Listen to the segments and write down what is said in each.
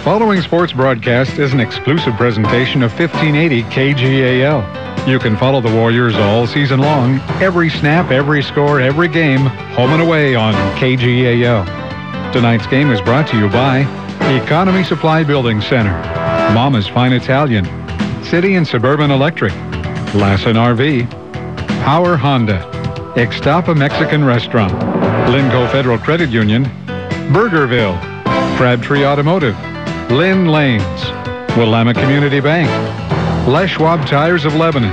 following sports broadcast is an exclusive presentation of 1580 KGAL. You can follow the Warriors all season long, every snap, every score, every game, home and away on KGAL. Tonight's game is brought to you by Economy Supply Building Center, Mama's Fine Italian, City and Suburban Electric, Lassen RV, Power Honda, Ixtapa Mexican Restaurant, Linco Federal Credit Union, Burgerville, Crabtree Automotive, Lynn Lanes, Willamette Community Bank, Les Schwab Tires of Lebanon,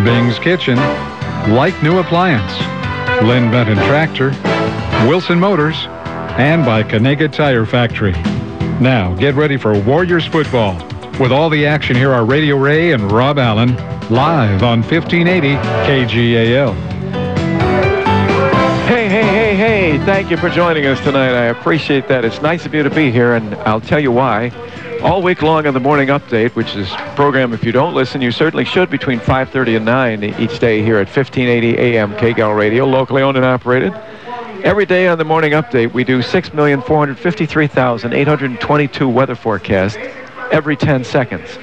Bing's Kitchen, Like New Appliance, Lynn Benton Tractor, Wilson Motors, and by Canega Tire Factory. Now, get ready for Warriors football. With all the action, here are Radio Ray and Rob Allen, live on 1580 KGAL. Hey, thank you for joining us tonight. I appreciate that. It's nice of you to be here, and I'll tell you why. All week long on the Morning Update, which is a program, if you don't listen, you certainly should, between 5:30 and 9 each day here at 1580 AM KGAL Radio, locally owned and operated. Every day on the Morning Update, we do 6,453,822 weather forecasts every 10 seconds.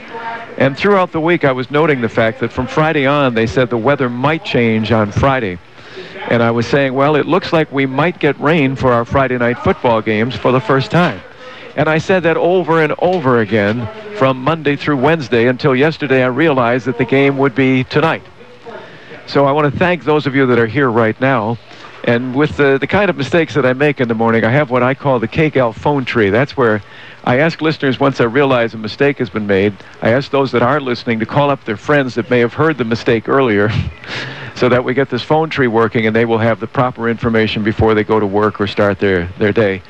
And throughout the week, I was noting the fact that from Friday on, they said the weather might change on Friday. And I was saying, well, it looks like we might get rain for our Friday night football games for the first time. And I said that over and over again from Monday through Wednesday until yesterday I realized that the game would be tonight. So I want to thank those of you that are here right now. And with the kind of mistakes that I make in the morning, I have what I call the KGAL phone tree. That's where I ask listeners, once I realize a mistake has been made, I ask those that are listening to call up their friends that may have heard the mistake earlier so that we get this phone tree working and they will have the proper information before they go to work or start their day.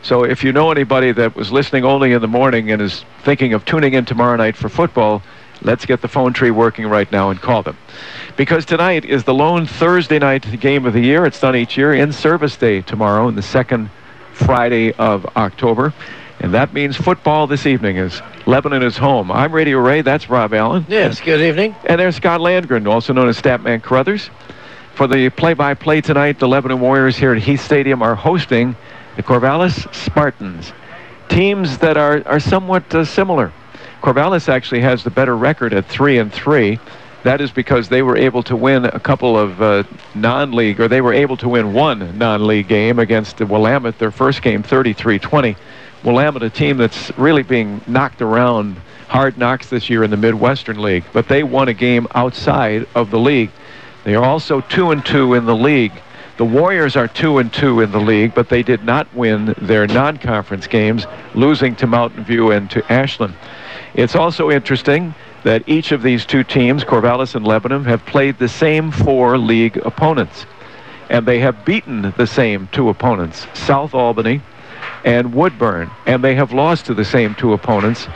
So if you know anybody that was listening only in the morning and is thinking of tuning in tomorrow night for football, let's get the phone tree working right now and call them. Because tonight is the lone Thursday night game of the year. It's done each year. In-service day tomorrow, the second Friday of October. And that means football this evening as Lebanon is home. I'm Radio Ray. That's Rob Allen. Yes, good evening. And there's Scott Landgren, also known as Statman Carruthers. For the play-by-play tonight, the Lebanon Warriors here at Heath Stadium are hosting the Corvallis Spartans. Teams that are somewhat similar. Corvallis actually has the better record at 3-3. That is because they were able to win a couple of non-league, or they were able to win one non-league game against Willamette, their first game 33-20. Willamette, a team that's really being knocked around hard knocks this year in the Midwestern League, but they won a game outside of the league. They are also 2-2 in the league. The Warriors are 2-2 in the league, but they did not win their non-conference games, losing to Mountain View and to Ashland. It's also interesting that each of these two teams, Corvallis and Lebanon, have played the same 4 league opponents. And they have beaten the same 2 opponents, South Albany and Woodburn. And they have lost to the same 2 opponents,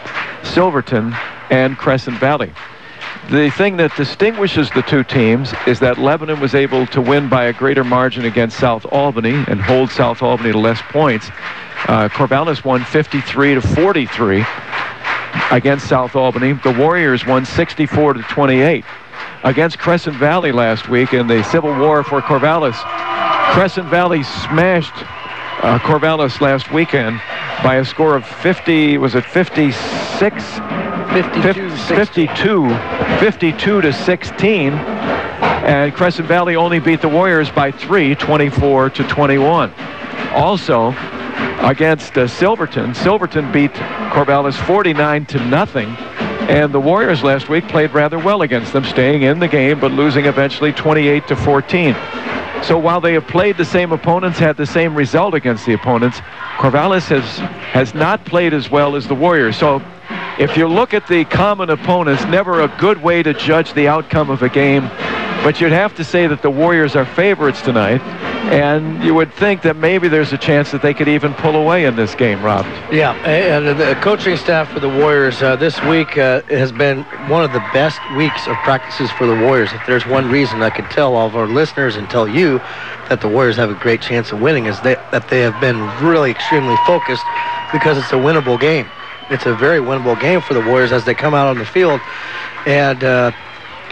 Silverton and Crescent Valley. The thing that distinguishes the two teams is that Lebanon was able to win by a greater margin against South Albany and hold South Albany to less points. Corvallis won 53-43 against South Albany. The Warriors won 64-28 against Crescent Valley last week in the Civil War for Corvallis. Crescent Valley smashed Corvallis last weekend by a score of 52 to 16, and Crescent Valley only beat the Warriors by 3, 24-21. Also, against Silverton beat Corvallis 49-0, and the Warriors last week played rather well against them, staying in the game but losing eventually 28-14. So while they have played the same opponents, had the same result against the opponents, Corvallis has not played as well as the Warriors. So if you look at the common opponents, never a good way to judge the outcome of a game, but you'd have to say that the Warriors are favorites tonight, and you would think that maybe there's a chance that they could even pull away in this game, Rob. Yeah, and the coaching staff for the Warriors this week has been one of the best weeks of practices for the Warriors. If there's one reason I could tell all of our listeners and tell you that the Warriors have a great chance of winning is that they have been really extremely focused, because it's a winnable game. It's a very winnable game for the Warriors as they come out on the field. And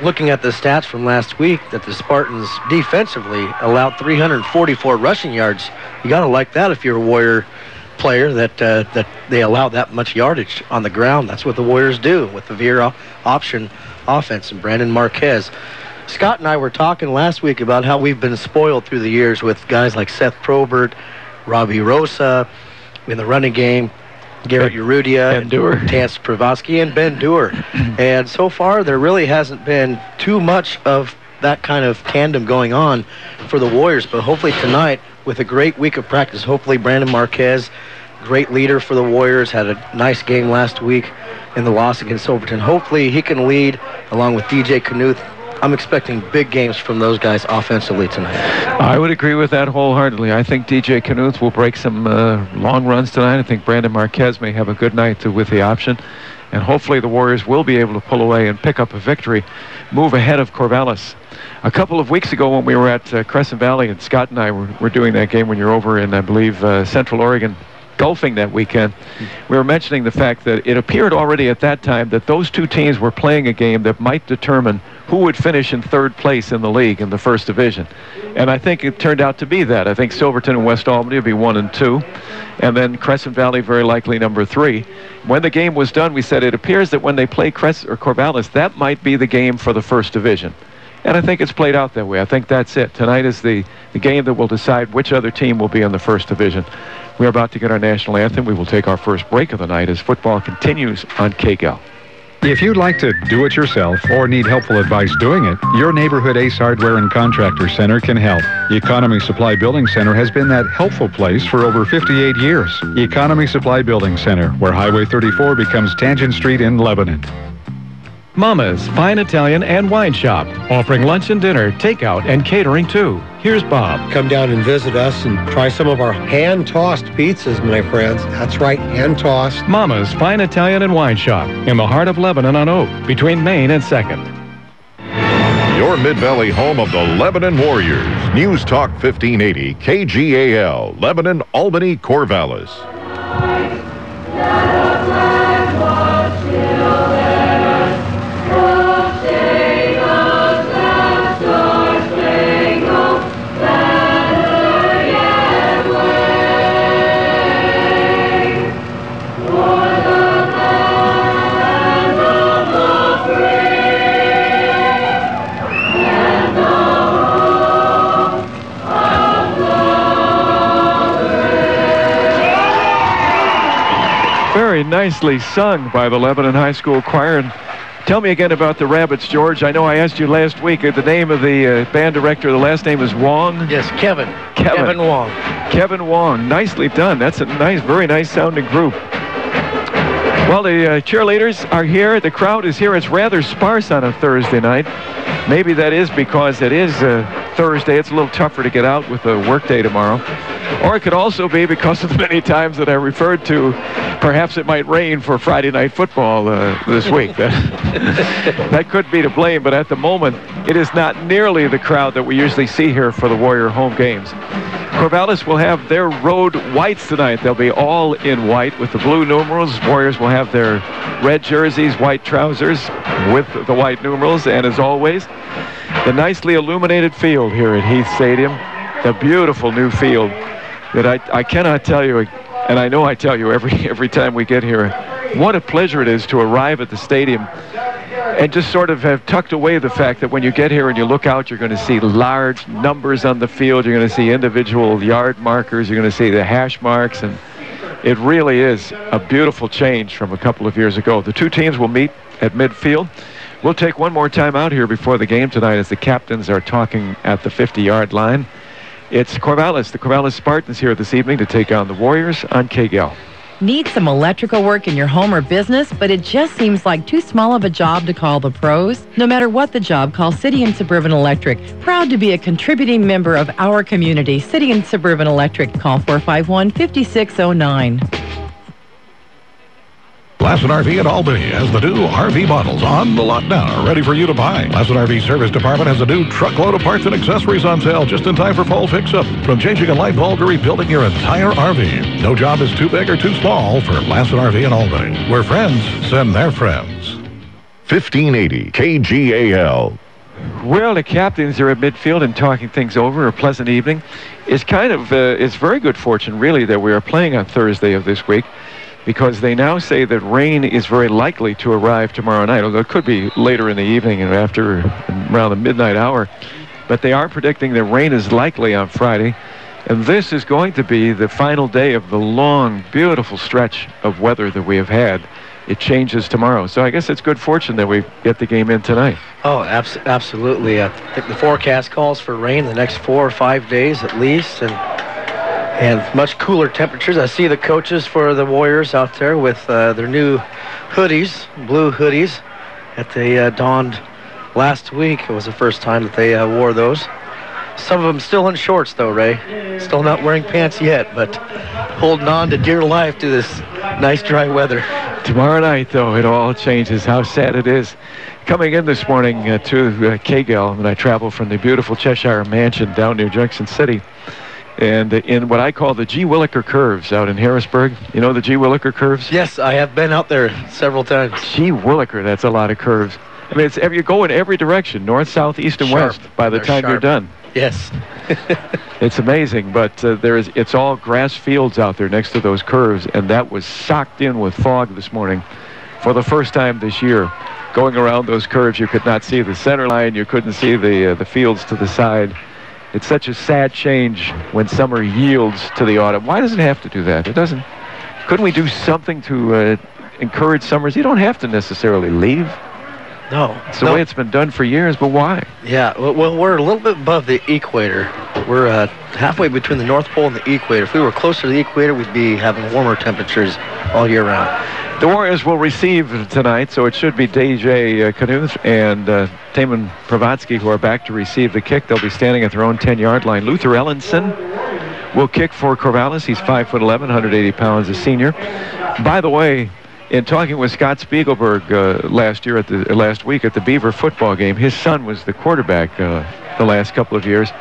looking at the stats from last week, that the Spartans defensively allowed 344 rushing yards. You got to like that if you're a Warrior player that they allow that much yardage on the ground. That's what the Warriors do with the veer option offense and Brandon Marquez. Scott and I were talking last week about how we've been spoiled through the years with guys like Seth Probert, Robbie Rosa in the running game, Garrett Urrutia, Tance Pravoski, and Ben Dewar. And so far, there really hasn't been too much of that kind of tandem going on for the Warriors. But hopefully tonight, with a great week of practice, hopefully Brandon Marquez, great leader for the Warriors, had a nice game last week in the loss against Silverton. Hopefully he can lead along with DJ Knuth. I'm expecting big games from those guys offensively tonight. I would agree with that wholeheartedly. I think DJ Knuth will break some long runs tonight. I think Brandon Marquez may have a good night with the option. And hopefully the Warriors will be able to pull away and pick up a victory, move ahead of Corvallis. A couple of weeks ago when we were at Crescent Valley, and Scott and I were doing that game when you're over in, I believe, Central Oregon, golfing that weekend, we were mentioning the fact that it appeared already at that time that those two teams were playing a game that might determine who would finish in third place in the league in the first division. And I think it turned out to be that. I think Silverton and West Albany would be 1 and 2, and then Crescent Valley very likely number 3. When the game was done, we said it appears that when they play Corvallis, that might be the game for the first division. And I think it's played out that way. I think that's it. Tonight is the game that will decide which other team will be in the first division. We're about to get our national anthem. We will take our first break of the night as football continues on KGAL. If you'd like to do it yourself or need helpful advice doing it, your neighborhood Ace Hardware and Contractor Center can help. Economy Supply Building Center has been that helpful place for over 58 years. Economy Supply Building Center, where Highway 34 becomes Tangent Street in Lebanon. Mama's Fine Italian and Wine Shop, offering lunch and dinner, takeout, and catering too. Here's Bob. Come down and visit us and try some of our hand-tossed pizzas, my friends. That's right, hand-tossed. Mama's Fine Italian and Wine Shop, in the heart of Lebanon on Oak, between Main and 2nd. Your Mid-Valley home of the Lebanon Warriors. News Talk 1580, KGAL, Lebanon, Albany, Corvallis. Very nicely sung by the Lebanon High School Choir. And tell me again about the Rabbits, George. I know I asked you last week the name of the band director. The last name is Wong. Yes, Kevin Wong. Kevin Wong. Nicely done. That's a nice, very nice sounding group. Well, the cheerleaders are here. The crowd is here. It's rather sparse on a Thursday night. Maybe that is because it is Thursday. It's a little tougher to get out with a work day tomorrow. Or it could also be because of the many times that I referred to, perhaps it might rain for Friday night football this week. That could be to blame, but at the moment, it is not nearly the crowd that we usually see here for the Warrior home games. Corvallis will have their road whites tonight. They'll be all in white with the blue numerals. Warriors will have their red jerseys, white trousers with the white numerals, and as always, the nicely illuminated field here at Heath Stadium, the beautiful new field that I cannot tell you, and I know I tell you every time we get here, what a pleasure it is to arrive at the stadium and just sort of have tucked away the fact that when you get here and you look out, you're going to see large numbers on the field, you're going to see individual yard markers, you're going to see the hash marks, and it really is a beautiful change from a couple of years ago. The two teams will meet at midfield. We'll take one more time out here before the game tonight as the captains are talking at the 50-yard line. It's Corvallis, the Corvallis Spartans here this evening to take on the Warriors on KGAL. Need some electrical work in your home or business, but it just seems like too small of a job to call the pros? No matter what the job, call City and Suburban Electric. Proud to be a contributing member of our community. City and Suburban Electric. Call 451-5609. Lassen RV at Albany has the new RV models on the lot now, ready for you to buy. Lassen RV Service Department has a new truckload of parts and accessories on sale just in time for fall fix-up. From changing a light bulb to rebuilding your entire RV. No job is too big or too small for Lassen RV in Albany, where friends send their friends. 1580 KGAL. Well, the captains are at midfield and talking things over. A pleasant evening. It's kind of it's very good fortune, really, that we are playing on Thursday of this week, because they now say that rain is very likely to arrive tomorrow night. Although it could be later in the evening and after around the midnight hour, but they are predicting that rain is likely on Friday, and this is going to be the final day of the long, beautiful stretch of weather that we have had. It changes tomorrow. So I guess it's good fortune that we get the game in tonight. Oh, absolutely. I think the forecast calls for rain the next 4 or 5 days at least, and much cooler temperatures. I see the coaches for the Warriors out there with their new hoodies, blue hoodies, that they donned last week. It was the first time that they wore those. Some of them still in shorts, though, Ray. Still not wearing pants yet, but holding on to dear life to this nice, dry weather. Tomorrow night, though, it all changes. How sad it is. Coming in this morning to KGAL, and I travel from the beautiful Cheshire Mansion down near Junction City, and in what I call the G. Williker Curves out in Harrisburg. You know the G. Williker Curves? Yes, I have been out there several times. G. Williker, that's a lot of curves. I mean, you go in every direction, north, south, east, and west by the time you're done. Yes. It's amazing, but it's all grass fields out there next to those curves, and that was socked in with fog this morning for the first time this year. Going around those curves, you could not see the center line, you couldn't see the fields to the side. It's such a sad change when summer yields to the autumn. Why does it have to do that? It doesn't. Couldn't we do something to encourage summers? You don't have to necessarily leave. No. It's the way it's been done for years, but why? Yeah, well, we're a little bit above the equator. We're halfway between the North Pole and the equator. If we were closer to the equator, we'd be having warmer temperatures all year round. The Warriors will receive tonight, so it should be DJ Knuth and Taman Pravatsky who are back to receive the kick. They'll be standing at their own 10-yard line. Luther Ellenson will kick for Corvallis. He's 5'11", 180 pounds, a senior. By the way, in talking with Scott Spiegelberg last week at the Beaver football game, his son was the quarterback the last couple of years.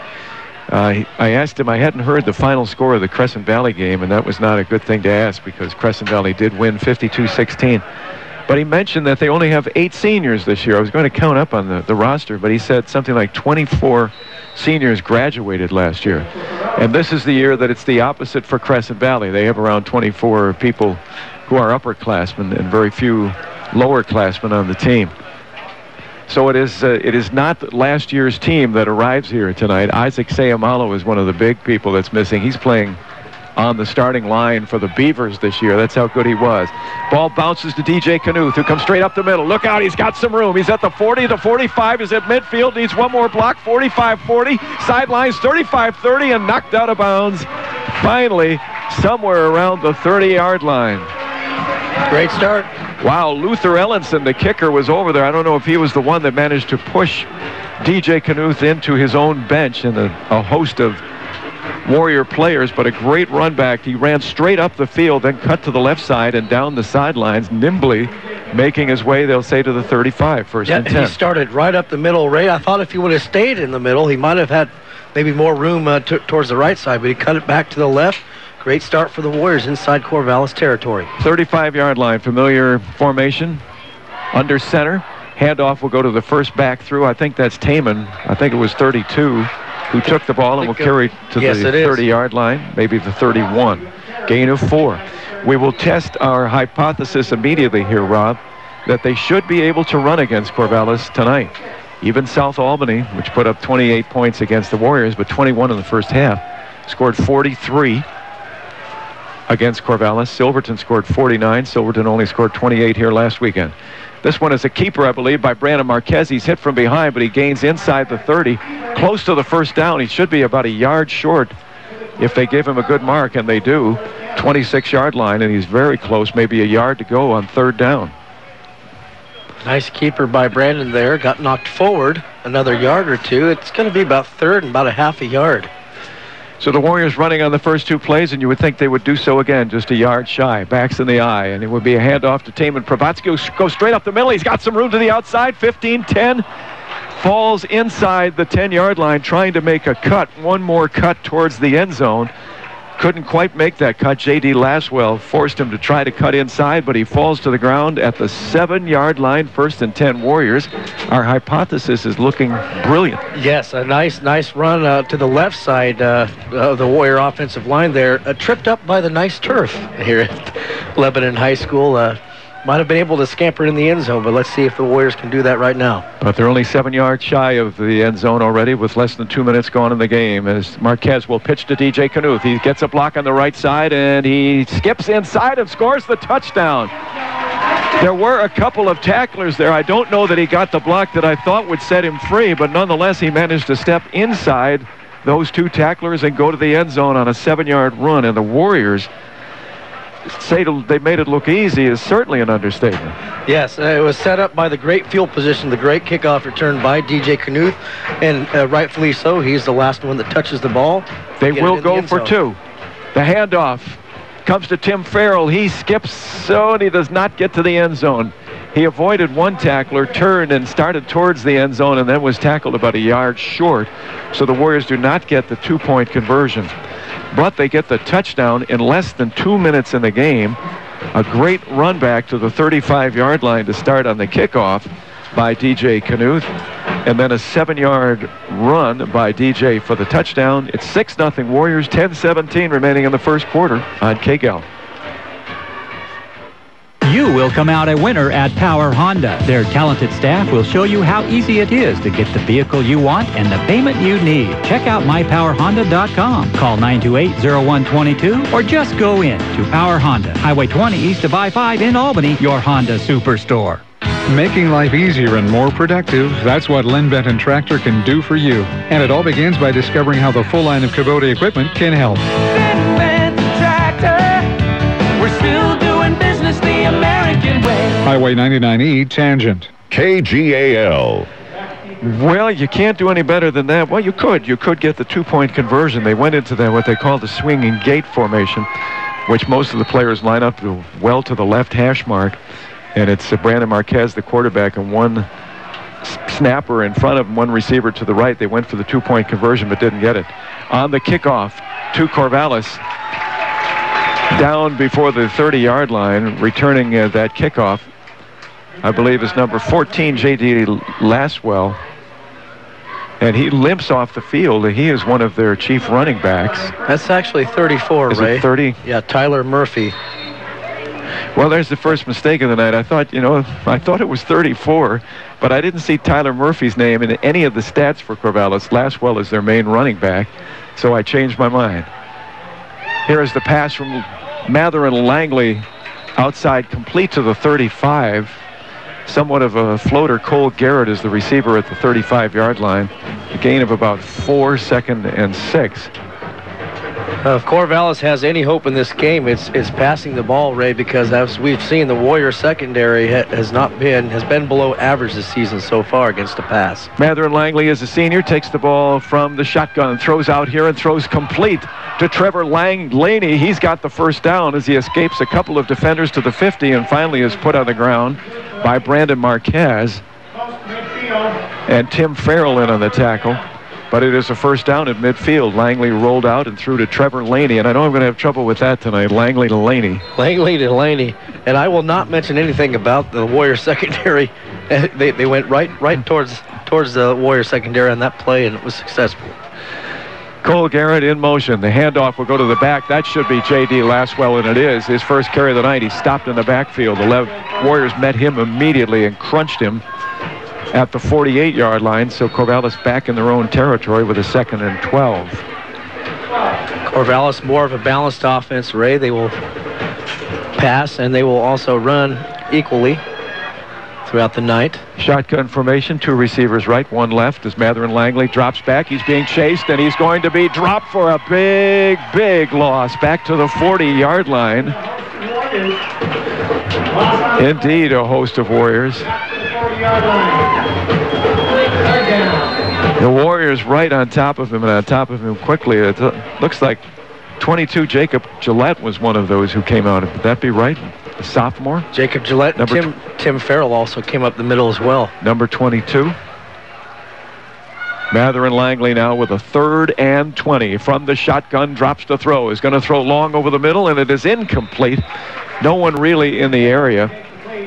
I asked him, I hadn't heard the final score of the Crescent Valley game, and that was not a good thing to ask because Crescent Valley did win 52-16. But he mentioned that they only have 8 seniors this year. I was going to count up on the roster, but he said something like 24 seniors graduated last year. And this is the year that it's the opposite for Crescent Valley. They have around 24 people who are upperclassmen and very few lowerclassmen on the team. So it is not last year's team that arrives here tonight. Isaac Sayamalo is one of the big people that's missing. He's playing on the starting line for the Beavers this year. That's how good he was. Ball bounces to DJ Knuth, who comes straight up the middle. Look out, he's got some room. He's at the 40, the 45 is at midfield, needs one more block, 45-40, sidelines 35-30, and knocked out of bounds. Finally, somewhere around the 30-yard line. Great start. Wow, Luther Ellenson, the kicker, was over there. I don't know if he was the one that managed to push DJ Knuth into his own bench and a host of Warrior players, but a great run back. He ran straight up the field, then cut to the left side and down the sidelines, nimbly making his way, they'll say, to the 35, first and 10. He started right up the middle, Ray. I thought if he would have stayed in the middle, he might have had maybe more room towards the right side, but he cut it back to the left. Great start for the Warriors inside Corvallis territory. 35-yard line, familiar formation. Under center, handoff will go to the first back through. I think that's Taman. I think it was 32 who took the ball and will carry to the 30-yard line, maybe the 31. Gain of 4. We will test our hypothesis immediately here, Rob, that they should be able to run against Corvallis tonight. Even South Albany, which put up 28 points against the Warriors, but 21 in the first half, scored 43 against Corvallis. Silverton scored 49. Silverton only scored 28 here last weekend. This one is a keeper, I believe, by Brandon Marquez. He's hit from behind, but he gains inside the 30, close to the first down. He should be about a yard short if they give him a good mark, and they do. 26-yard line, and he's very close, maybe a yard to go on third down. Nice keeper by Brandon there. Got knocked forward another yard or two. It's going to be about third and about a half a yard. So the Warriors running on the first 2 plays, and you would think they would do so again, just a yard shy. Backs in the eye, and it would be a handoff to Taman Pravatsky. Goes straight up the middle. He's got some room to the outside. 15-10. Falls inside the 10-yard line, trying to make a cut. One more cut towards the end zone. couldn't quite make that cut. J.D. Laswell forced him to try to cut inside, but he falls to the ground at the 7-yard line. 1st and 10 Warriors. Our hypothesis is looking brilliant. Yes, a nice run to the left side of the Warrior offensive line there. Tripped up by the nice turf here at Lebanon High School. Might have been able to scamper in the end zone, but let's see if the Warriors can do that right now. But they're only 7 yards shy of the end zone already with less than 2 minutes gone in the game as Marquez will pitch to DJ Knuth. He gets a block on the right side, and he skips inside and scores the touchdown. There were a couple of tacklers there. I don't know that he got the block that I thought would set him free, but nonetheless, he managed to step inside those 2 tacklers and go to the end zone on a 7-yard run, and the Warriors say they made it look easy is certainly an understatement. Yes, it was set up by the great field position, the great kickoff return by DJ Knuth, and rightfully so. He's the last one that touches the ball. They will go for 2. The handoff comes to Tim Farrell. He skips so and he does not get to the end zone. He avoided one tackler, turned and started towards the end zone, and then was tackled about a yard short. So the Warriors do not get the 2-point conversion. But they get the touchdown in less than 2 minutes in the game. A great run back to the 35-yard line to start on the kickoff by DJ Knuth. And then a 7-yard run by DJ for the touchdown. It's 6-0 Warriors, 10-17 remaining in the first quarter on KGAL. You will come out a winner at Power Honda. Their talented staff will show you how easy it is to get the vehicle you want and the payment you need. Check out mypowerhonda.com. Call 928-0122 or just go in to Power Honda, Highway 20 east of I-5 in Albany, your Honda superstore. Making life easier and more productive, that's what Lynn Benton Tractor can do for you. And it all begins by discovering how the full line of Kubota equipment can help. Lynn Benton Tractor, we're still doing business the American way. Highway 99E, Tangent. KGAL. Well, you can't do any better than that. Well, you could. You could get the 2-point conversion. They went into what they call the swinging gate formation, which most of the players line up well to the left hash mark. And it's Brandon Marquez, the quarterback, and one snapper in front of him, one receiver to the right. They went for the 2-point conversion but didn't get it. On the kickoff to Corvallis, down before the 30-yard line, returning that kickoff, I believe is number 14, J.D. Laswell. And he limps off the field. He is one of their chief running backs. That's actually 34, is Ray. It 30? Yeah, Tyler Murphy. Well, there's the first mistake of the night. I thought it was 34, but I didn't see Tyler Murphy's name in any of the stats for Corvallis. Laswell is their main running back, so I changed my mind. Here is the pass from Mather and Langley outside, complete to the 35. Somewhat of a floater. Cole Garrett is the receiver at the 35-yard line. A gain of about 4, 2nd and 6. If Corvallis has any hope in this game, it's passing the ball, Ray, because as we've seen, the Warrior secondary has been below average this season so far against the pass. Mather and Langley is a senior, takes the ball from the shotgun, throws out here and throws complete to Trevor Laney. He's got the first down as he escapes a couple of defenders to the 50 and finally is put on the ground by Brandon Marquez. And Tim Farrell in on the tackle. But it is a first down at midfield. Langley rolled out and threw to Trevor Laney. And I know I'm going to have trouble with that tonight. Langley to Laney. Langley to Laney. And I will not mention anything about the Warrior secondary. They went right towards the Warrior secondary on that play, and it was successful. Cole Garrett in motion. The handoff will go to the back. That should be J.D. Laswell, and it is. His first carry of the night. He stopped in the backfield. The Warriors met him immediately and crunched him at the 48-yard line, so Corvallis back in their own territory with a 2nd and 12. Corvallis more of a balanced offense, Ray. They will pass and they will also run equally throughout the night. Shotgun formation, 2 receivers right, 1 left as Mather and Langley drops back. He's being chased and he's going to be dropped for a big loss back to the 40-yard line. Indeed, a host of Warriors. The Warriors right on top of him, and on top of him quickly. It looks like 22 Jacob Gillette was one of those who came out. Would that be right? A sophomore? Jacob Gillette and Tim Farrell also came up the middle as well. Number 22. Mather and Langley now with a 3rd and 20 from the shotgun, drops to throw, is going to throw long over the middle, and it is incomplete. No one really in the area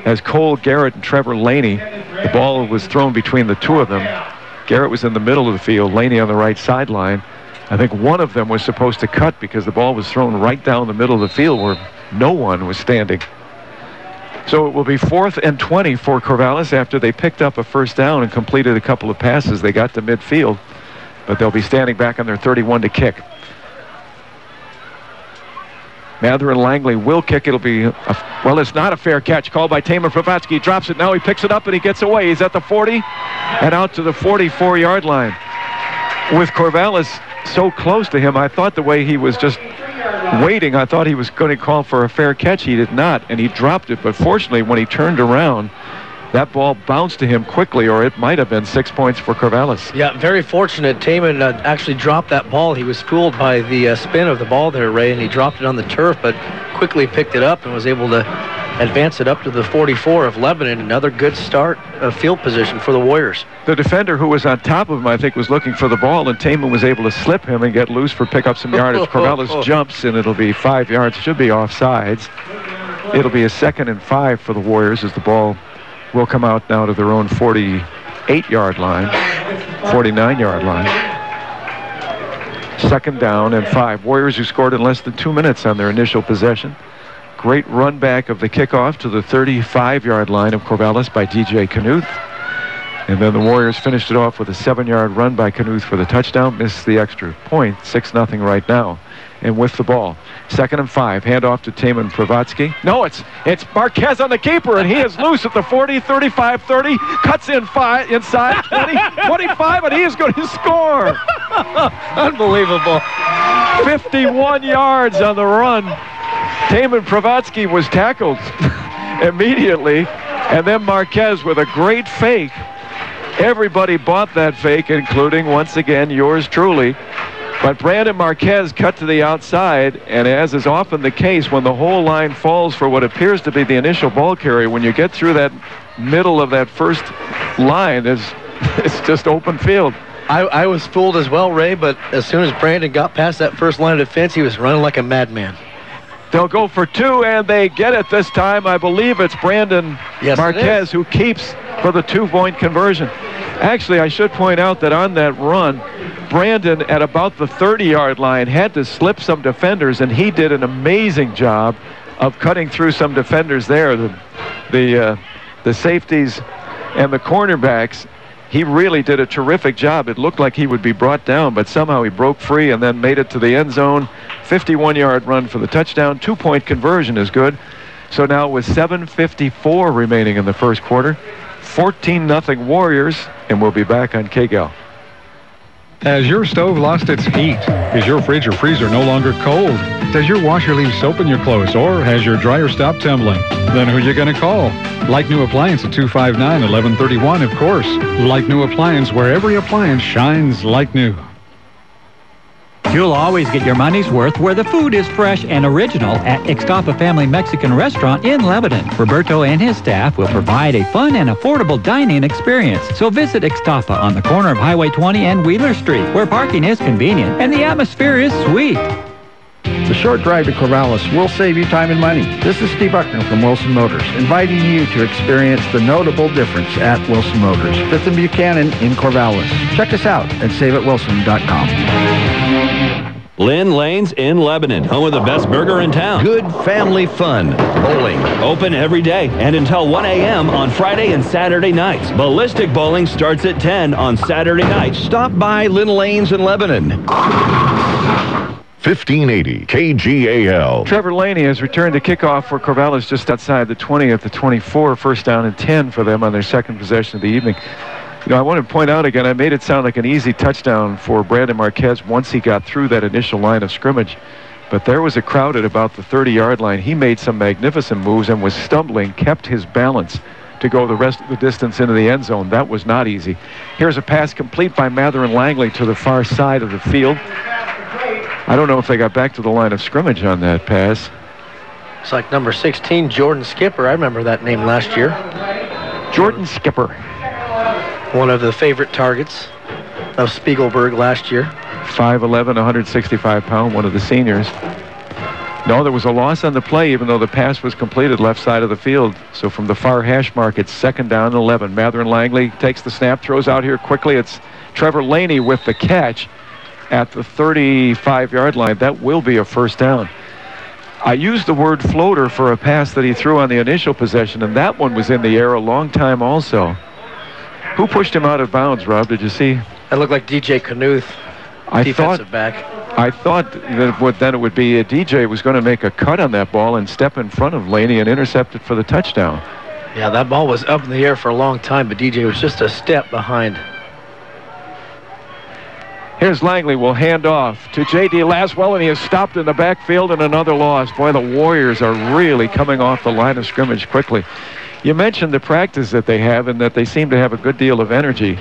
as Cole Garrett and Trevor Laney. The ball was thrown between the two of them. Garrett was in the middle of the field, Laney on the right sideline. I think one of them was supposed to cut because the ball was thrown right down the middle of the field where no one was standing. So it will be 4th and 20 for Corvallis after they picked up a first down and completed a couple of passes. They got to midfield, but they'll be standing back on their 31 to kick. Mather and Langley will kick. It'll be, well, it's not a fair catch called by Taman Pravatsky. He drops it now. He picks it up and he gets away. He's at the 40 and out to the 44-yard line. With Corvallis so close to him, I thought the way he was just waiting, I thought he was going to call for a fair catch. He did not, and he dropped it. But fortunately, when he turned around, that ball bounced to him quickly, or it might have been 6 points for Corvallis. Yeah, very fortunate. Taman actually dropped that ball. He was fooled by the spin of the ball there, Ray, and he dropped it on the turf, but quickly picked it up and was able to advance it up to the 44 of Lebanon. Another good start of field position for the Warriors. The defender who was on top of him, I think, was looking for the ball, and Taman was able to slip him and get loose for pick up some yardage. Corvallis jumps, and it'll be 5 yards. Should be offsides. It'll be a 2nd and 5 for the Warriors as the ball will come out now to their own 48-yard line, 49-yard line. 2nd down and 5. Warriors who scored in less than 2 minutes on their initial possession. Great run back of the kickoff to the 35-yard line of Corvallis by DJ Knuth. And then the Warriors finished it off with a 7-yard run by Knuth for the touchdown. Missed the extra point, 6-0 right now. And with the ball, 2nd and 5, handoff to Taman Pravatsky. No, it's Marquez on the keeper, and he is loose at the 40, 35, 30, cuts in inside 20, 25, and he is going to score. Unbelievable. 51 yards on the run. Taman Pravatsky was tackled immediately, and then Marquez with a great fake. Everybody bought that fake, including, once again, yours truly. But Brandon Marquez cut to the outside, and as is often the case, when the whole line falls for what appears to be the initial ball carrier, when you get through that middle of that first line, it's just open field. I was fooled as well, Ray, but as soon as Brandon got past that first line of defense, he was running like a madman. They'll go for 2, and they get it this time. I believe it's Brandon Marquez who keeps for the 2-point conversion. Actually, I should point out that on that run, Brandon, at about the 30-yard line, had to slip some defenders, and he did an amazing job of cutting through some defenders there. The safeties and the cornerbacks, he really did a terrific job. It looked like he would be brought down, but somehow he broke free and then made it to the end zone. 51-yard run for the touchdown. 2-point conversion is good. So now with 7:54 remaining in the first quarter, 14-0 Warriors, and we'll be back on KGAL. Has your stove lost its heat? Is your fridge or freezer no longer cold? Does your washer leave soap in your clothes, or has your dryer stopped tumbling? Then who are you going to call? Like New Appliance at 259-1131, of course. Like New Appliance, where every appliance shines like new. You'll always get your money's worth where the food is fresh and original at Ixtapa Family Mexican Restaurant in Lebanon. Roberto and his staff will provide a fun and affordable dining experience. So visit Ixtapa on the corner of Highway 20 and Wheeler Street, where parking is convenient and the atmosphere is sweet. The short drive to Corvallis will save you time and money. This is Steve Buckner from Wilson Motors, inviting you to experience the notable difference at Wilson Motors, 5th and Buchanan in Corvallis. Check us out at saveatwilson.com. Lynn Lanes in Lebanon, home of the best burger in town. Good family fun. Bowling. Open every day and until 1 a.m. on Friday and Saturday nights. Ballistic bowling starts at 10 on Saturday nights. Stop by Lynn Lanes in Lebanon. 1580 KGAL. Trevor Laney has returned to kickoff for Corvallis just outside the 20 at the 24. First down and 10 for them on their second possession of the evening. You know, I want to point out again, I made it sound like an easy touchdown for Brandon Marquez once he got through that initial line of scrimmage. But there was a crowd at about the 30-yard line. He made some magnificent moves and was stumbling, kept his balance to go the rest of the distance into the end zone. That was not easy. Here's a pass complete by Mather and Langley to the far side of the field. I don't know if they got back to the line of scrimmage on that pass. It's like number 16, Jordan Skipper. I remember that name last year. Jordan Skipper. One of the favorite targets of Spiegelberg last year. 5'11", 165-pound, one of the seniors. No, there was a loss on the play, even though the pass was completed left side of the field. So from the far hash mark, it's 2nd down and 11. Matherin Langley takes the snap, throws out here quickly. It's Trevor Laney with the catch at the 35-yard line. That will be a 1st down. I used the word floater for a pass that he threw on the initial possession, and that one was in the air a long time also. Who pushed him out of bounds, Rob? Did you see? It looked like DJ Knuth, defensive back. I thought that then it would be DJ was going to make a cut on that ball and step in front of Laney and intercept it for the touchdown. Yeah, that ball was up in the air for a long time, but DJ was just a step behind. Here's Langley, will hand off to J.D. Laswell, and he is stopped in the backfield, and another loss. Boy, the Warriors are really coming off the line of scrimmage quickly. You mentioned the practice that they have and that they seem to have a good deal of energy.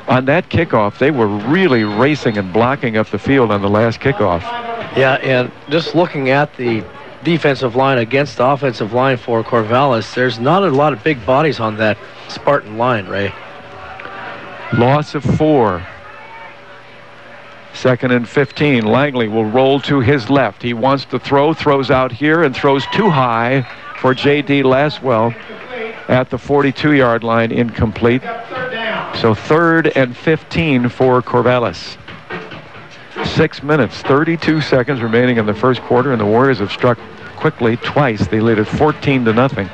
On that kickoff, they were really racing and blocking up the field on the last kickoff. Yeah, and just looking at the defensive line against the offensive line for Corvallis, there's not a lot of big bodies on that Spartan line, Ray. Loss of 4. 2nd and 15. Langley will roll to his left. He wants to throw, throws out here, and throws too high for J.D. Laswell at the 42-yard line, incomplete. So 3rd and 15 for Corvallis. 6 minutes, 32 seconds remaining in the first quarter, and the Warriors have struck quickly twice. They lead at 14-0.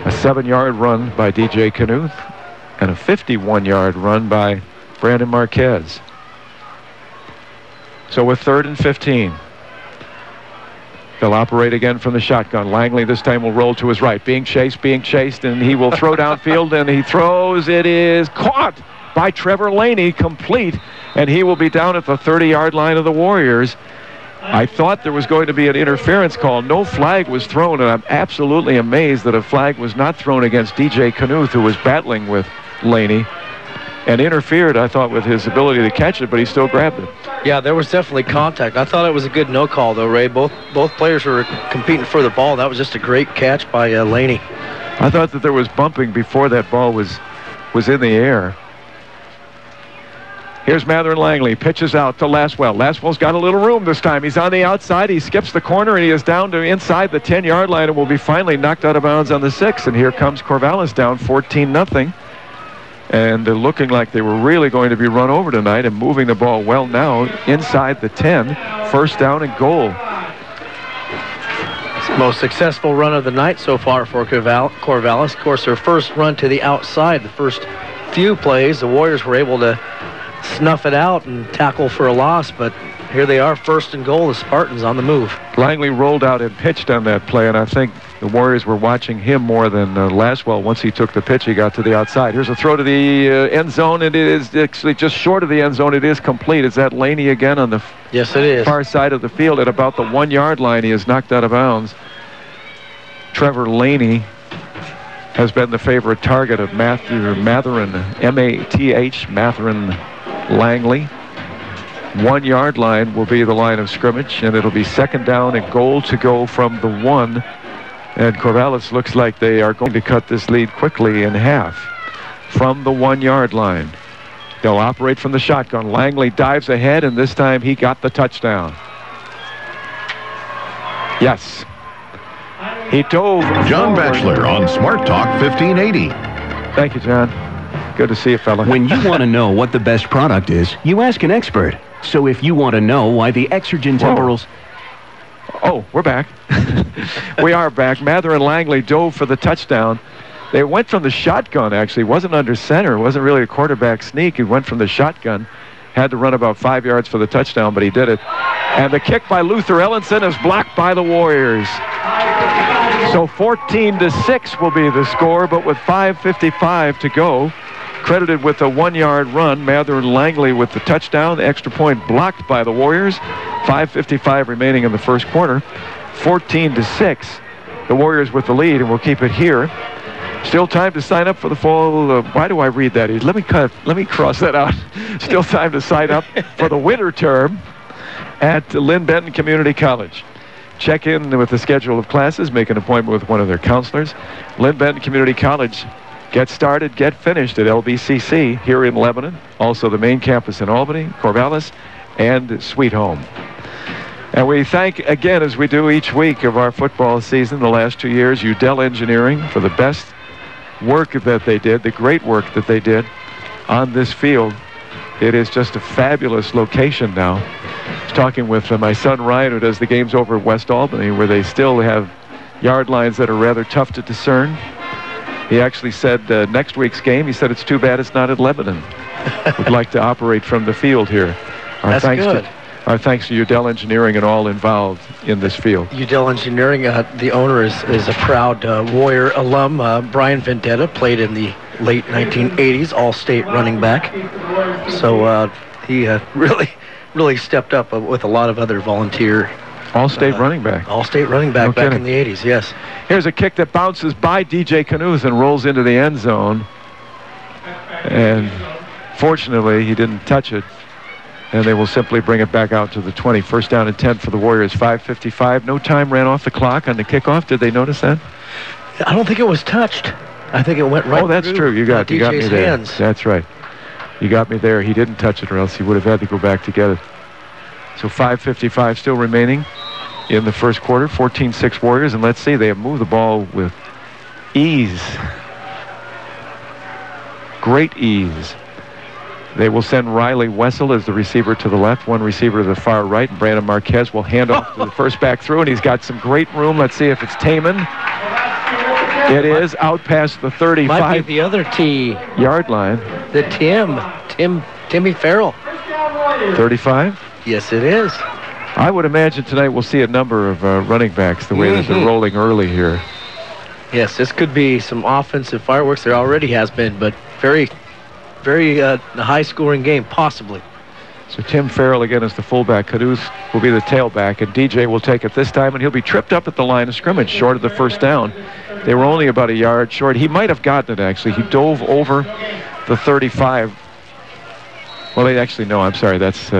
A 7-yard run by DJ Knuth and a 51-yard run by Brandon Marquez. So with 3rd and 15. They'll operate again from the shotgun. Langley this time will roll to his right. Being chased, and he will throw downfield, and he throws. It is caught by Trevor Laney, complete, and he will be down at the 30-yard line of the Warriors. I thought there was going to be an interference call. No flag was thrown, and I'm absolutely amazed that a flag was not thrown against DJ Knuth, who was battling with Laney and interfered, I thought, with his ability to catch it, but he still grabbed it. Yeah, there was definitely contact. I thought it was a good no call, though, Ray. Both players were competing for the ball. That was just a great catch by Laney. I thought that there was bumping before that ball was in the air. Here's Matherin Langley, pitches out to Laswell. Laswell's got a little room this time. He's on the outside. He skips the corner, and he is down to inside the 10-yard line and will be finally knocked out of bounds on the 6. And here comes Corvallis down 14-0. And they're looking like they were really going to be run over tonight and moving the ball well now inside the 10. 1st down and goal. It's the most successful run of the night so far for Corvallis. Of course, their first run to the outside, the first few plays, the Warriors were able to snuff it out and tackle for a loss, but here they are, 1st and goal, the Spartans on the move. Langley rolled out and pitched on that play, and I think the Warriors were watching him more than Laswell. Once he took the pitch, he got to the outside. Here's a throw to the end zone. It is actually just short of the end zone. It is complete. Is that Laney again on the yes, it is. Far side of the field at about the 1-yard line? He is knocked out of bounds. Trevor Laney has been the favorite target of Matherin, M-A-T-H, Matherin Langley. 1-yard line will be the line of scrimmage, and it'll be 2nd down and goal to go from the 1. And Corvallis looks like they are going to cut this lead quickly in half from the 1-yard line. They'll operate from the shotgun. Langley dives ahead, and this time he got the touchdown. Yes. He dove. John Batchelor on Smart Talk 1580. Thank you, John. Good to see you, fella. When you want to know what the best product is, you ask an expert. So if you want to know why the Exergen Temporals... Oh, we're back. We are back. Matherin Langley dove for the touchdown. They went from the shotgun, actually. Wasn't under center. It wasn't really a quarterback sneak. He went from the shotgun. Had to run about 5 yards for the touchdown, but he did it. And the kick by Luther Ellenson is blocked by the Warriors. So 14-6 will be the score, but with 5:55 to go. Credited with a 1-yard run, Matherin Langley with the touchdown. The extra point blocked by the Warriors. 5:55 remaining in the first quarter. 14-6. The Warriors with the lead, and we'll keep it here. Still time to sign up for the fall. Why do I read that? Let me cross that out. Still time to sign up for the winter term at Lynn Benton Community College. Check in with the schedule of classes. Make an appointment with one of their counselors. Lynn Benton Community College get started, get finished at LBCC here in Lebanon. Also the main campus in Albany, Corvallis, and Sweet Home. And we thank, again, as we do each week of our football season, the last 2 years, Udell Engineering for the best work that they did, the great work that they did on this field. It is just a fabulous location now. I was talking with my son Ryan, who does the games over at West Albany, where they still have yard lines that are rather tough to discern. He actually said next week's game, he said it's too bad it's not at Lebanon. Would like to operate from the field here. That's good. Our thanks to Udell Engineering and all involved in this field. Udell Engineering, the owner is a proud Warrior alum. Brian Vendetta played in the late 1980s, all-state running back. So he really stepped up with a lot of other volunteer. All-state running back. All-state running back back in the 80s, yes. Here's a kick that bounces by DJ Knuth and rolls into the end zone. And fortunately, he didn't touch it. And they will simply bring it back out to the 20. First down and 10 for the Warriors. 5:55. No time ran off the clock on the kickoff. Did they notice that? I don't think it was touched. I think it went right. Oh, that's true. You got me DJ's there. hands. That's right. You got me there. He didn't touch it, or else he would have had to go back to get it. So 5:55 still remaining in the first quarter. 14-6 Warriors. And let's see, they have moved the ball with ease. Great ease. They will send Riley Wessel as the receiver to the left, one receiver to the far right, and Brandon Marquez will hand off to the first back through, and he's got some great room. Let's see if it's Taman. It is out past the 35. Might be the other T. Yard line. The Timmy Farrell. 35? Yes, it is. I would imagine tonight we'll see a number of running backs the way that they're rolling early here. Yes, this could be some offensive fireworks. There already has been, but very high-scoring game, possibly. So Tim Farrell again is the fullback. Caduce will be the tailback, and DJ will take it this time, and he'll be tripped up at the line of scrimmage, short of the first down. They were only about a yard short. He might have gotten it, actually. He dove over the 35. Well, they actually, no, I'm sorry. That's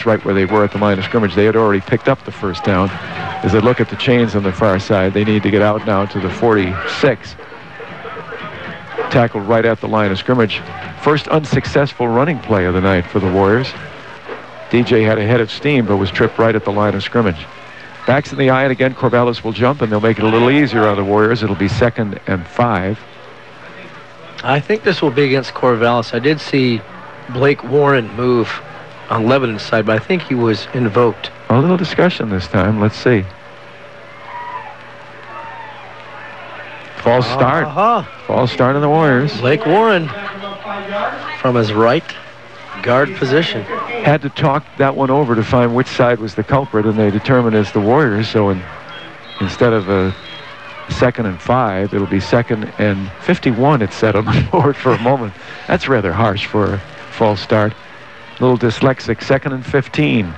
right where they were at the line of scrimmage. They had already picked up the first down. As they look at the chains on the far side, they need to get out now to the 46. Tackled right at the line of scrimmage. First unsuccessful running play of the night for the Warriors. DJ had a head of steam, but was tripped right at the line of scrimmage. Backs in the eye, and again, Corvallis will jump, and they'll make it a little easier on the Warriors. It'll be 2nd and 5. I think this will be against Corvallis. I did see Blake Warren move on Lebanon's side, but I think he was invoked. A little discussion this time. Let's see. False start. False start on the Warriors. Blake Warren from his right guard position. Had to talk that one over to find which side was the culprit, and they determined it's the Warriors. So instead of a 2nd and 5, it'll be 2nd and 51, it said on the board for a moment. That's rather harsh for a false start. A little dyslexic. 2nd and 15.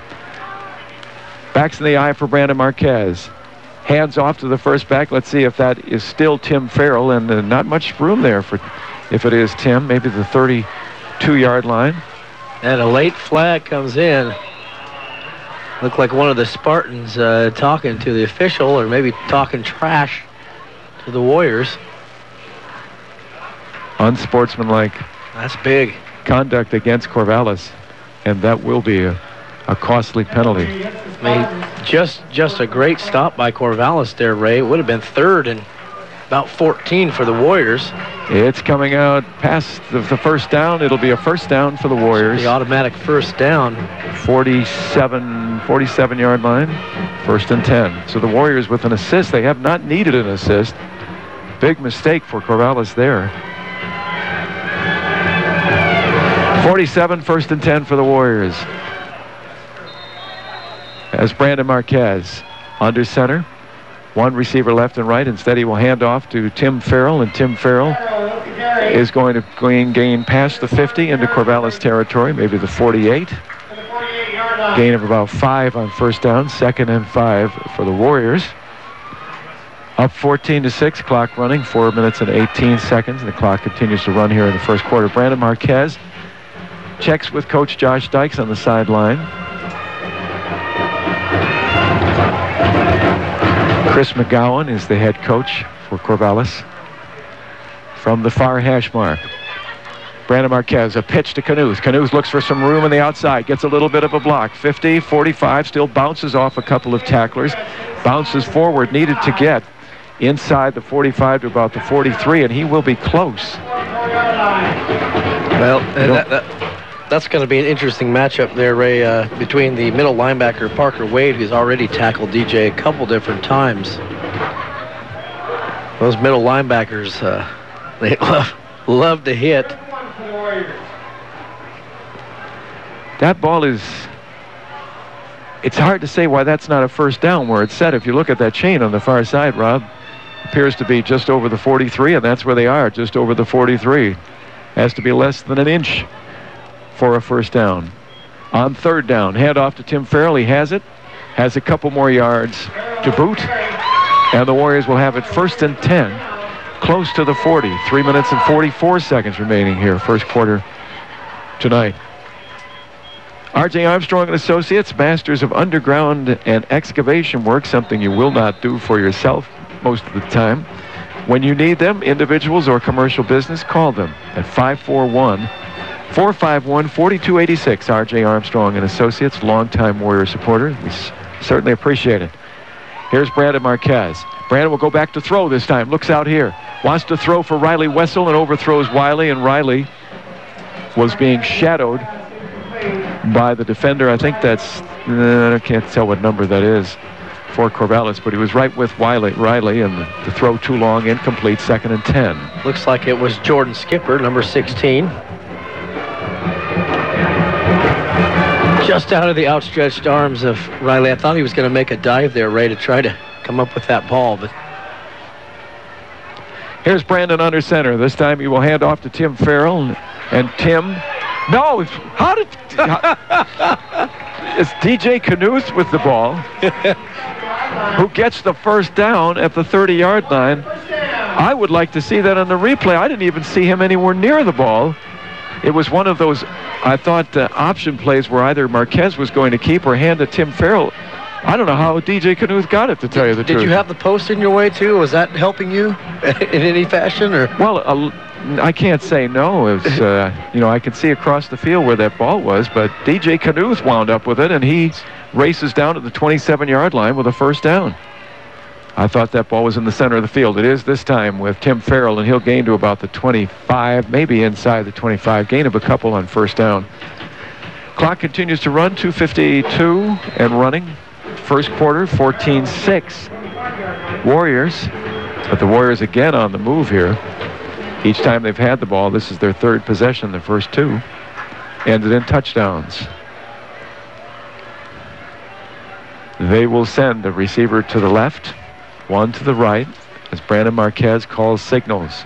Backs in the eye for Brandon Marquez. Hands off to the first back. Let's see if that is still Tim Farrell, and not much room there for, if it is Tim, maybe the 32-yard line. And a late flag comes in. Looked like one of the Spartans talking to the official, or maybe talking trash to the Warriors. Unsportsmanlike. That's big. Conduct against Corvallis, and that will be a costly penalty. I mean, just a great stop by Corvallis there, Ray. It would have been 3rd and about 14 for the Warriors. It's coming out past the first down. It'll be a first down for the Warriors. The automatic first down. 47-yard line. 1st and 10. So the Warriors with an assist. They have not needed an assist. Big mistake for Corvallis there. 47, 1st and 10 for the Warriors. As Brandon Marquez under center. One receiver left and right. Instead, he will hand off to Tim Farrell, and Tim Farrell is going to gain past the 50 into Corvallis territory, maybe the 48. Gain of about 5 on first down. 2nd and 5 for the Warriors. Up 14-6, clock running, 4 minutes and 18 seconds. And the clock continues to run here in the first quarter. Brandon Marquez checks with Coach Josh Dykes on the sideline. Chris McGowan is the head coach for Corvallis. from the far hash mark. Brandon Marquez, a pitch to Knuth. Knuth looks for some room on the outside, gets a little bit of a block. 50, 45, still bounces off a couple of tacklers. Bounces forward, needed to get inside the 45 to about the 43, and he will be close. Well, that's going to be an interesting matchup there, Ray, between the middle linebacker, Parker Wade, who's already tackled DJ a couple different times. Those middle linebackers, they love to hit. That ball is, it's hard to say why that's not a first down where it's set. If you look at that chain on the far side, Rob, appears to be just over the 43, and that's where they are, just over the 43. Has to be less than an inch for a first down. On third down, hand off to Tim Farrell. He has it, has a couple more yards to boot, and the Warriors will have it 1st and 10, close to the 40. 3 minutes and 44 seconds remaining here, first quarter tonight. R.J. Armstrong and Associates, masters of underground and excavation work, something you will not do for yourself most of the time. When you need them, individuals or commercial business, call them at 541-451-4286. R.J. Armstrong and Associates, longtime Warrior supporter. We certainly appreciate it. Here's Brandon Marquez. Brandon will go back to throw this time. Looks out here. Wants to throw for Riley Wessel and overthrows Wiley, and Riley was being shadowed by the defender. I think that's, I can't tell what number that is for Corvallis, but he was right with Riley, and the throw too long, incomplete, 2nd and 10. Looks like it was Jordan Skipper, number 16. Just out of the outstretched arms of Riley. I thought he was going to make a dive there, Ray, to try to come up with that ball, but... Here's Brandon under center. This time he will hand off to Tim Farrell, and Tim... No, how did... It's DJ Knuth with the ball, who gets the first down at the 30-yard line. I would like to see that on the replay. I didn't even see him anywhere near the ball. It was one of those, I thought, option plays where either Marquez was going to keep or hand to Tim Farrell. I don't know how DJ Knuth got it, to tell you the truth. Did you have the post in your way, too? Was that helping you in any fashion? Or? Well, I can't say no. It was, you know, I could see across the field where that ball was, but DJ Knuth wound up with it, and he races down to the 27-yard line with a first down. I thought that ball was in the center of the field. It is this time with Tim Farrell, and he'll gain to about the 25, maybe inside the 25. Gain of a couple on first down. Clock continues to run, 2:52 and running. First quarter, 14-6. Warriors, but the Warriors again on the move here. Each time they've had the ball, this is their third possession. The first two ended in touchdowns. They will send a receiver to the left, one to the right, as Brandon Marquez calls signals.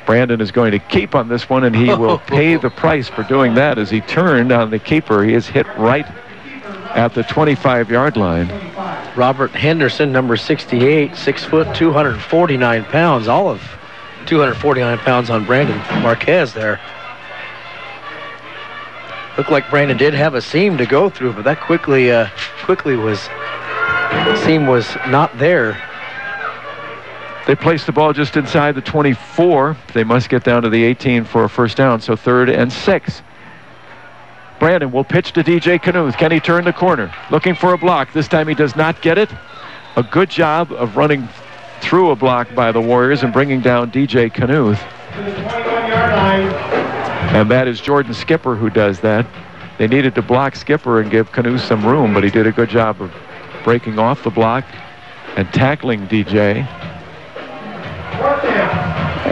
Brandon is going to keep on this one, and he will pay the price for doing that as he turned on the keeper. He is hit right at the 25-yard line. Robert Henderson, number 68, 6 foot, 249 pounds. All of 249 pounds on Brandon Marquez there. Looked like Brandon did have a seam to go through, but that quickly seam was not there. They placed the ball just inside the 24. They must get down to the 18 for a first down, so 3rd and 6. Brandon will pitch to DJ Knuth. Can he turn the corner? Looking for a block. This time he does not get it. A good job of running through a block by the Warriors and bringing down DJ Knuth. And that is Jordan Skipper who does that. They needed to block Skipper and give Knuth some room, but he did a good job of breaking off the block and tackling DJ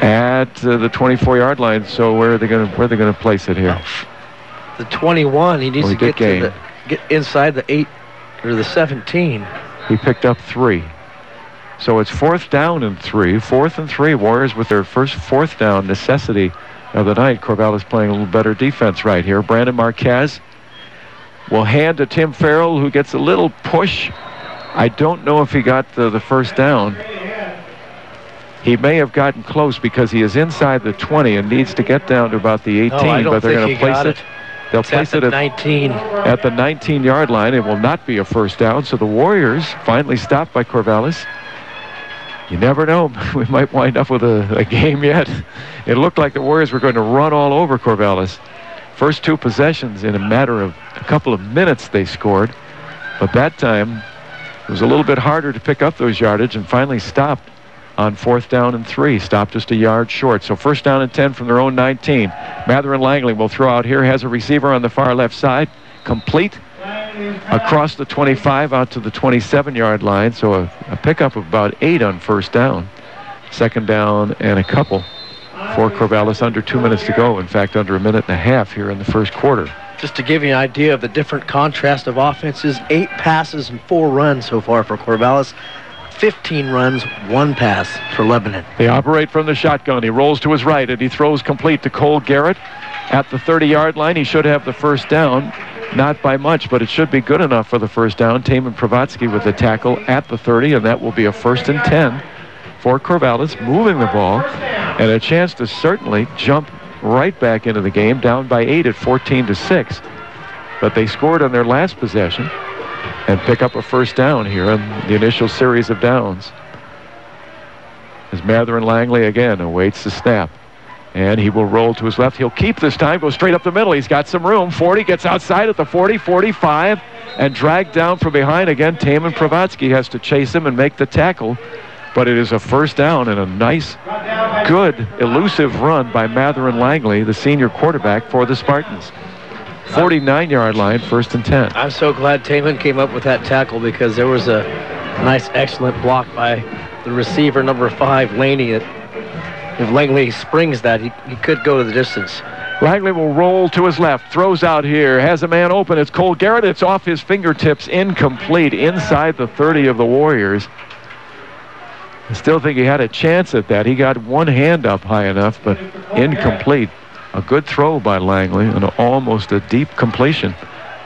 at the 24-yard line. So where are they going to place it here? The 21. He needs to get inside the 8 or the 17. He picked up 3. So it's 4th down and 3. 4th and 3. Warriors with their first 4th down necessity of the night. Corvallis playing a little better defense right here. Brandon Marquez will hand to Tim Farrell, who gets a little push. I don't know if he got the first down. He may have gotten close because he is inside the 20 and needs to get down to about the 18, but they're going to place it. They'll place it at 19. At the 19-yard line. It will not be a first down, so the Warriors, finally stopped by Corvallis, you never know. We might wind up with a game yet. It looked like the Warriors were going to run all over Corvallis. First 2 possessions, in a matter of a couple of minutes, they scored. But that time, it was a little bit harder to pick up those yardage, and finally stopped on 4th down and 3. Stopped just a yard short. So 1st down and 10 from their own 19. Mather and Langley will throw out here. Has a receiver on the far left side. Complete across the 25 out to the 27-yard line. So a pickup of about 8 on 1st down. 2nd down and a couple for Corvallis. Under 2 minutes to go. In fact, under a minute and a half here in the first quarter. Just to give you an idea of the different contrast of offenses, 8 passes and 4 runs so far for Corvallis. 15 runs, 1 pass for Lebanon. They operate from the shotgun. He rolls to his right, and he throws complete to Cole Garrett at the 30-yard line. He should have the 1st down. Not by much, but it should be good enough for the 1st down. Taman Pravatsky with the tackle at the 30, and that will be a 1st and 10 for Corvallis, moving the ball, and a chance to certainly jump right back into the game, down by 8 at 14-6. But they scored on their last possession and pick up a 1st down here in the initial series of downs. As Mather and Langley again awaits the snap. And he will roll to his left. He'll keep this time, go straight up the middle. He's got some room. 40, gets outside at the 40, 45, and dragged down from behind again. Taman Pravatsky has to chase him and make the tackle. But it is a 1st down and a nice, good, elusive run by Mather and Langley, the senior quarterback for the Spartans. 49-yard line, 1st and 10. I'm so glad Taman came up with that tackle, because there was a nice, excellent block by the receiver, number 5, Laney. If Langley springs that, he could go to the distance. Langley will roll to his left, throws out here, has a man open. It's Cole Garrett. It's off his fingertips, incomplete, inside the 30 of the Warriors. I still think he had a chance at that. He got one hand up high enough, but incomplete. A good throw by Langley and almost a deep completion,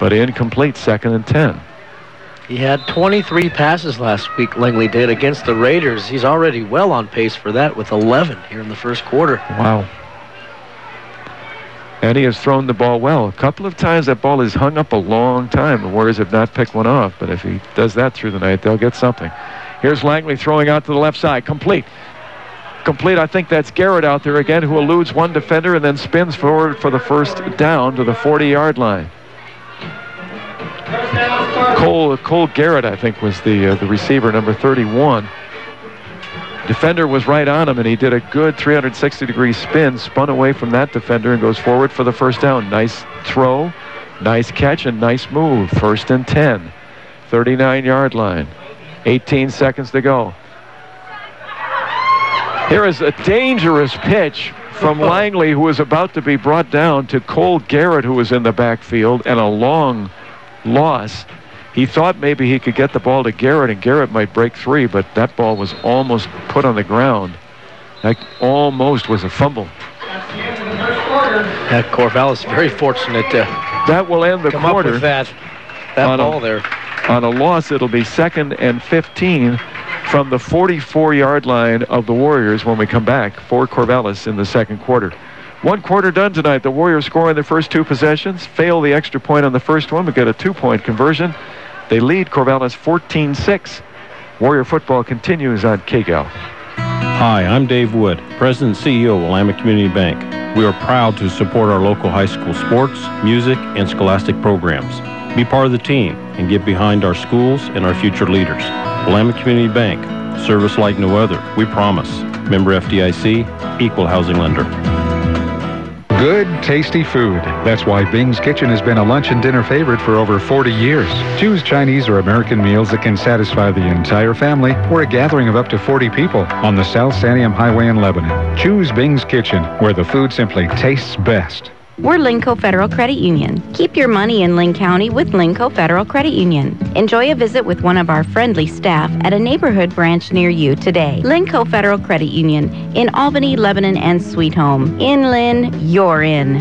but incomplete. 2nd and 10. He had 23 passes last week, Langley did, against the Raiders. He's already well on pace for that with 11 here in the first quarter. Wow. And he has thrown the ball well. A couple of times that ball is hung up a long time. The Warriors have not picked one off, but if he does that through the night, they'll get something. Here's Langley throwing out to the left side. Complete. Complete. I think that's Garrett out there again, who eludes one defender and then spins forward for the 1st down to the 40-yard line. Cole Garrett, I think, was the receiver, number 31. Defender was right on him, and he did a good 360-degree spin, spun away from that defender, and goes forward for the 1st down. Nice throw, nice catch, and nice move. 1st and 10, 39-yard line. 18 seconds to go. Here is a dangerous pitch from Langley, who was about to be brought down, to Cole Garrett, who was in the backfield, and a long loss. He thought maybe he could get the ball to Garrett, and Garrett might break 3, but that ball was almost put on the ground. That almost was a fumble. Corvallis very fortunate to that will end the come quarter up with that ball there. On a loss, it'll be 2nd and 15 from the 44-yard line of the Warriors when we come back for Corvallis in the second quarter. 1 quarter done tonight. The Warriors score in their first 2 possessions, fail the extra point on the first one, but get a 2-point conversion. They lead Corvallis 14-6. Warrior football continues on KGAL. Hi, I'm Dave Wood, President and CEO of Willamette Community Bank. We are proud to support our local high school sports, music, and scholastic programs. Be part of the team and get behind our schools and our future leaders. Willamette Community Bank, service like no other, we promise. Member FDIC, equal housing lender. Good, tasty food. That's why Bing's Kitchen has been a lunch and dinner favorite for over 40 years. Choose Chinese or American meals that can satisfy the entire family or a gathering of up to 40 people on the South Santiam Highway in Lebanon. Choose Bing's Kitchen, where the food simply tastes best. We're Linco Federal Credit Union. Keep your money in Linn County with Linco Federal Credit Union. Enjoy a visit with one of our friendly staff at a neighborhood branch near you today. Linco Federal Credit Union in Albany, Lebanon, and Sweet Home. In Linn, you're in.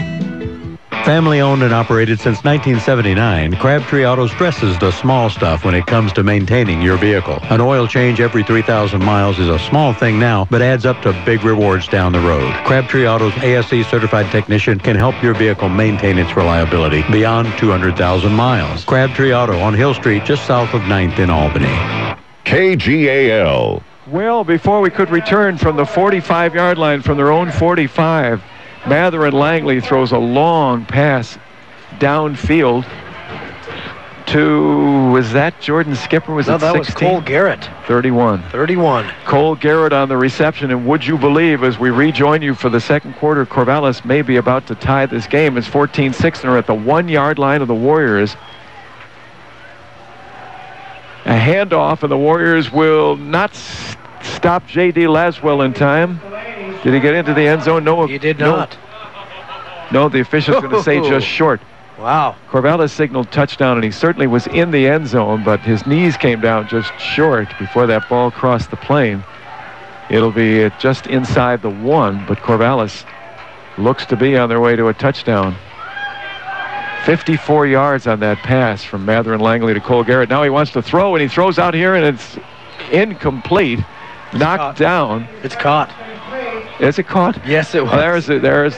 Family owned and operated since 1979, Crabtree Auto stresses the small stuff when it comes to maintaining your vehicle. An oil change every 3,000 miles is a small thing now, but adds up to big rewards down the road. Crabtree Auto's ASE certified technician can help your vehicle maintain its reliability beyond 200,000 miles. Crabtree Auto on Hill Street, just south of 9th in Albany. KGAL, Well, before we could return from the 45-yard line, from their own 45, Mather and Langley throws a long pass downfield to, was that Jordan Skipper? Was it 16? That was Cole Garrett. 31. Cole Garrett on the reception, and would you believe, as we rejoin you for the second quarter, Corvallis may be about to tie this game. It's 14-6, and they're at the 1-yard line of the Warriors. A handoff, and the Warriors will not stop J.D. Laswell in time. Did he get into the end zone? No. He did not. No, the official's going to say just short. Wow. Corvallis signaled touchdown, and he certainly was in the end zone, but his knees came down just short before that ball crossed the plane. It'll be just inside the 1, but Corvallis looks to be on their way to a touchdown. 54 yards on that pass from Mather and Langley to Cole Garrett. Now he wants to throw, and he throws out here, and it's incomplete. Knocked down. It's caught. Is it caught? Yes, it was. There's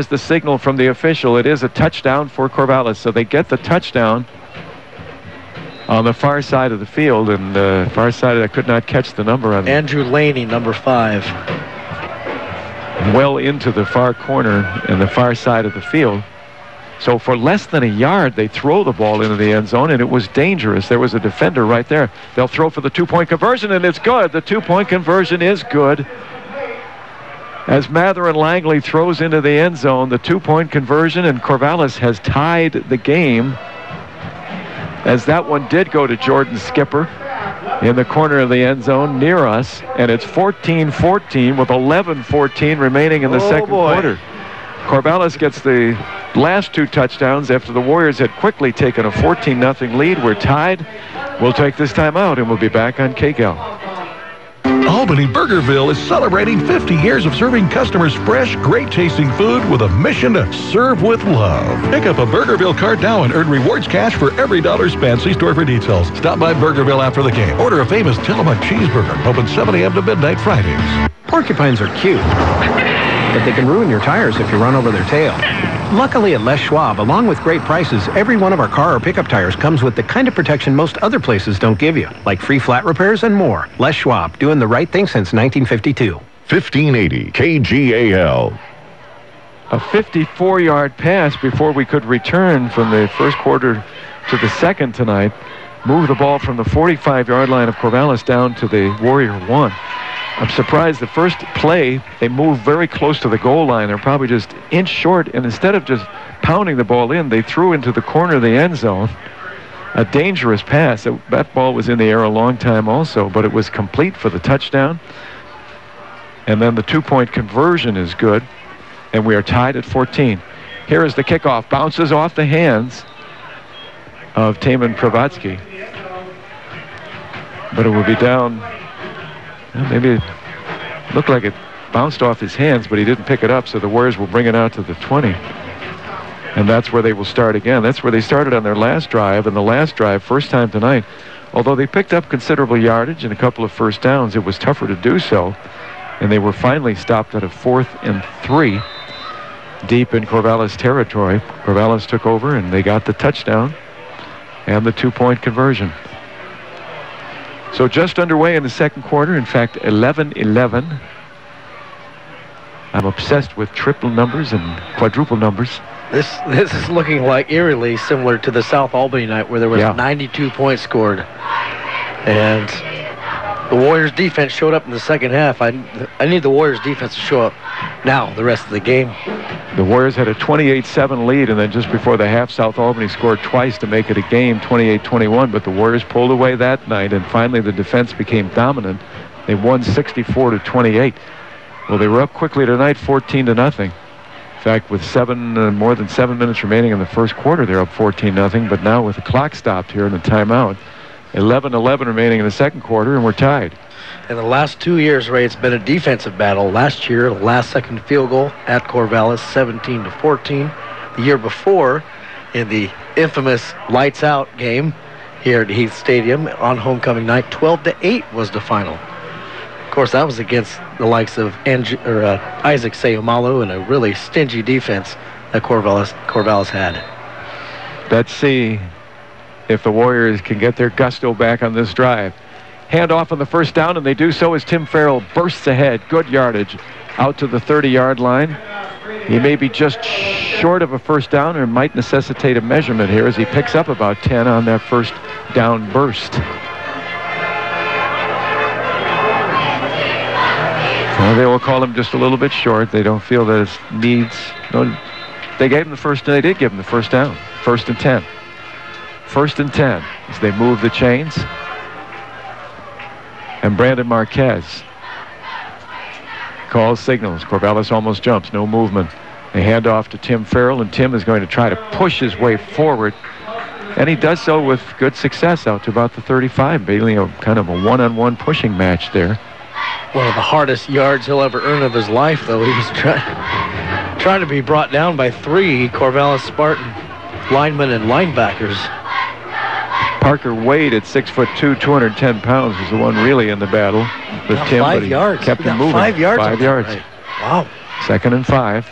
the signal from the official. It is a touchdown for Corvallis. So they get the touchdown on the far side of the field, and the far side, I could not catch the number on Andrew Laney, number 5. Well into the far corner and the far side of the field. So for less than a yard, they throw the ball into the end zone, and it was dangerous. There was a defender right there. They'll throw for the 2-point conversion, and it's good. The 2-point conversion is good. As Mather and Langley throws into the end zone, the 2-point conversion, and Corvallis has tied the game, as that one did go to Jordan Skipper in the corner of the end zone near us, and it's 14-14 with 11-14 remaining in the second quarter. Corvallis gets the last 2 touchdowns after the Warriors had quickly taken a 14-0 lead. We're tied. We'll take this time out, and we'll be back on KGAL. Albany Burgerville is celebrating 50 years of serving customers fresh, great-tasting food with a mission to serve with love. Pick up a Burgerville card now and earn rewards cash for every dollar spent. See store for details. Stop by Burgerville after the game. Order a famous Tillamook cheeseburger. Open 7 a.m. to midnight Fridays. Porcupines are cute, but they can ruin your tires if you run over their tail. Luckily at Les Schwab, along with great prices, every one of our car or pickup tires comes with the kind of protection most other places don't give you, like free flat repairs and more. Les Schwab, doing the right thing since 1952. 1580 KGAL. A 54-yard pass before we could return from the first quarter to the second tonight. Move the ball from the 45-yard line of Corvallis down to the Warrior 1. I'm surprised the first play, they moved very close to the goal line. They're probably just inch short, and instead of just pounding the ball in, they threw into the corner of the end zone. A dangerous pass. That ball was in the air a long time also, but it was complete for the touchdown. And then the 2-point conversion is good, and we are tied at 14. Here is the kickoff. Bounces off the hands of Taman Pravatsky. But it will be down. Well, maybe it looked like it bounced off his hands, but he didn't pick it up, so the Warriors will bring it out to the 20. And that's where they will start again. That's where they started on their last drive, and the last drive, first time tonight, although they picked up considerable yardage and a couple of first downs, it was tougher to do so, and they were finally stopped at a 4th and 3 deep in Corvallis territory. Corvallis took over, and they got the touchdown and the 2-point conversion. So just underway in the second quarter, in fact, 11-11. I'm obsessed with triple numbers and quadruple numbers. This is looking like eerily similar to the South Albany night where there was 92 points scored. And the Warriors defense showed up in the second half. I need the Warriors defense to show up now the rest of the game. The Warriors had a 28-7 lead, and then just before the half, South Albany scored twice to make it a game, 28-21, but the Warriors pulled away that night, and finally the defense became dominant. They won 64-28. Well, they were up quickly tonight, 14-0. In fact, with more than 7 minutes remaining in the first quarter, they're up 14-0, but now with the clock stopped here in the timeout, 11-11 remaining in the second quarter, and we're tied. In the last 2 years, Ray, it's been a defensive battle. Last year, the last second field goal at Corvallis, 17-14. The year before, in the infamous lights out game here at Heath Stadium on homecoming night, 12-8 was the final. Of course, that was against the likes of Isaac Sayumalu and a really stingy defense that Corvallis had. Let's see if the Warriors can get their gusto back on this drive. handoff on the first down, and they do so as Tim Farrell bursts ahead. Good yardage out to the 30-yard line. He may be just short of a first down, or might necessitate a measurement here as he picks up about 10 on that first down burst. So they will call him just a little bit short. They don't feel that it needs. No, they gave him the first. They did give him the first down. 1st and 10. 1st and 10 as they move the chains. And Brandon Marquez calls signals. Corvallis almost jumps. No movement. They hand off to Tim Farrell, and Tim is going to try to push his way forward. And he does so with good success out to about the 35. Basically a kind of a one-on-one pushing match there. One of the hardest yards he'll ever earn of his life, though. He was trying to be brought down by 3 Corvallis Spartan linemen and linebackers. Parker Wade at 6'2", 210 pounds was the one really in the battle with Tim. 5 yards. Kept him moving. 5 yards. 5 yards. Right. Wow. 2nd and 5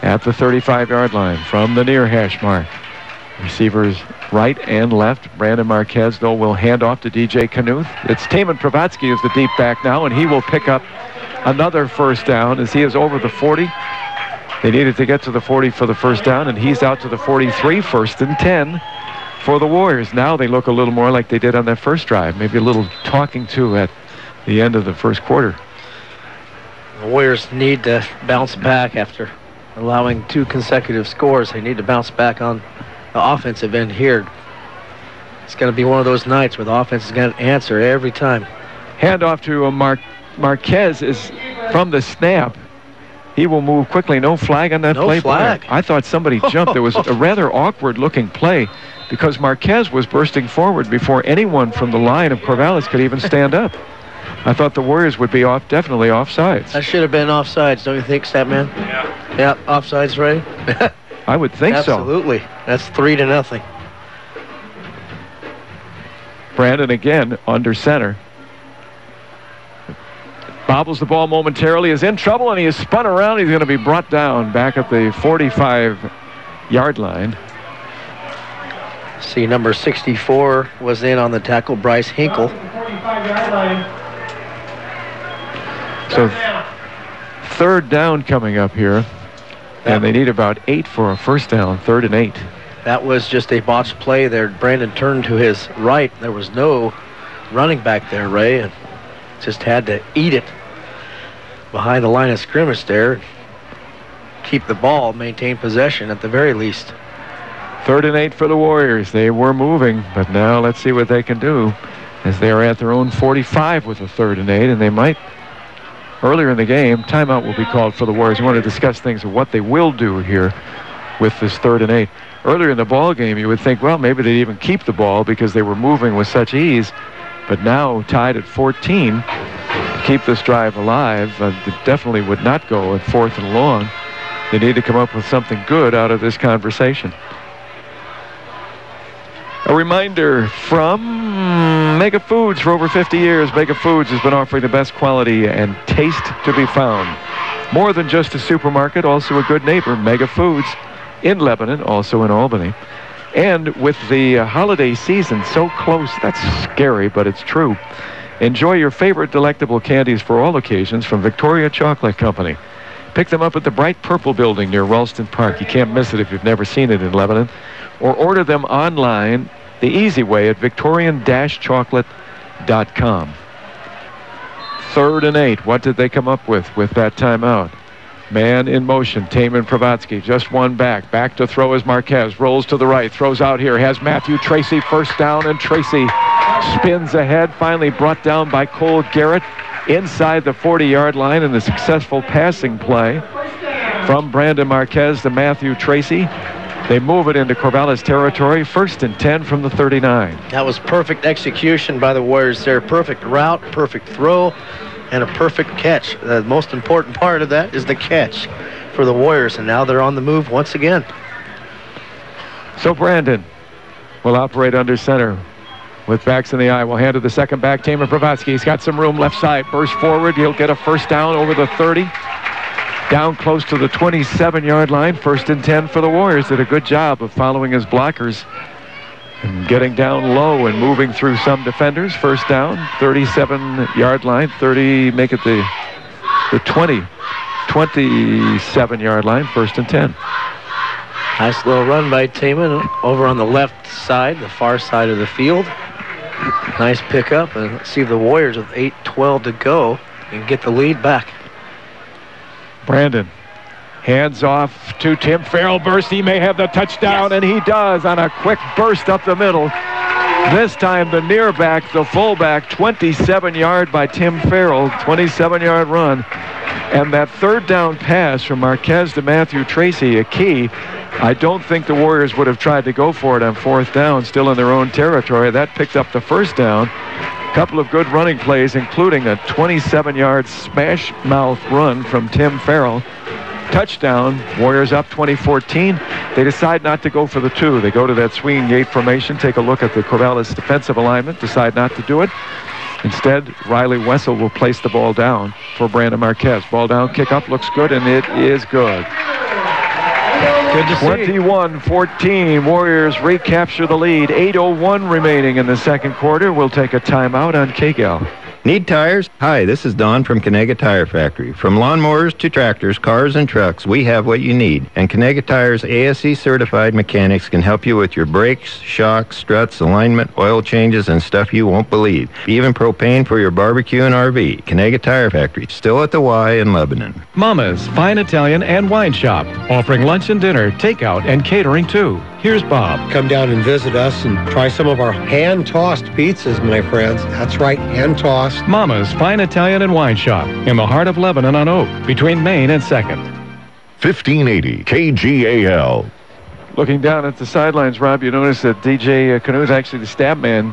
at the 35-yard line from the near hash mark. Receivers right and left. Brandon Marquez, though, will hand off to DJ Knuth. It's Taman Pravatsky who's the deep back now, and he will pick up another first down as he is over the 40. They needed to get to the 40 for the first down, and he's out to the 43, 1st and 10 for the Warriors. Now they look a little more like they did on that first drive. Maybe a little talking to at the end of the first quarter. The Warriors need to bounce back after allowing 2 consecutive scores. They need to bounce back on the offensive end here. It's going to be one of those nights where the offense is going to answer every time. Hand off to Marquez is from the snap. He will move quickly. No flag on that play. No flag. I thought somebody jumped. It was a rather awkward-looking play because Marquez was bursting forward before anyone from the line of Corvallis could even stand up. I thought the Warriors would be definitely offsides. That should have been offsides, don't you think, Statman? Yeah. Yeah, offsides, right? I would think so. Absolutely. That's 3-0. Brandon again under center. Bobbles the ball momentarily, is in trouble, and he is spun around. He's going to be brought down back at the 45-yard line. See, number 64 was in on the tackle, Bryce Hinkle. So 3rd down coming up here. And they need about 8 for a first down, 3rd and 8. That was just a botched play there. Brandon turned to his right. There was no running back there, Ray, and just had to eat it behind the line of scrimmage there. Keep the ball, maintain possession at the very least. 3rd and 8 for the Warriors. They were moving, but now let's see what they can do as they are at their own 45 with a 3rd and 8, and they might. Earlier in the game, timeout will be called for the Warriors. We want to discuss things of what they will do here with this 3rd and 8. Earlier in the ball game, you would think, well, maybe they'd even keep the ball because they were moving with such ease. But now, tied at 14, to keep this drive alive, it definitely would not go at 4th and long. They need to come up with something good out of this conversation. A reminder from Mega Foods. For over 50 years, Mega Foods has been offering the best quality and taste to be found. More than just a supermarket, also a good neighbor. Mega Foods in Lebanon, also in Albany. And with the holiday season so close, that's scary, but it's true. Enjoy your favorite delectable candies for all occasions from Victoria Chocolate Company. Pick them up at the Bright Purple Building near Ralston Park. You can't miss it if you've never seen it in Lebanon. Or order them online the easy way at victorian-chocolate.com. 3rd and 8. What did they come up with that timeout? Man in motion. Taman Pravatsky just one back. Back to throw is Marquez. Rolls to the right. Throws out here. Has Matthew Tracy first down, and Tracy spins ahead. Finally brought down by Cole Garrett inside the 40-yard line in the successful passing play from Brandon Marquez to Matthew Tracy. They move it into Corvallis territory. 1st and 10 from the 39. That was perfect execution by the Warriors there. Perfect route, perfect throw, and a perfect catch. The most important part of that is the catch for the Warriors, and now they're on the move once again. So Brandon will operate under center with backs in the eye. We'll hand to the second back, Taman Pravatsky. He's got some room left side. Burst forward. He'll get a first down over the 30. Down close to the 27-yard line. 1st and 10 for the Warriors. Did a good job of following his blockers And getting down low and moving through some defenders. First down, 37-yard line. 30, make it the 27-yard line, 1st and 10. Nice little run by Taman over on the left side, the far side of the field. Nice pickup, and let's see if the Warriors with 8:12 to go and get the lead back. Brandon hands off to Tim Farrell. Burst, he may have the touchdown, and he does on a quick burst up the middle. This time the near back, the fullback, 27-yard by Tim Farrell, 27-yard run. And that 3rd down pass from Marquez to Matthew Tracy, a key. I don't think the Warriors would have tried to go for it on 4th down, still in their own territory. That picked up the 1st down. A couple of good running plays, including a 27-yard smash mouth run from Tim Farrell. Touchdown, Warriors up 20-14. They decide not to go for the 2. They go to that swinging gate formation, take a look at the Corvallis defensive alignment, decide not to do it. Instead, Riley Wessel will place the ball down for Brandon Marquez. Ball down, kick up, looks good, and it is good. Good to see. 21-14, Warriors recapture the lead. 8:01 remaining in the 2nd quarter. We'll take a timeout on KGAL. Need tires? Hi, this is Don from Canega Tire Factory. From lawnmowers to tractors, cars, and trucks, we have what you need. And Canega Tire's ASE certified mechanics can help you with your brakes, shocks, struts, alignment, oil changes, and stuff you won't believe. Even propane for your barbecue and RV. Canega Tire Factory, still at the Y in Lebanon. Mama's Fine Italian and Wine Shop, offering lunch and dinner, takeout, and catering too. Here's Bob. Come down and visit us and try some of our hand-tossed pizzas, my friends. That's right, hand-tossed. Mama's Fine Italian and Wine Shop in the heart of Lebanon on Oak, between Main and 2nd. 1580 KGAL. Looking down at the sidelines, Rob, you notice that DJ Knuth, actually the stab man,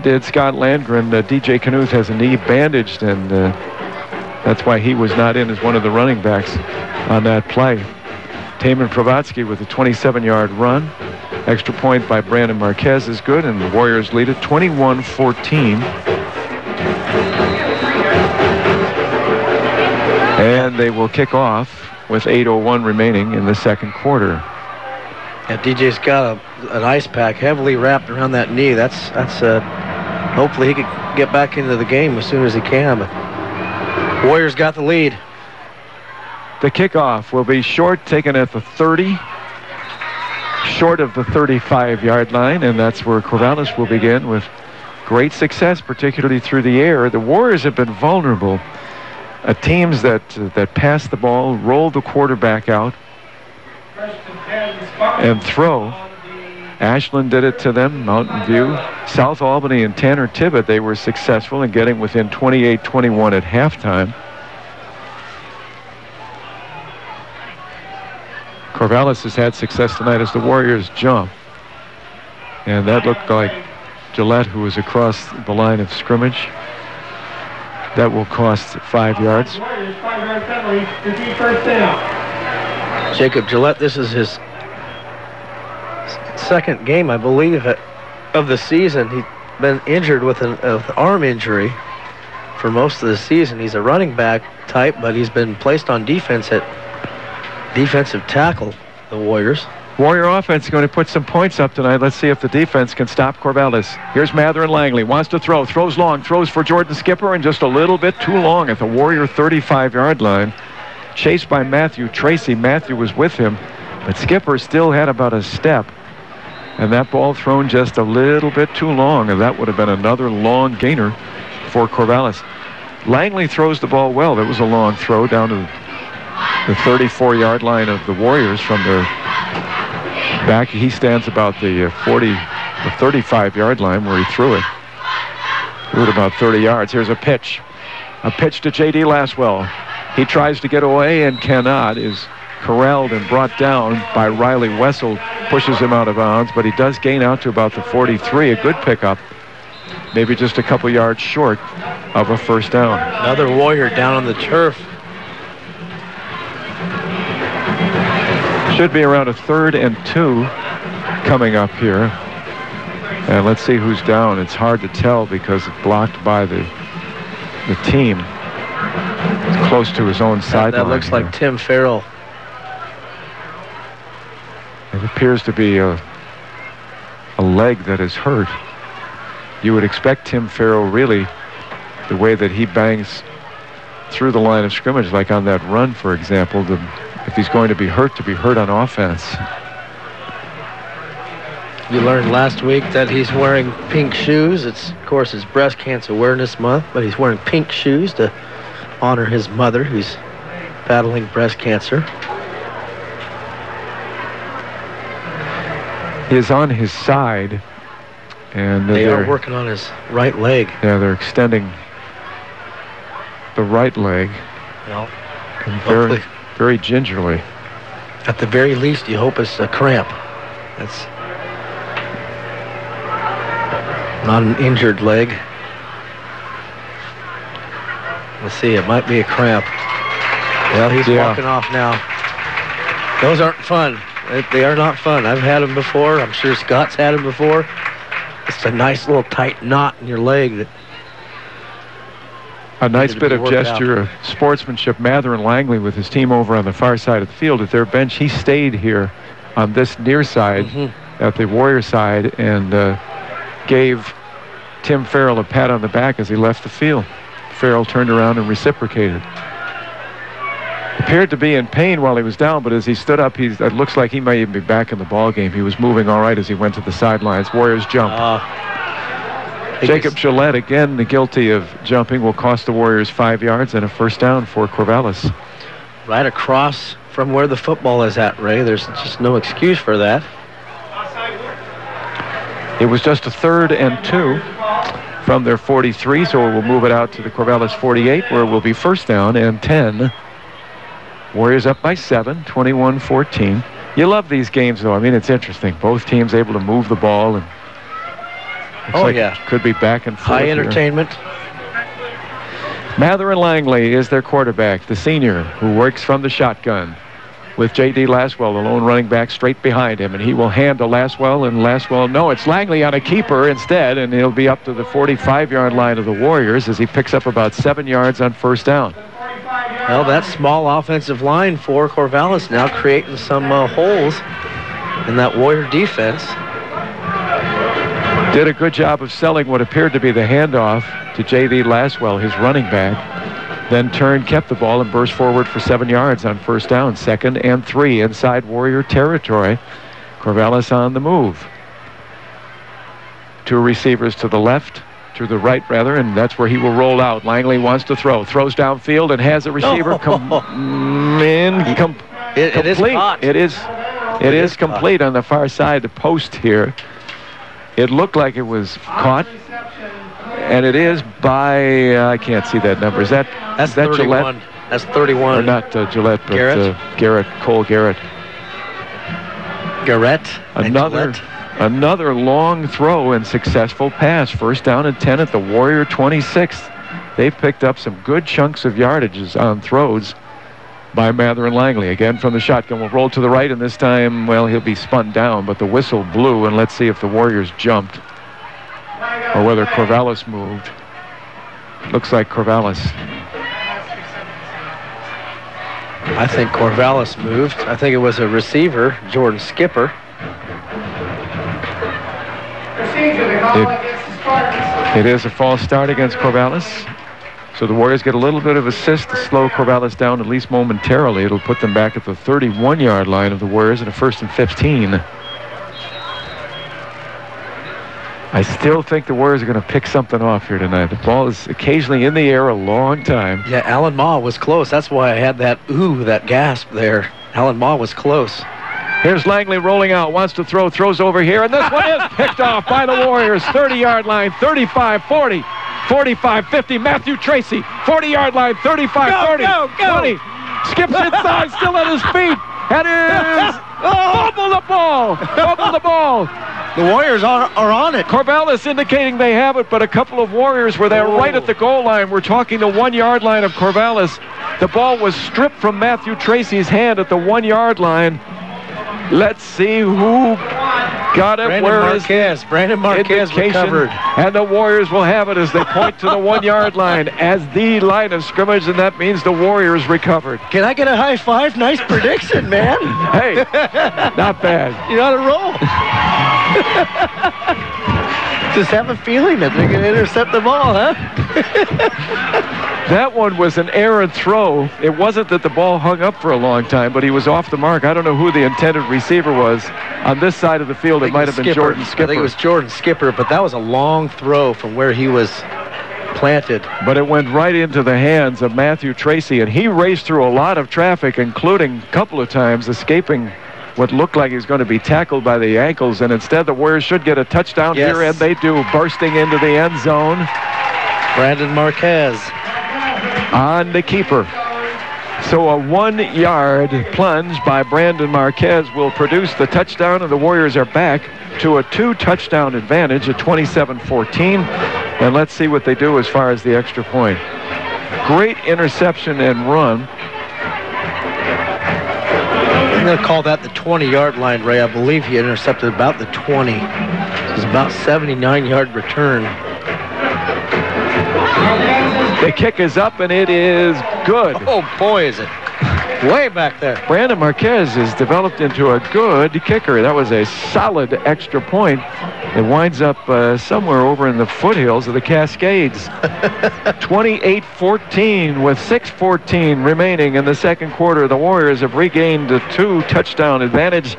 did Scott Landgren. DJ Knuth has a knee bandaged, and that's why he was not in as one of the running backs on that play. Taman Provatsky with a 27-yard run. Extra point by Brandon Marquez is good, and the Warriors lead it 21-14. And they will kick off with 8:01 remaining in the 2nd quarter. Yeah, DJ's got an ice pack heavily wrapped around that knee. That's hopefully he could get back into the game as soon as he can. But Warriors got the lead. The kickoff will be short, taken at the 30, short of the 35-yard line, and that's where Corvallis will begin with great success, particularly through the air. The Warriors have been vulnerable. Teams that pass the ball, roll the quarterback out, and throw. Ashland did it to them, Mountain View. South Albany and Tanner Tibbet, they were successful in getting within 28-21 at halftime. Corvallis has had success tonight as the Warriors jump. And that looked like Gillette, who was across the line of scrimmage. That will cost 5 yards. Jacob Gillette, this is his 2nd game, I believe, of the season. He's been injured with an arm injury for most of the season. He's a running back type, but he's been placed on defense at defensive tackle, the Warriors. Warrior offense is going to put some points up tonight. Let's see if the defense can stop Corvallis. Here's Mather and Langley. Wants to throw. Throws long. Throws for Jordan Skipper, and just a little bit too long at the Warrior 35-yard line. Chased by Matthew Tracy. Matthew was with him, but Skipper still had about a step. And that ball thrown just a little bit too long, and that would have been another long gainer for Corvallis. Langley throws the ball well. That was a long throw down to the 34-yard line of the Warriors from their back. He stands about the 35-yard line where he threw it. Threw it about 30 yards. Here's a pitch. A pitch to J.D. Laswell. He tries to get away and cannot. Is corralled and brought down by Riley Wessel. Pushes him out of bounds, but he does gain out to about the 43. A good pickup. Maybe just a couple yards short of a first down. Another Warrior down on the turf. Should be around a 3rd and 2 coming up here. And let's see who's down. It's hard to tell because it's blocked by the team. It's close to his own sideline. That looks like Tim Farrell. It appears to be a a leg that is hurt. You would expect Tim Farrell, really, the way that he bangs through the line of scrimmage, like on that run, for example, if he's going to be hurt on offense. You learned last week that he's wearing pink shoes. It's, of course, it's Breast Cancer Awareness Month, but he's wearing pink shoes to honor his mother, who's battling breast cancer. He is on his side, and they are working on his right leg. Yeah, they're extending the right leg. Well, very, very gingerly. At the very least, you hope it's a cramp. That's not an injured leg. Let's see, it might be a cramp. Well, he's walking off now. Those aren't fun. They are not fun. I've had them before. I'm sure Scott's had them before. It's a nice little tight knot in your leg. That a nice bit of gesture of sportsmanship. Mather and Langley with his team over on the far side of the field at their bench. He stayed here on this near side at the Warrior side and gave Tim Farrell a pat on the back as he left the field. Farrell turned around and reciprocated. Appeared to be in pain while he was down, but as he stood up, it looks like he may even be back in the ball game. He was moving all right as he went to the sidelines. Warriors jump. Jacob Gillette, again guilty of jumping, will cost the Warriors 5 yards and a first down for Corvallis. Right across from where the football is at, Ray. There's just no excuse for that. It was just a 3rd and 2 from their 43, so we'll move it out to the Corvallis 48, where it will be first down and 10. Warriors up by 7, 21-14. You love these games, though. I mean, it's interesting. Both teams able to move the ball, and it could be back and forth. High entertainment. Mather and Langley is their quarterback, the senior, who works from the shotgun with J.D. Laswell, the lone running back, straight behind him, and he will hand to Laswell, and Laswell, no, it's Langley on a keeper instead, and he'll be up to the 45-yard line of the Warriors as he picks up about 7 yards on first down. Well, that small offensive line for Corvallis now creating some holes in that Warrior defense. Did a good job of selling what appeared to be the handoff to J.D. Laswell, his running back. Then turned, kept the ball, and burst forward for 7 yards on first down. 2nd and 3 inside Warrior territory. Corvallis on the move. 2 receivers to the left, to the right rather, and that's where he will roll out. Langley wants to throw, throws downfield and has a receiver It is caught. It is complete on the far side, the post here. It looked like it was caught, and it is by I can't see that number. Is that 31. Gillette? That's 31. Or not Gillette, but Garrett. Cole Garrett. Another long throw and successful pass. First down and 10 at the Warrior 26. They've picked up some good chunks of yardages on throws by Mather and Langley. Again from the shotgun. Will roll to the right, and this time, well, he'll be spun down, but the whistle blew, and let's see if the Warriors jumped or whether Corvallis moved. Looks like Corvallis. I think Corvallis moved. I think it was a receiver, Jordan Skipper. It is a false start against Corvallis. So the Warriors get a little bit of assist to slow Corvallis down, at least momentarily. It'll put them back at the 31-yard line of the Warriors in a 1st and 15. I still think the Warriors are going to pick something off here tonight. The ball is occasionally in the air a long time. Yeah, Alan Ma was close. That's why I had that gasp there. Alan Ma was close. Here's Langley rolling out, wants to throw, throws over here, and this one is picked off by the Warriors. 30-yard line, 35, 40, 45, 50. Matthew Tracy, 40-yard line, 35, 30, 20. Skips inside, still at his feet. And is fumble the ball. Fumble the ball. The Warriors are on it. Corvallis indicating they have it, but a couple of Warriors were there right at the goal line. We're talking the 1-yard line of Corvallis. The ball was stripped from Matthew Tracy's hand at the 1-yard line. Let's see who got it. Brandon Marquez recovered. And the Warriors will have it as they point to the 1-yard line as the line of scrimmage, and that means the Warriors recovered. Can I get a high five? Nice prediction, man. Hey, not bad. You're on a roll. Just have a feeling that they're going to intercept the ball, huh? That one was an errant throw. It wasn't that the ball hung up for a long time, but he was off the mark. I don't know who the intended receiver was. On this side of the field, it might have been Jordan Skipper. I think it was Jordan Skipper, but that was a long throw from where he was planted. But it went right into the hands of Matthew Tracy, and he raced through a lot of traffic, including a couple of times escaping what looked like he was going to be tackled by the ankles, and instead the Warriors should get a touchdown here, and they do, bursting into the end zone. Brandon Marquez on the keeper. So a 1-yard plunge by Brandon Marquez will produce the touchdown, and the Warriors are back to a 2-touchdown advantage at 27-14. And let's see what they do as far as the extra point. Great interception and run. I'm going to call that the 20-yard line, Ray. I believe he intercepted about the 20. It was about 79-yard return. The kick is up, and it is good. Oh, boy, is it way back there. Brandon Marquez has developed into a good kicker. That was a solid extra point. It winds up somewhere over in the foothills of the Cascades. 28-14 with 6:14 remaining in the second quarter. The Warriors have regained a 2-touchdown advantage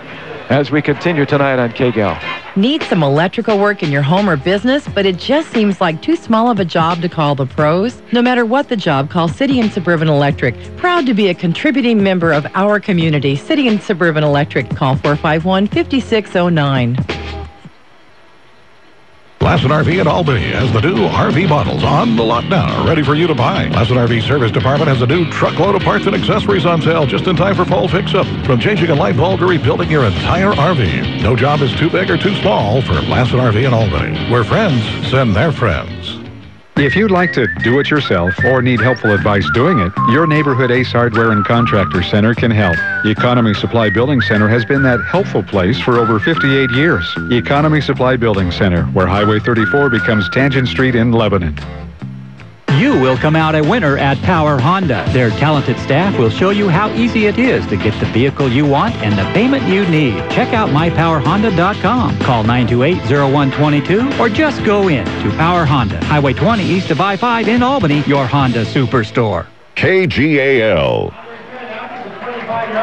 as we continue tonight on KGAL. Need some electrical work in your home or business, but it just seems like too small of a job to call the pros? No matter what the job, call City and Suburban Electric. Proud to be a contributing member of our community. City and Suburban Electric. Call 451-5609. Lassen RV at Albany has the new RV models on the lot now, ready for you to buy. Lassen RV Service Department has a new truckload of parts and accessories on sale just in time for fall fix-up. From changing a light bulb to rebuilding your entire RV. No job is too big or too small for Lassen RV in Albany, where friends send their friends. If you'd like to do it yourself or need helpful advice doing it, your neighborhood Ace Hardware and Contractor Center can help. Economy Supply Building Center has been that helpful place for over 58 years. Economy Supply Building Center, where Highway 34 becomes Tangent Street in Lebanon. You will come out a winner at Power Honda. Their talented staff will show you how easy it is to get the vehicle you want and the payment you need. Check out mypowerhonda.com. Call 928-0122 or just go in to Power Honda, Highway 20 east of I-5 in Albany, your Honda Superstore. KGAL.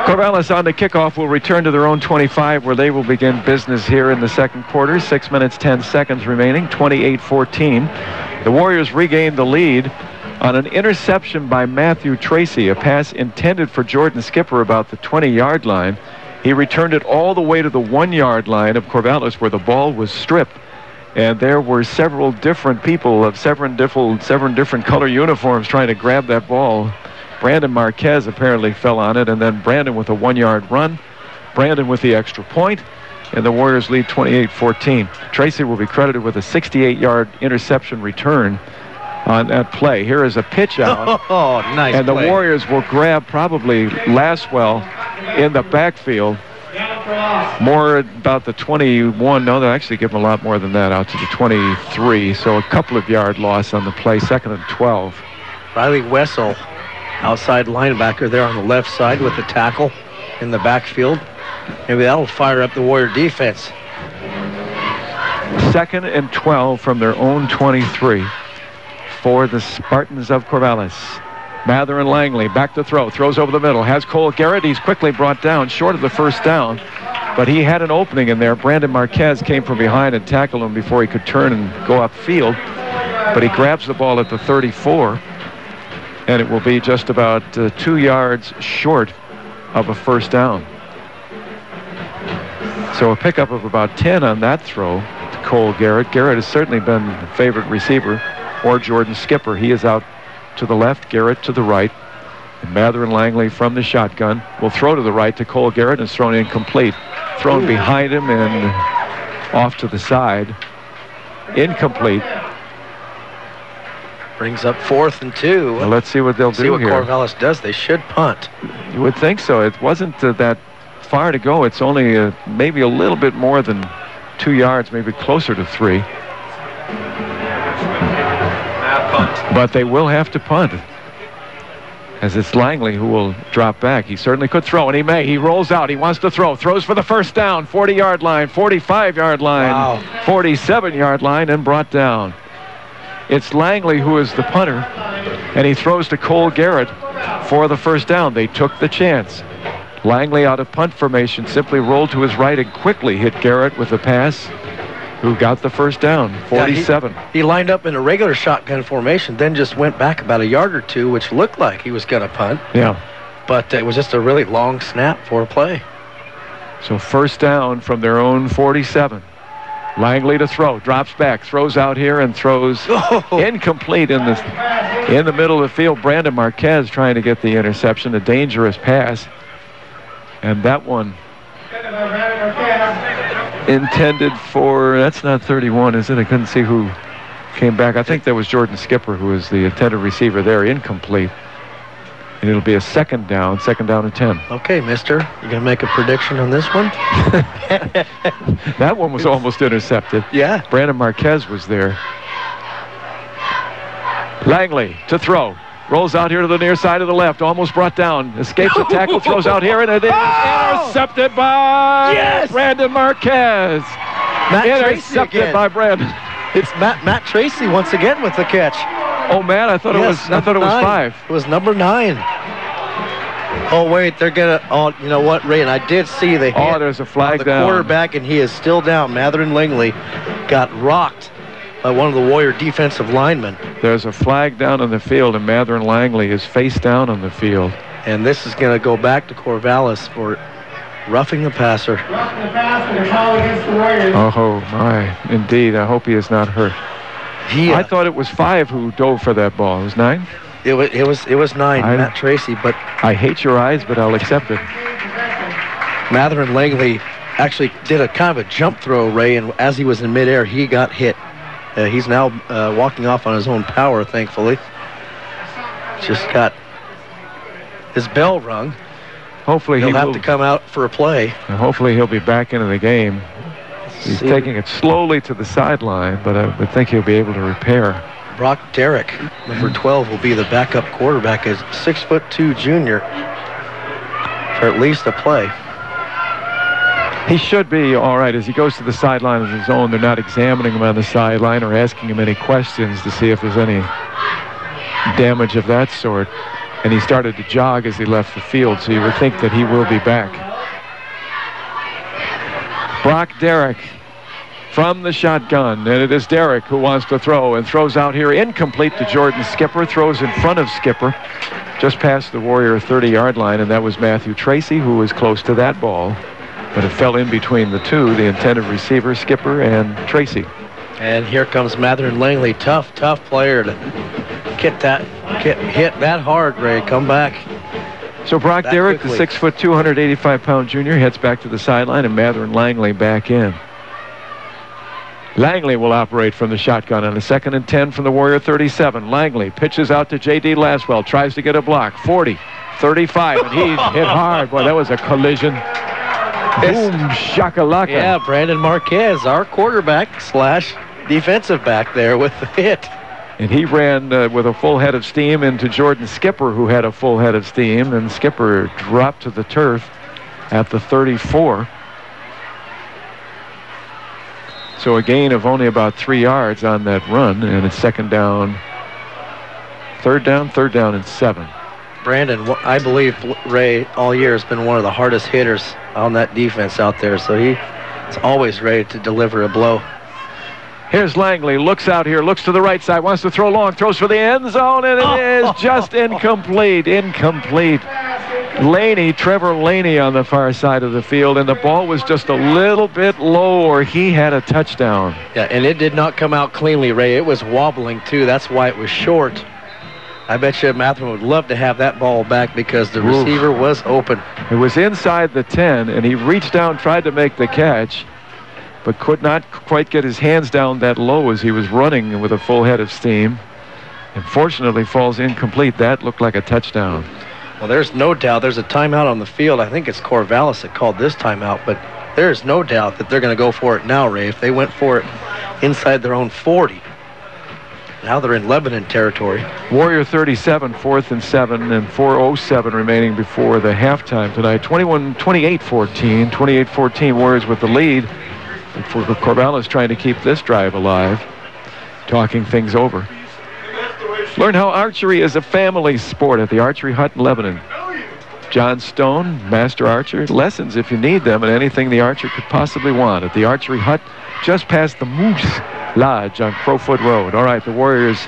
Corvallis on the kickoff will return to their own 25, where they will begin business here in the second quarter. 6 minutes, 10 seconds remaining, 28-14. The Warriors regained the lead on an interception by Matthew Tracy, a pass intended for Jordan Skipper about the 20-yard line. He returned it all the way to the 1-yard line of Corvallis, where the ball was stripped. And there were several different people of seven different color uniforms trying to grab that ball. Brandon Marquez apparently fell on it, and then Brandon with a 1-yard run. Brandon with the extra point, and the Warriors lead 28-14. Tracy will be credited with a 68-yard interception return on that play. Here is a pitch out. Oh, nice and play. The Warriors will grab probably Laswell in the backfield. More about the 21. No, they'll actually give him a lot more than that, out to the 23. So a couple of yard loss on the play, 2nd and 12. Riley Wessel, outside linebacker there on the left side with the tackle in the backfield. Maybe that'll fire up the Warrior defense. 2nd and 12 from their own 23 for the Spartans of Corvallis. Mather and Langley back to throw. Throws over the middle. Has Cole Garrett. He's quickly brought down short of the first down. But he had an opening in there. Brandon Marquez came from behind and tackled him before he could turn and go upfield. But he grabs the ball at the 34. And it will be just about 2 yards short of a first down. So a pickup of about 10 on that throw to Cole Garrett. Garrett has certainly been the favorite receiver, or Jordan Skipper. He is out to the left, Garrett to the right. And Mather and Langley from the shotgun will throw to the right to Cole Garrett, and it's thrown incomplete. Thrown behind him and off to the side. Incomplete. Brings up 4th and 2. Well, let's see what they'll do here. See what Corvallis does. They should punt. You would think so. It wasn't that far to go. It's only maybe a little bit more than 2 yards, maybe closer to 3. But they will have to punt. as it's Langley who will drop back. He certainly could throw, and he may. He rolls out. He wants to throw. Throws for the first down. 40-yard line, 45-yard line, wow. 47-yard line, and brought down. It's Langley who is the punter, and he throws to Cole Garrett for the first down. They took the chance. Langley out of punt formation simply rolled to his right and quickly hit Garrett with the pass, who got the first down, 47. Yeah, he lined up in a regular shotgun formation, then just went back about a yard or two, which looked like he was going to punt. Yeah. But it was just a really long snap for a play. So first down from their own 47. Langley to throw, drops back, throws out here and throws incomplete in the middle of the field. Brandon Marquez trying to get the interception, a dangerous pass. And that one intended for, that's not 31, is it? I couldn't see who came back. I think that was Jordan Skipper, who was the intended receiver there, incomplete. And it'll be a second down and 10. Okay, mister, you gonna make a prediction on this one? That one was almost intercepted. Yeah. Brandon Marquez was there. Langley to throw. Rolls out here to the near side of the left, almost brought down, escapes the tackle, throws out here, and it is intercepted by Brandon Marquez. Intercepted by Brandon. It's Matt Tracy once again with the catch. Oh, Matt, I thought it was 5. It was number 9. Oh, wait, they're gonna. Oh, you know what, Ray? And I did see the hit there's a flag on the down. Quarterback, and he is still down. Matherin Langley got rocked by one of the Warrior defensive linemen. There's a flag down on the field, and Matherin Langley is face down on the field. And this is going to go back to Corvallis for roughing the passer. Roughing the passer, the call against the Warriors. Oh, my. Indeed, I hope he is not hurt. I thought it was 5 who dove for that ball. It was 9? It was 9, Matt Tracy, but I hate your eyes, but I'll accept it. Matherin Langley actually did a kind of a jump throw, Ray, and as he was in midair, he got hit. He's now walking off on his own power, thankfully. Just got his bell rung. Hopefully he'll have to come out for a play. And hopefully he'll be back into the game. He's taking it slowly to the sideline, but I would think he'll be able to repair. Brock Derrick, number 12, will be the backup quarterback as 6'2" junior for at least a play. He should be all right as he goes to the sideline of his own. They're not examining him on the sideline or asking him any questions to see if there's any damage of that sort. And he started to jog as he left the field, so you would think that he will be back. Brock Derrick from the shotgun, and it is Derrick who wants to throw and throws out here incomplete to Jordan Skipper, throws in front of Skipper just past the Warrior 30-yard line, and that was Matthew Tracy who was close to that ball. But it fell in between the two, the intended receiver, Skipper, and Tracy. And here comes Matherin Langley. Tough player to hit that hard, Ray. Come back. So Brock Derrick, the 6'2", 285-pound junior, heads back to the sideline, and Matherin Langley back in. Langley will operate from the shotgun on a 2nd and 10 from the Warrior 37. Langley pitches out to J.D. Laswell, tries to get a block. 40, 35, and he's hit hard. Boy, that was a collision. Boom, shakalaka. Yeah, Brandon Marquez, our quarterback / defensive back there with the hit. And he ran with a full head of steam into Jordan Skipper, who had a full head of steam, and Skipper dropped to the turf at the 34. So a gain of only about 3 yards on that run, and it's third down and 7. Brandon, I believe, Ray, all year has been one of the hardest hitters on that defense out there, so he's always ready to deliver a blow. Here's Langley, looks out here, looks to the right side, wants to throw long, throws for the end zone, and it is just incomplete. Trevor Laney on the far side of the field, and the ball was just a little bit low, or he had a touchdown. Yeah, and it did not come out cleanly, Ray. It was wobbling, too. That's why it was short. I bet you Matherin would love to have that ball back because the receiver was open. It was inside the 10, and he reached down, tried to make the catch, but could not quite get his hands down that low as he was running with a full head of steam. And fortunately falls incomplete. That looked like a touchdown. Well, there's no doubt there's a timeout on the field. I think it's Corvallis that called this timeout, but there's no doubt that they're going to go for it now, Ray. If they went for it inside their own 40, Now they're in Lebanon territory. Warrior 37, 4th and 7, and 4:07 remaining before the halftime tonight. 28-14. 28-14, Warriors with the lead. And for Corvallis trying to keep this drive alive, talking things over. Learn how archery is a family sport at the Archery Hut in Lebanon. John Stone, master archer. Lessons if you need them and anything the archer could possibly want at the Archery Hut just past the Moose Lodge on Crowfoot Road. All right, the Warriors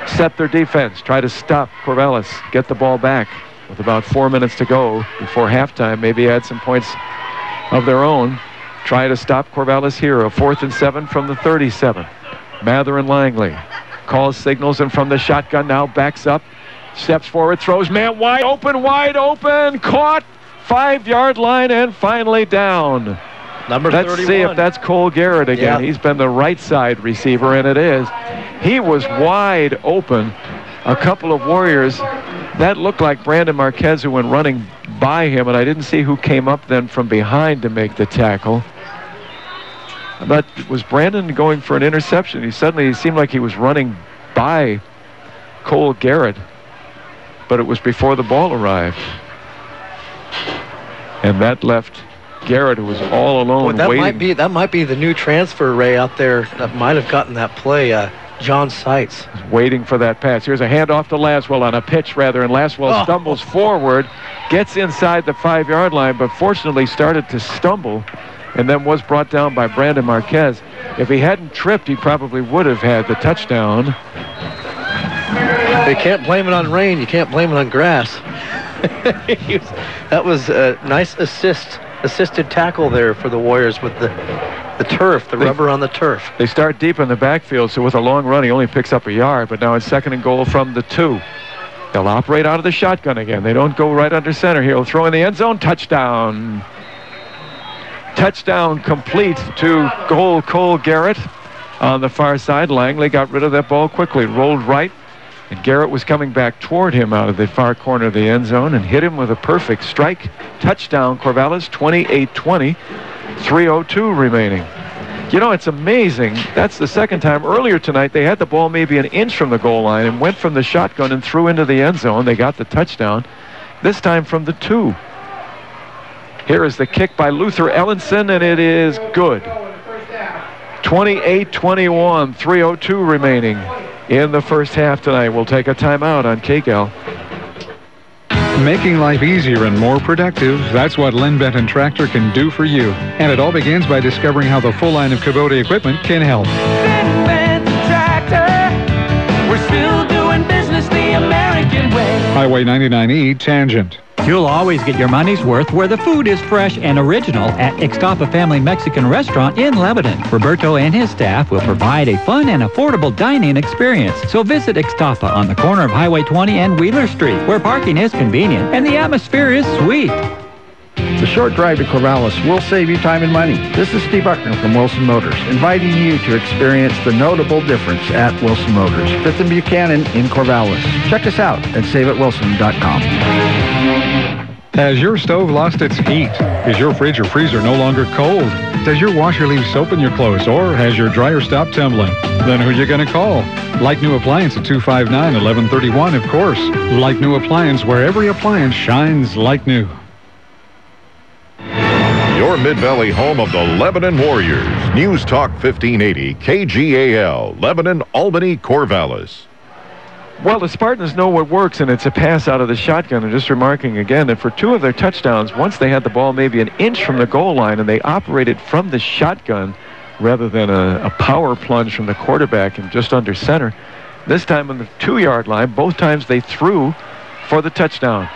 set their defense, try to stop Corvallis, get the ball back with about 4 minutes to go before halftime, maybe add some points of their own. Try to stop Corvallis here, a 4th and 7 from the 37. Mather and Langley calls signals, and from the shotgun now backs up, steps forward, throws, man wide open, caught, 5-yard line, and finally down. Number Let's 31. see if that's Cole Garrett again. Yeah. He's been the right side receiver, and it is. He was wide open. A couple of Warriors, that looked like Brandon Marquez who went running by him, and I didn't see who came up then from behind to make the tackle. But was Brandon going for an interception? He seemed like he was running by Cole Garrett, but it was before the ball arrived. And that left Garrett, who was all alone, waiting. That might be the new transfer, Ray, out there that might have gotten that play. John Seitz. Waiting for that pass. Here's a handoff to Laswell on a pitch, rather, and Laswell stumbles forward, gets inside the 5-yard line, but fortunately started to stumble and then was brought down by Brandon Marquez. If he hadn't tripped, he probably would have had the touchdown. You can't blame it on rain. You can't blame it on grass. That was a nice assisted tackle there for the Warriors with the turf, the rubber on the turf. They start deep in the backfield, so with a long run, he only picks up a yard, but now it's 2nd and goal from the 2. They'll operate out of the shotgun again. They don't go right under center here. He'll throw in the end zone. Touchdown. Touchdown complete to Cole Garrett on the far side. Langley got rid of that ball quickly, rolled right, and Garrett was coming back toward him out of the far corner of the end zone and hit him with a perfect strike. Touchdown, Corvallis, 28-20, 3:02 remaining. You know, it's amazing. That's the second time. Earlier tonight, they had the ball maybe an inch from the goal line and went from the shotgun and threw into the end zone. They got the touchdown. This time from the 2. Here is the kick by Luther Ellenson, and it is good. 28-21, 3:02 remaining in the first half tonight. We'll take a timeout on KGAL. Making life easier and more productive, that's what Lynn Benton Tractor can do for you. And it all begins by discovering how the full line of Kubota equipment can help. Benton Tractor, we're still doing business the American way. Highway 99E, Tangent. You'll always get your money's worth where the food is fresh and original at Ixtapa Family Mexican Restaurant in Lebanon. Roberto and his staff will provide a fun and affordable dining experience. So visit Ixtapa on the corner of Highway 20 and Wheeler Street, where parking is convenient and the atmosphere is sweet. The short drive to Corvallis will save you time and money. This is Steve Buckner from Wilson Motors, inviting you to experience the notable difference at Wilson Motors, 5th and Buchanan in Corvallis. Check us out at saveatwilson.com. Has your stove lost its heat? Is your fridge or freezer no longer cold? Does your washer leave soap in your clothes, or has your dryer stopped tumbling? Then who are you going to call? Like New Appliance at 259-1131, of course. Like New Appliance, where every appliance shines like new. Your Mid-Valley home of the Lebanon Warriors. News Talk 1580, KGAL, Lebanon, Albany, Corvallis. Well, the Spartans know what works, and it's a pass out of the shotgun. And just remarking again that for 2 of their touchdowns, once they had the ball maybe an inch from the goal line, and they operated from the shotgun rather than a power plunge from the quarterback and just under center. This time on the 2-yard line, both times they threw for the touchdown.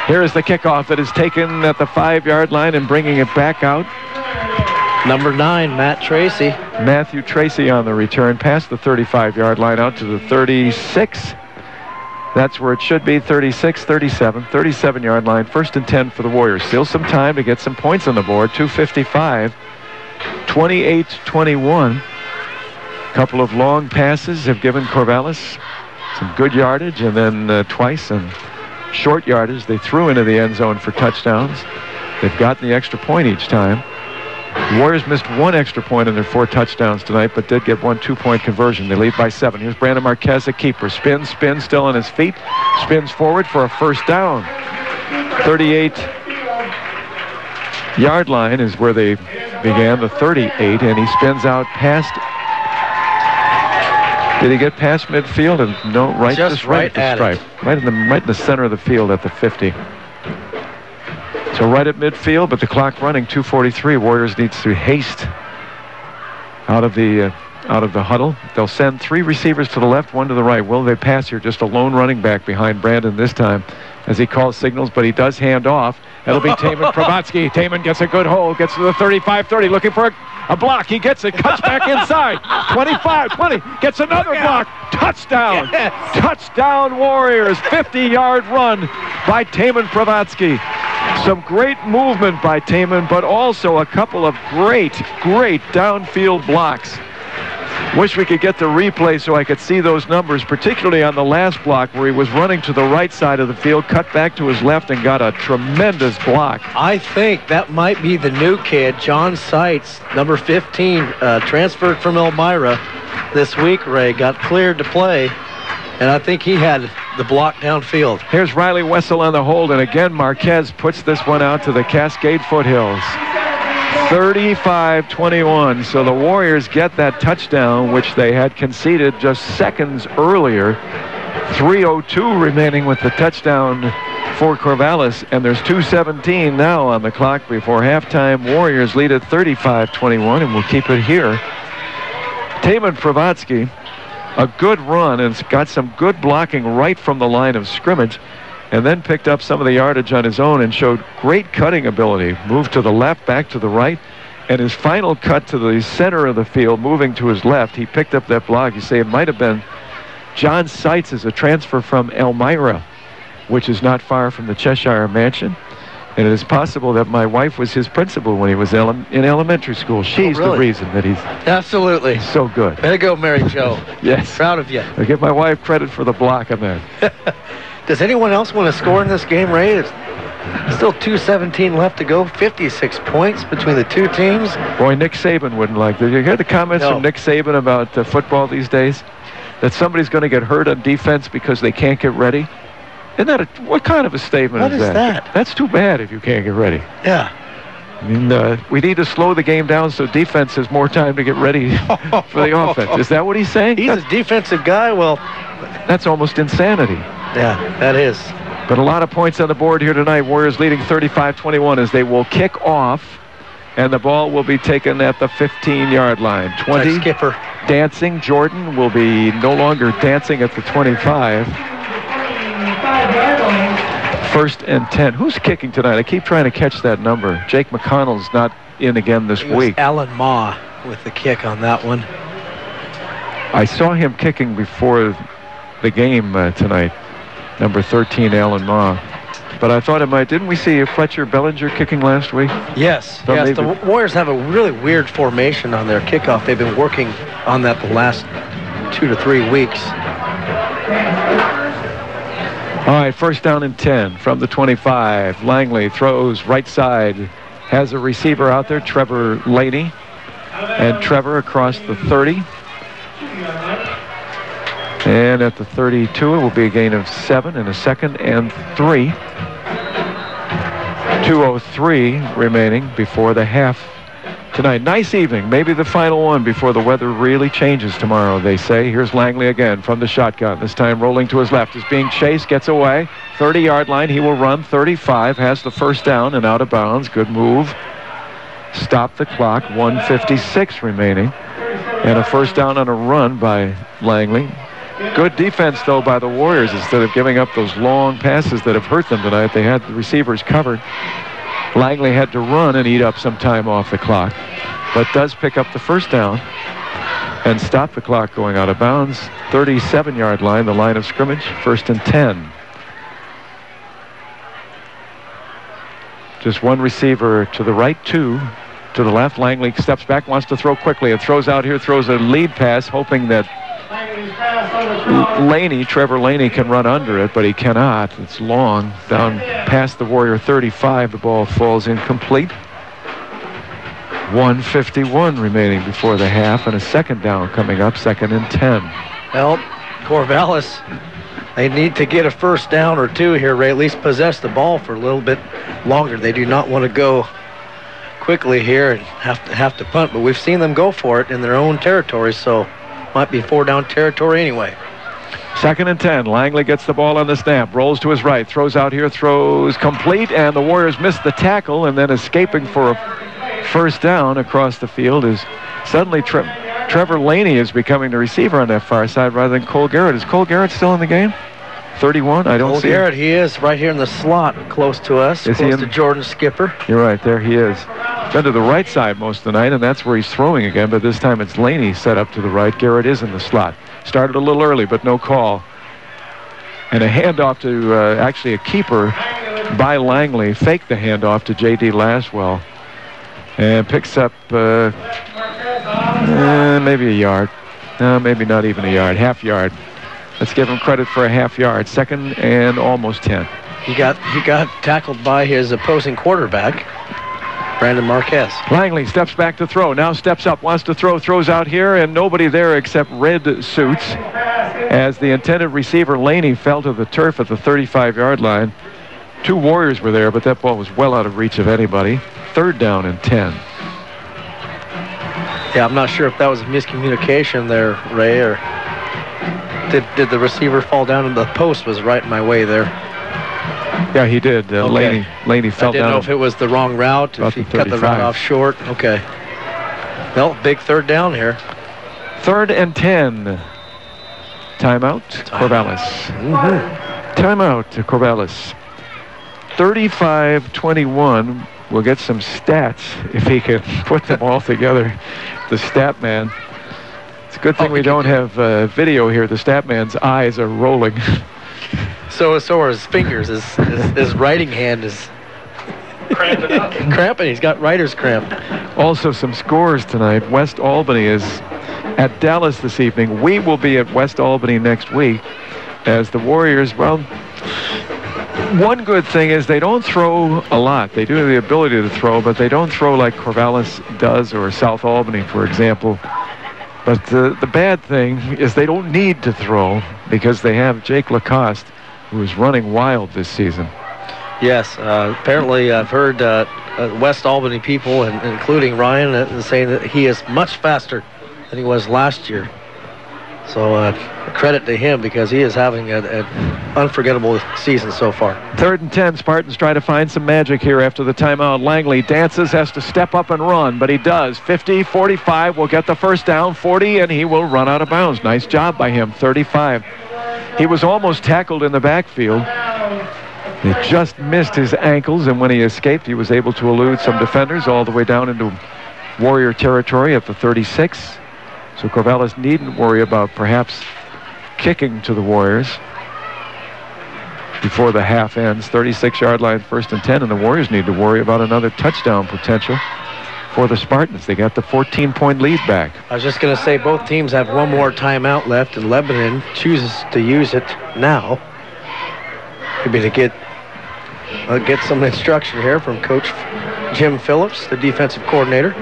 Here is the kickoff that is taken at the 5-yard line and bringing it back out. Number 9, Matt Tracy. Matthew Tracy on the return past the 35-yard line out to the 36. That's where it should be, 36, 37, 37-yard line, 1st and 10 for the Warriors. Still some time to get some points on the board, 2:55, 28-21. Couple of long passes have given Corvallis some good yardage, and then twice some short yardage. They threw into the end zone for touchdowns. They've gotten the extra point each time. The Warriors missed one extra point in their 4 touchdowns tonight, but did get one 2-point conversion. They lead by 7. Here's Brandon Marquez, the keeper. Spins still on his feet. Spins forward for a first down. 38-yard line is where they began, the 38, and he spins out past. Did he get past midfield? And no, right, just right at stripe. Right in the center of the field at the 50. So right at midfield, but the clock running, 2:43. Warriors needs to haste out of the huddle. They'll send 3 receivers to the left, 1 to the right. Will they pass here? Just a lone running back behind Brandon this time as he calls signals, but he does hand off. It'll be Taman Pravatsky. Taman gets a good hold, gets to the 35-30, looking for a block. He gets it, cuts back inside. 25, 20, gets another block. Touchdown. Yes. Touchdown Warriors. 50-yard run by Taman Pravatsky. Some great movement by Taman, but also a couple of great downfield blocks. Wish we could get the replay so I could see those numbers, particularly on the last block where he was running to the right side of the field, cut back to his left, and got a tremendous block. I think that might be the new kid, John Seitz, number 15, transferred from Elmira this week, Ray, got cleared to play, and I think he had the block downfield. Here's Riley Wessel on the hold, and again Marquez puts this one out to the Cascade foothills. 35-21, so the Warriors get that touchdown, which they had conceded just seconds earlier. 3:02 remaining with the touchdown for Corvallis, and there's 2:17 now on the clock before halftime. Warriors lead at 35-21, and we'll keep it here. Taman Pravatsky, a good run, and got some good blocking right from the line of scrimmage, and then picked up some of the yardage on his own and showed great cutting ability. Moved to the left, back to the right, and his final cut to the center of the field, moving to his left, he picked up that block. You say it might have been John Seitz, as a transfer from Elmira, which is not far from the Cheshire Mansion. And it is possible that my wife was his principal when he was in elementary school. She's the reason that he's absolutely so good. Way to go, Mary Jo. Yes. Proud of you. I give my wife credit for the block on that. Does anyone else want to score in this game, Ray? It's still 2:17 left to go. 56 points between the two teams. Boy, Nick Saban wouldn't like that. You hear the comments from Nick Saban about football these days? That somebody's going to get hurt on defense because they can't get ready? Isn't that what kind of a statement is that? What is that? That's too bad if you can't get ready. Yeah. I mean, we need to slow the game down so defense has more time to get ready for the offense. Is that what he's saying? He's a defensive guy. Well, that's almost insanity. Yeah, that is. But a lot of points on the board here tonight. Warriors leading 35-21 as they will kick off, and the ball will be taken at the 15-yard line. 20. Nice skipper. Dancing. Jordan will be no longer dancing at the 25. 1st and 10. Who's kicking tonight? I keep trying to catch that number. Jake McConnell's not in again this week. Alan Ma with the kick on that one. I saw him kicking before the game tonight. Number 13, Alan Ma. But I thought it might. Didn't we see Fletcher Bellinger kicking last week? Yes. Yes. The Warriors have a really weird formation on their kickoff. They've been working on that the last 2 to 3 weeks. All right, 1st down and 10 from the 25. Langley throws right side. Has a receiver out there, Trevor Laney. And Trevor across the 30. And at the 32, it will be a gain of 7 and a 2nd and 3. 2:03 remaining before the half tonight. Nice evening, maybe the final one before the weather really changes tomorrow, they say. Here's Langley again from the shotgun. This time rolling to his left. Is being chased, gets away. 30-yard line, he will run. 35, has the 1st down and out of bounds. Good move. Stop the clock. 1:56 remaining. And a 1st down on a run by Langley. Good defense, though, by the Warriors. Instead of giving up those long passes that have hurt them tonight, they had the receivers covered. Langley had to run and eat up some time off the clock, but does pick up the 1st down and stop the clock going out of bounds. 37-yard line, the line of scrimmage, 1st and 10. Just one receiver to the right, 2 to the left. Langley steps back, wants to throw quickly, and throws out here, throws a lead pass, hoping that Trevor Laney can run under it, but he cannot. It's long, down past the Warrior 35. The ball falls incomplete. 1:51 remaining before the half, and a second down coming up, 2nd and 10. Well, Corvallis, they need to get a first down or two here, Ray. At least possess the ball for a little bit longer. They do not want to go quickly here and have to punt, but we've seen them go for it in their own territory, so might be 4-down territory anyway. 2nd and 10. Langley gets the ball on the snap, rolls to his right, throws out here, throws complete, and the Warriors miss the tackle, and then escaping for a first down across the field is suddenly Trevor Laney is becoming the receiver on that far side rather than Cole Garrett. Is Cole Garrett still in the game? 31? I don't see Cole Garrett, he is right here in the slot close to us, is close to Jordan Skipper. You're right, there he is. Been to the right side most of the night, and that's where he's throwing again, but this time it's Laney set up to the right. Garrett is in the slot. Started a little early, but no call. And a handoff to actually a keeper by Langley. Faked the handoff to J.D. Laswell. And picks up maybe a yard. No, maybe not even a yard. Half yard. Let's give him credit for a half yard. 2nd and almost 10. He got tackled by his opposing quarterback, Brandon Marquez. Langley steps back to throw. Now steps up, wants to throw, throws out here, and nobody there except red suits as the intended receiver, Laney, fell to the turf at the 35-yard line. 2 Warriors were there, but that ball was well out of reach of anybody. 3rd down and 10. Yeah, I'm not sure if that was a miscommunication there, Ray, or did the receiver fall down and the post was right in my way there. Yeah, he did. Okay. Laney fell down. I didn't know if it was the wrong route, if he cut the route off short. Okay. Well, big 3rd down here. 3rd and 10. Timeout, Corvallis. Timeout to Corvallis. 35-21. We'll get some stats if he can put them all together. The stat man. It's a good thing we don't have video here. The stat man's eyes are rolling. So are his fingers. His writing hand is cramping. He's got writer's cramp. Also some scores tonight. West Albany is at Dallas this evening. We will be at West Albany next week as the Warriors, well, one good thing is they don't throw a lot. They do have the ability to throw, but they don't throw like Corvallis does or South Albany, for example. But the bad thing is they don't need to throw because they have Jake Lacoste, who is running wild this season. Yes, apparently I've heard West Albany people, and including Ryan, saying that he is much faster than he was last year. So credit to him because he is having an unforgettable season so far. 3rd and 10. Spartans try to find some magic here after the timeout. Langley dances, has to step up and run, but he does. 50, 45 will get the first down. 40, and he will run out of bounds. Nice job by him. 35. He was almost tackled in the backfield. He just missed his ankles, and when he escaped, he was able to elude some defenders all the way down into Warrior territory at the 36. So Corvallis needn't worry about perhaps kicking to the Warriors before the half ends. 36-yard line, 1st and 10, and the Warriors need to worry about another touchdown potential for the Spartans. They got the 14-point lead back. I was just going to say both teams have one more timeout left, and Lebanon chooses to use it now. Maybe to get some instruction here from Coach Jim Phillips, the defensive coordinator.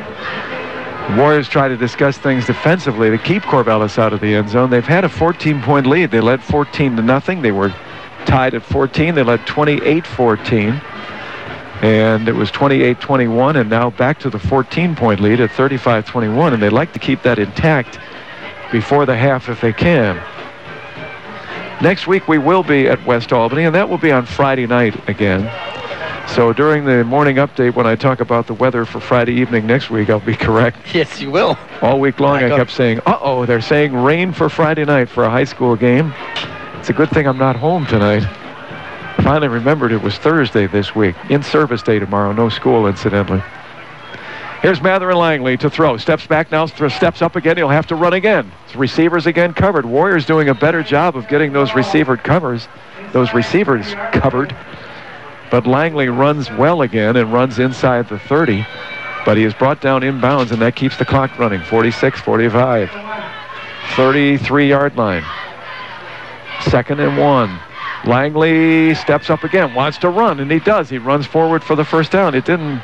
The Warriors try to discuss things defensively to keep Corvallis out of the end zone. They've had a 14-point lead. They led 14-0. They were tied at 14. They led 28-14. And it was 28-21, and now back to the 14-point lead at 35-21. And they'd like to keep that intact before the half if they can. Next week we will be at West Albany, and that will be on Friday night again. So during the morning update, when I talk about the weather for Friday evening next week, I'll be correct. Yes, you will. All week long I kept saying, uh-oh, they're saying rain for Friday night for a high school game. It's a good thing I'm not home tonight. Finally remembered it was Thursday this week. In-service day tomorrow, no school, incidentally. Here's Mather and Langley to throw. Steps back now, steps up again. He'll have to run again. Receivers again covered. Warriors doing a better job of getting those receivers covered. But Langley runs well again and runs inside the 30. But he is brought down inbounds, and that keeps the clock running. 46, 45. 33-yard line. 2nd and 1. Langley steps up again, wants to run, and he does. He runs forward for the first down. It didn't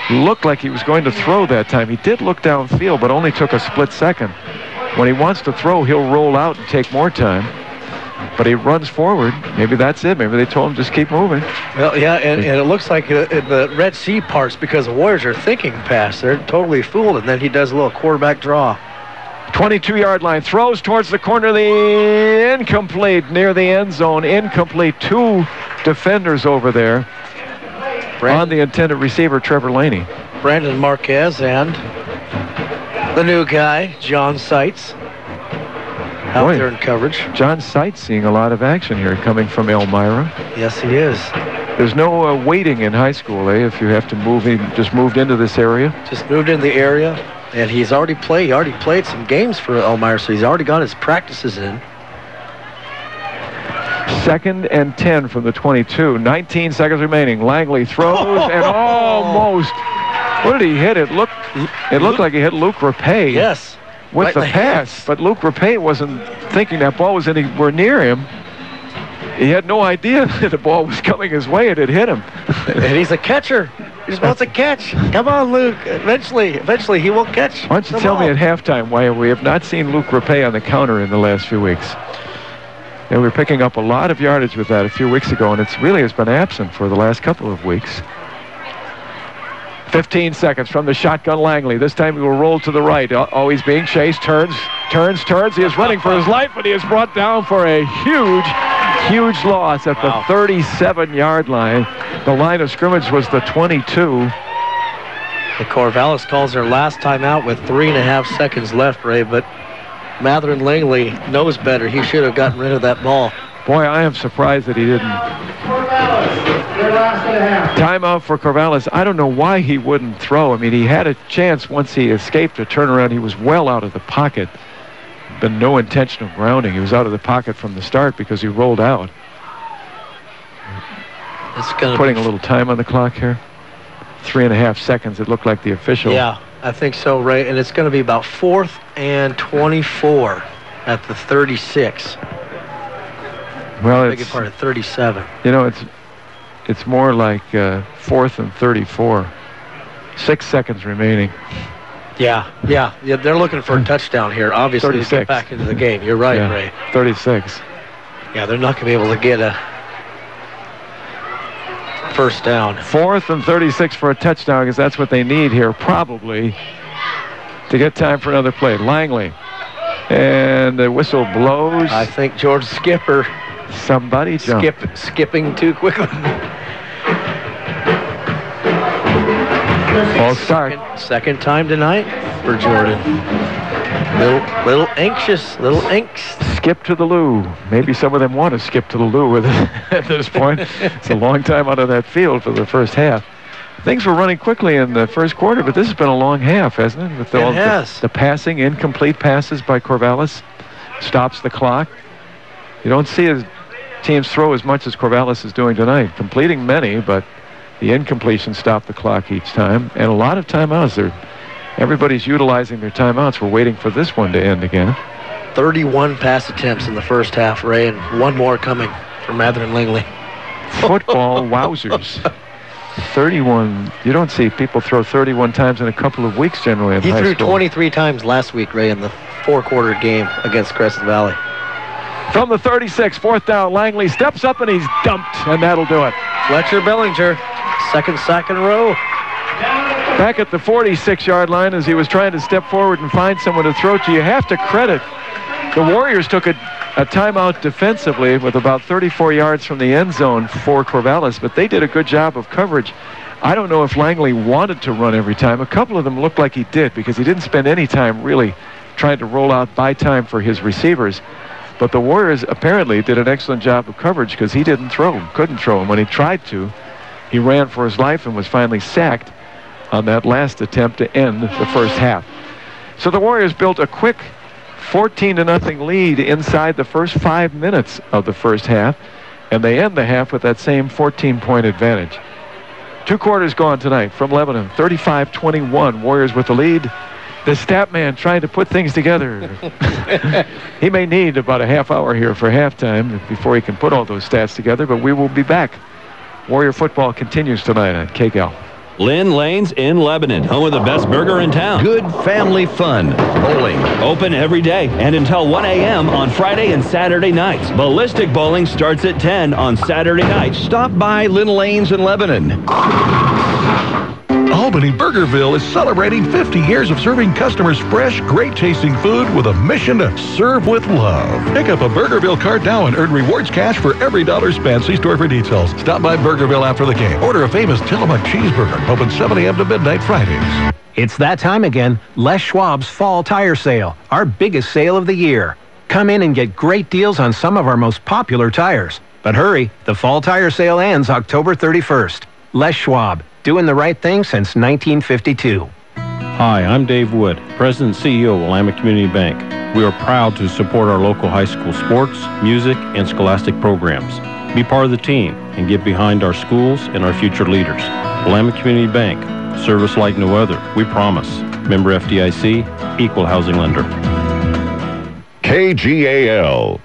looked like he was going to throw that time. He did look downfield, but only took a split second. When he wants to throw, he'll roll out and take more time. But he runs forward. Maybe that's it. Maybe they told him just keep moving. Well, yeah, and it looks like in the Red Sea parts, because the Warriors are thinking pass, they're totally fooled, and then he does a little quarterback draw. 22-yard line, throws towards the corner, the incomplete, near the end zone, incomplete. 2 defenders over there on the intended receiver, Trevor Laney. Brandon Marquez and the new guy, John Seitz, out there in coverage. John Seitz seeing a lot of action here coming from Elmira. Yes, he is. There's no waiting in high school, if you have to move in, just moved into this area. Just moved into the area, and he's already played. He already played some games for Elmira, so he's already got his practices in. 2nd and 10 from the 22. 19 seconds remaining. Langley throws and almost. What did he hit? It looked like he hit Luke Rapay. Yes. With the pass, but Luke Rapay wasn't thinking that ball was anywhere near him. He had no idea that the ball was coming his way and it hit him. And he's a catcher. He just wants to catch. Come on, Luke. Eventually he will catch. Why don't you tell me at halftime why we have not seen Luke Rapay on the counter in the last few weeks? And we were picking up a lot of yardage with that a few weeks ago, and it really has been absent for the last couple of weeks. 15 seconds from the shotgun Langley. This time he will roll to the right. Oh, he's being chased. Turns. He is running for his life, but he is brought down for a huge loss at the 37-yard line. The line of scrimmage was the 22. The Corvallis calls their last time out with 3.5 seconds left, Ray, but Mather and Langley knows better. He should have gotten rid of that ball. Boy, I am surprised that he didn't. Timeout for Corvallis. I don't know why he wouldn't throw. I mean, he had a chance once he escaped to turn around. He was well out of the pocket. Been no intentional grounding. He was out of the pocket from the start because he rolled out. Putting a little time on the clock here. 3.5 seconds. It looked like the official. Yeah, I think so, Ray. And it's going to be about 4th and 24 at the 36. Well, it's part of 37. You know, it's more like 4th and 34. 6 seconds remaining. Yeah, they're looking for a touchdown here, obviously, 36. to get back into the game. You're right, Ray. 36. Yeah, they're not going to be able to get a first down. 4th and 36 for a touchdown, because that's what they need here, probably, to get time for another play. Langley. And the whistle blows. I think George Skipper. Somebody jumped. Skipping too quickly. False start. Second time tonight for Jordan. Little anxious, little angst. Skip to the loo. Maybe some of them want to skip to the loo with it at this point. It's a long time out of that field for the first half. Things were running quickly in the first quarter, but this has been a long half, hasn't it? With the passing, incomplete passes by Corvallis. Stops the clock. You don't see his teams throw as much as Corvallis is doing tonight. Completing many, but the incompletion stopped the clock each time. And a lot of timeouts. Everybody's utilizing their timeouts. We're waiting for this one to end again. 31 pass attempts in the first half, Ray, and one more coming for Mather and Langley. Football wowzers. 31. You don't see people throw 31 times in a couple of weeks generally in high school. He threw 23 times last week, Ray, in the 4-quarter game against Crescent Valley. From the 36, 4th down, Langley steps up and he's dumped, and that'll do it. Fletcher Bellinger, second sack in a row. Back at the 46-yard line as he was trying to step forward and find someone to throw to. You have to credit the Warriors took a timeout defensively with about 34 yards from the end zone for Corvallis, but they did a good job of coverage. I don't know if Langley wanted to run every time. A couple of them looked like he did because he didn't spend any time really trying to roll out by time for his receivers. But the Warriors apparently did an excellent job of coverage because he didn't throw him, couldn't throw him. When he tried to, he ran for his life and was finally sacked on that last attempt to end the first half. So the Warriors built a quick 14-0 lead inside the first 5 minutes of the first half, and they end the half with that same 14-point advantage. 2 quarters gone tonight from Lebanon, 35-21. Warriors with the lead. The stat man trying to put things together. He may need about a half hour here for halftime before he can put all those stats together, but we will be back. Warrior football continues tonight on KGAL. Lynn Lanes in Lebanon, home of the best burger in town. Good family fun. Bowling, open every day and until 1 a.m. on Friday and Saturday nights. Ballistic bowling starts at 10 on Saturday nights. Stop by Lynn Lanes in Lebanon. Albany Burgerville is celebrating 50 years of serving customers fresh, great-tasting food with a mission to serve with love. Pick up a Burgerville card now and earn rewards cash for every dollar spent. See store for details. Stop by Burgerville after the game. Order a famous Tillamook cheeseburger. Open 7 a.m. to midnight Fridays. It's that time again. Les Schwab's Fall Tire Sale, our biggest sale of the year. Come in and get great deals on some of our most popular tires. But hurry, the Fall Tire Sale ends October 31st. Les Schwab, doing the right thing since 1952. Hi, I'm Dave Wood, President and CEO of Willamette Community Bank. We are proud to support our local high school sports, music, and scholastic programs. Be part of the team and get behind our schools and our future leaders. Willamette Community Bank, service like no other. We promise. Member FDIC, equal housing lender. KGAL.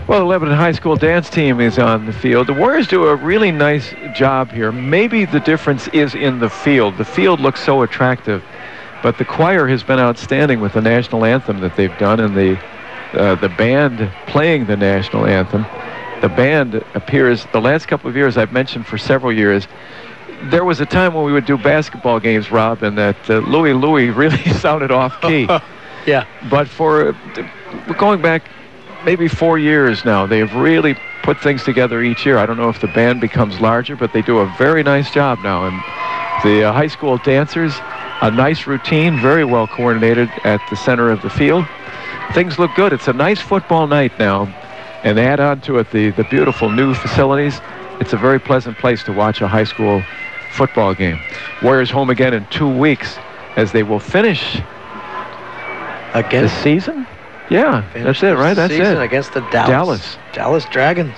Well, the Lebanon High School dance team is on the field. The Warriors do a really nice job here. Maybe the difference is in the field. The field looks so attractive, but the choir has been outstanding with the national anthem that they've done and the band playing the national anthem. The band appears, the last couple of years, I've mentioned for several years, there was a time when we would do basketball games, Rob, and that Louie really sounded off key. Yeah. But for going back maybe 4 years now, they have really put things together each year. I don't know if the band becomes larger, but they do a very nice job now. And the high school dancers, a nice routine, very well coordinated at the center of the field. Things look good. It's a nice football night now. And add on to it the beautiful new facilities. It's a very pleasant place to watch a high school football game. Warriors home again in 2 weeks as they will finish again this season. Yeah, that's it, right? That's it. Against the Dallas Dragons.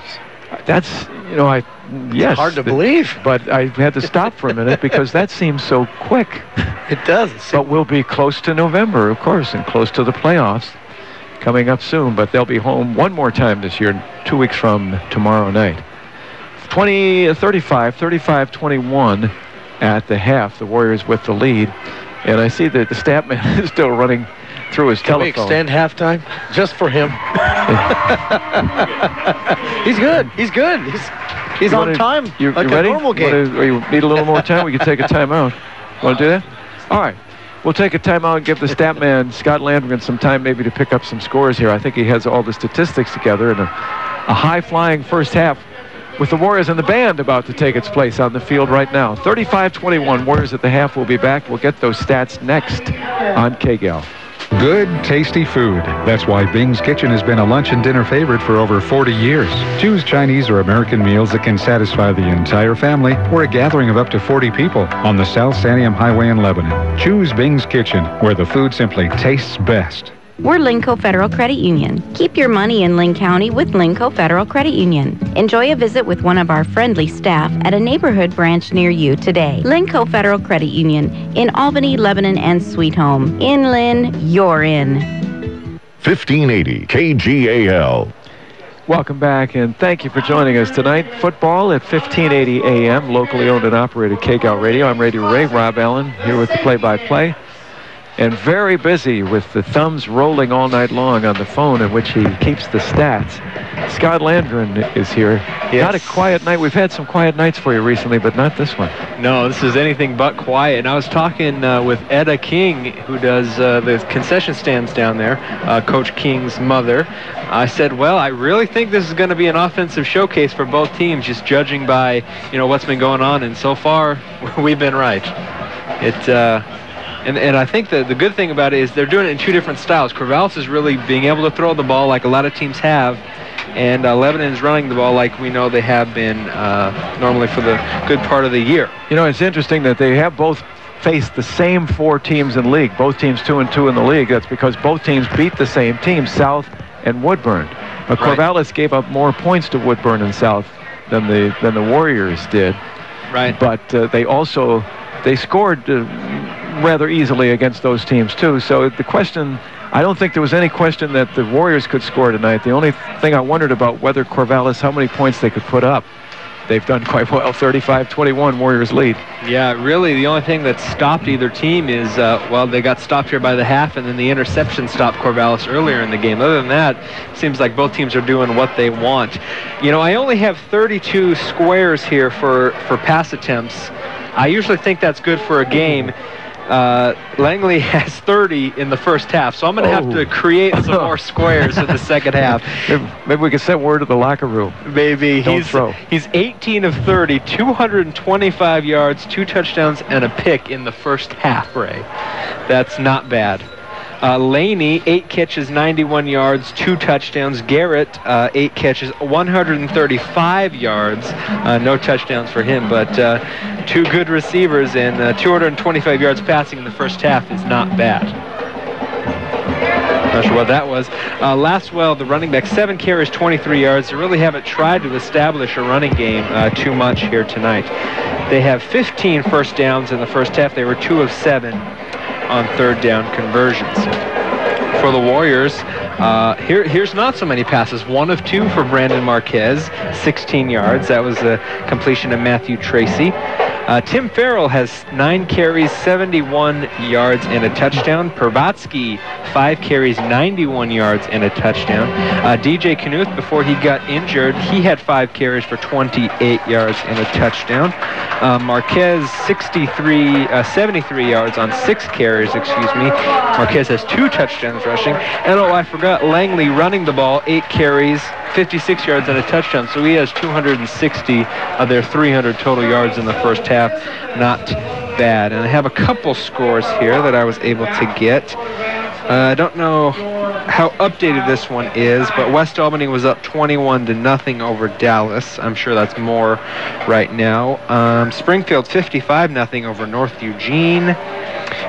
That's, yes. It's hard to believe. But I had to stop for a minute because that seems so quick. It does. But we'll be close to November, of course, and close to the playoffs coming up soon. But they'll be home one more time this year, 2 weeks from tomorrow night. 35-21 at the half. The Warriors with the lead. And I see that the stat man is still running through his telephone. Can we extend halftime just for him? He's good. He's good. He's on time. You like ready? A normal game. You need a little more time? We can take a timeout. Want to do that? All right. We'll take a timeout and give the stat man, Scott Landgren, some time maybe to pick up some scores here. I think he has all the statistics together in a high-flying first half with the Warriors and the band about to take its place on the field right now. 35-21, Warriors at the half. We'll be back. We'll get those stats next on KGAL. Good, tasty food. That's why Bing's Kitchen has been a lunch and dinner favorite for over 40 years. Choose Chinese or American meals that can satisfy the entire family or a gathering of up to 40 people on the South Santiam Highway in Lebanon. Choose Bing's Kitchen, where the food simply tastes best. We're Linco Federal Credit Union. Keep your money in Lynn County with Linco Federal Credit Union. Enjoy a visit with one of our friendly staff at a neighborhood branch near you today. Linco Federal Credit Union in Albany, Lebanon, and Sweet Home. In Lynn, you're in. 1580 KGAL. Welcome back, and thank you for joining us tonight. Football at 1580 AM, locally owned and operated KGAL Radio. I'm Radio Ray, Rob Allen, here with the play-by-play. And very busy with the thumbs rolling all night long on the phone in which he keeps the stats. Scott Landgren is here. Yes. Not a quiet night. We've had some quiet nights for you recently, but not this one. No, this is anything but quiet. And I was talking with Etta King, who does the concession stands down there, Coach King's mother. I said, well, I really think this is going to be an offensive showcase for both teams, just judging by, what's been going on. And so far, we've been right. And I think the good thing about it is they're doing it in two different styles. Corvallis is really being able to throw the ball like a lot of teams have, and Lebanon is running the ball like we know they have been normally for the good part of the year. It's interesting that they have both faced the same four teams in the league, both teams 2-2 in the league. That's because both teams beat the same teams, South and Woodburn. But Corvallis gave up more points to Woodburn and South than the Warriors did. Right. But they scored rather easily against those teams too. So the question, I don't think there was any question that the Warriors could score tonight. The only thing I wondered about whether Corvallis, how many points they could put up. they've done quite well. 35-21, Warriors lead. Yeah, really, the only thing that stopped either team is, well, they got stopped here by the half, and then the interception stopped Corvallis earlier in the game. Other than that, seems like both teams are doing what they want. You know, I only have 32 squares here for pass attempts. I usually think that's good for a game. Langley has 30 in the first half, so I'm going to have to create some more squares in the second half. Maybe we can send word to the locker room. Maybe. Don't He's 18 of 30, 225 yards, 2 touchdowns, and a pick in the first half, Ray. That's not bad. Laney, 8 catches, 91 yards, 2 touchdowns. Garrett, 8 catches, 135 yards. No touchdowns for him, but 2 good receivers and 225 yards passing in the first half is not bad. Not sure what that was. Lastwell, the running back, 7 carries, 23 yards. They really haven't tried to establish a running game too much here tonight. They have 15 first downs in the first half. They were 2 of 7 on third down conversions. For the Warriors, here's not so many passes. 1 of 2 for Brandon Marquez, 16 yards. That was a completion of Matthew Tracy. Tim Farrell has 9 carries, 71 yards, and a touchdown. Pervatsky, 5 carries, 91 yards, and a touchdown. DJ Knuth, before he got injured, he had 5 carries for 28 yards and a touchdown. Marquez, 73 yards on 6 carries, excuse me. Marquez has 2 touchdowns rushing. And oh, I forgot, Langley running the ball, 8 carries, 56 yards and a touchdown. So he has 260 of their 300 total yards in the first half. Not bad. And I have a couple scores here that I was able to get. I don't know how updated this one is, but West Albany was up 21-0 over Dallas. I'm sure that's more right now. Springfield 55-0 over North Eugene.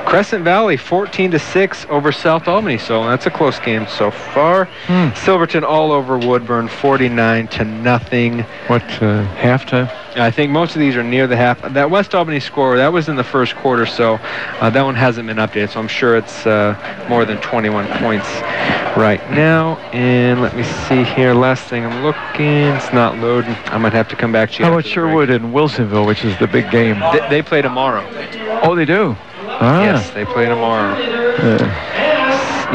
Crescent Valley 14-6 over South Albany, so that's a close game so far. Silverton all over Woodburn 49-0. What, halftime? I think most of these are near the half. That West Albany score, that was in the first quarter, so that one hasn't been updated, so I'm sure it's more than 21 points right now. And let me see here, last thing I'm looking, it's not loading. I might have to come back to you. How about Sherwood and Wilsonville, which is the big game? They play tomorrow. Oh, they do? Yes, they play tomorrow.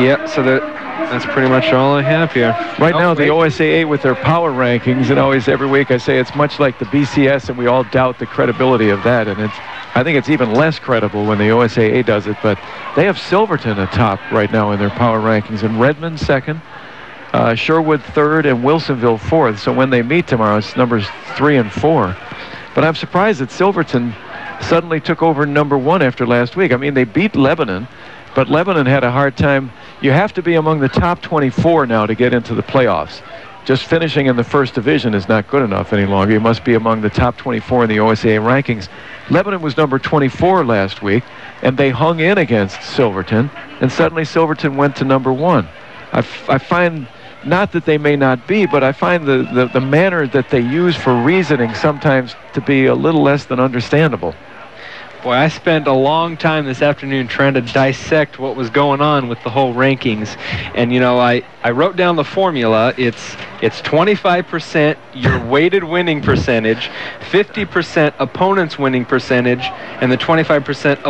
Yeah, so that's pretty much all I have here. Right now, the OSAA with their power rankings, and always every week I say it's much like the BCS, and we all doubt the credibility of that. And I think it's even less credible when the OSAA does it. But they have Silverton atop right now in their power rankings, and Redmond second, Sherwood third, and Wilsonville fourth. So when they meet tomorrow, it's numbers 3 and 4. But I'm surprised that Silverton suddenly took over number 1 after last week. I mean, they beat Lebanon, but Lebanon had a hard time. You have to be among the top 24 now to get into the playoffs. Just finishing in the first division is not good enough any longer. You must be among the top 24 in the OSAA rankings. Lebanon was number 24 last week, and they hung in against Silverton, and suddenly Silverton went to number 1. I find, not that they may not be, but I find the manner that they use for reasoning sometimes to be a little less than understandable. Boy, I spent a long time this afternoon trying to dissect what was going on with the whole rankings. And, you know, I wrote down the formula. It's 25% your weighted winning percentage, 50% opponent's winning percentage, and the 25%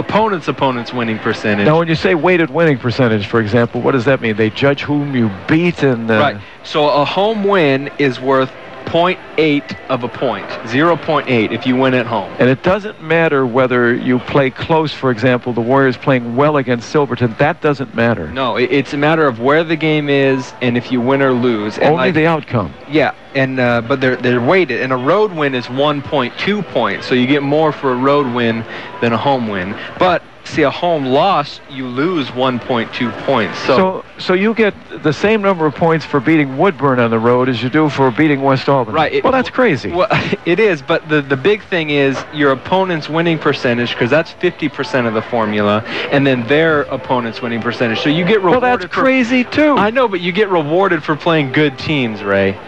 opponent's winning percentage. Now, when you say weighted winning percentage, for example, what does that mean? They judge whom you beat and... Right. So a home win is worth 0.8 of a point, 0.8 if you win at home. And it doesn't matter whether you play close, for example, the Warriors playing well against Silverton. That doesn't matter. No, it's a matter of where the game is and if you win or lose. And only the outcome. Yeah, and but they're weighted, and a road win is 1.2 points, so you get more for a road win than a home win. But see, a home loss, you lose 1.2 points. So you get the same number of points for beating Woodburn on the road as you do for beating West Albany. Right. Well, that's crazy. Well, it is, but the big thing is your opponent's winning percentage, because that's 50% of the formula, and then their opponent's winning percentage. So you get rewarded. Well, that's crazy too. I know, but you get rewarded for playing good teams, Ray.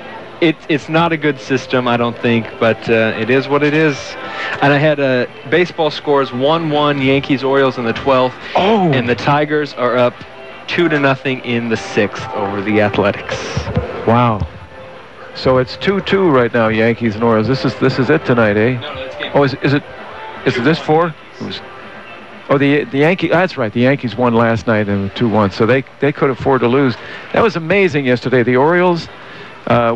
It's not a good system, I don't think, but it is what it is. And I had baseball scores 1-1, Yankees, Orioles in the 12th. Oh. And the Tigers are up 2-0 in the 6th over the Athletics. Wow. So it's 2-2 right now, Yankees and Orioles. This is it tonight, eh? No, that's game. Oh, is it this 4? The Yankees. That's right. The Yankees won last night in 2-1, so they could afford to lose. That was amazing yesterday. The Orioles,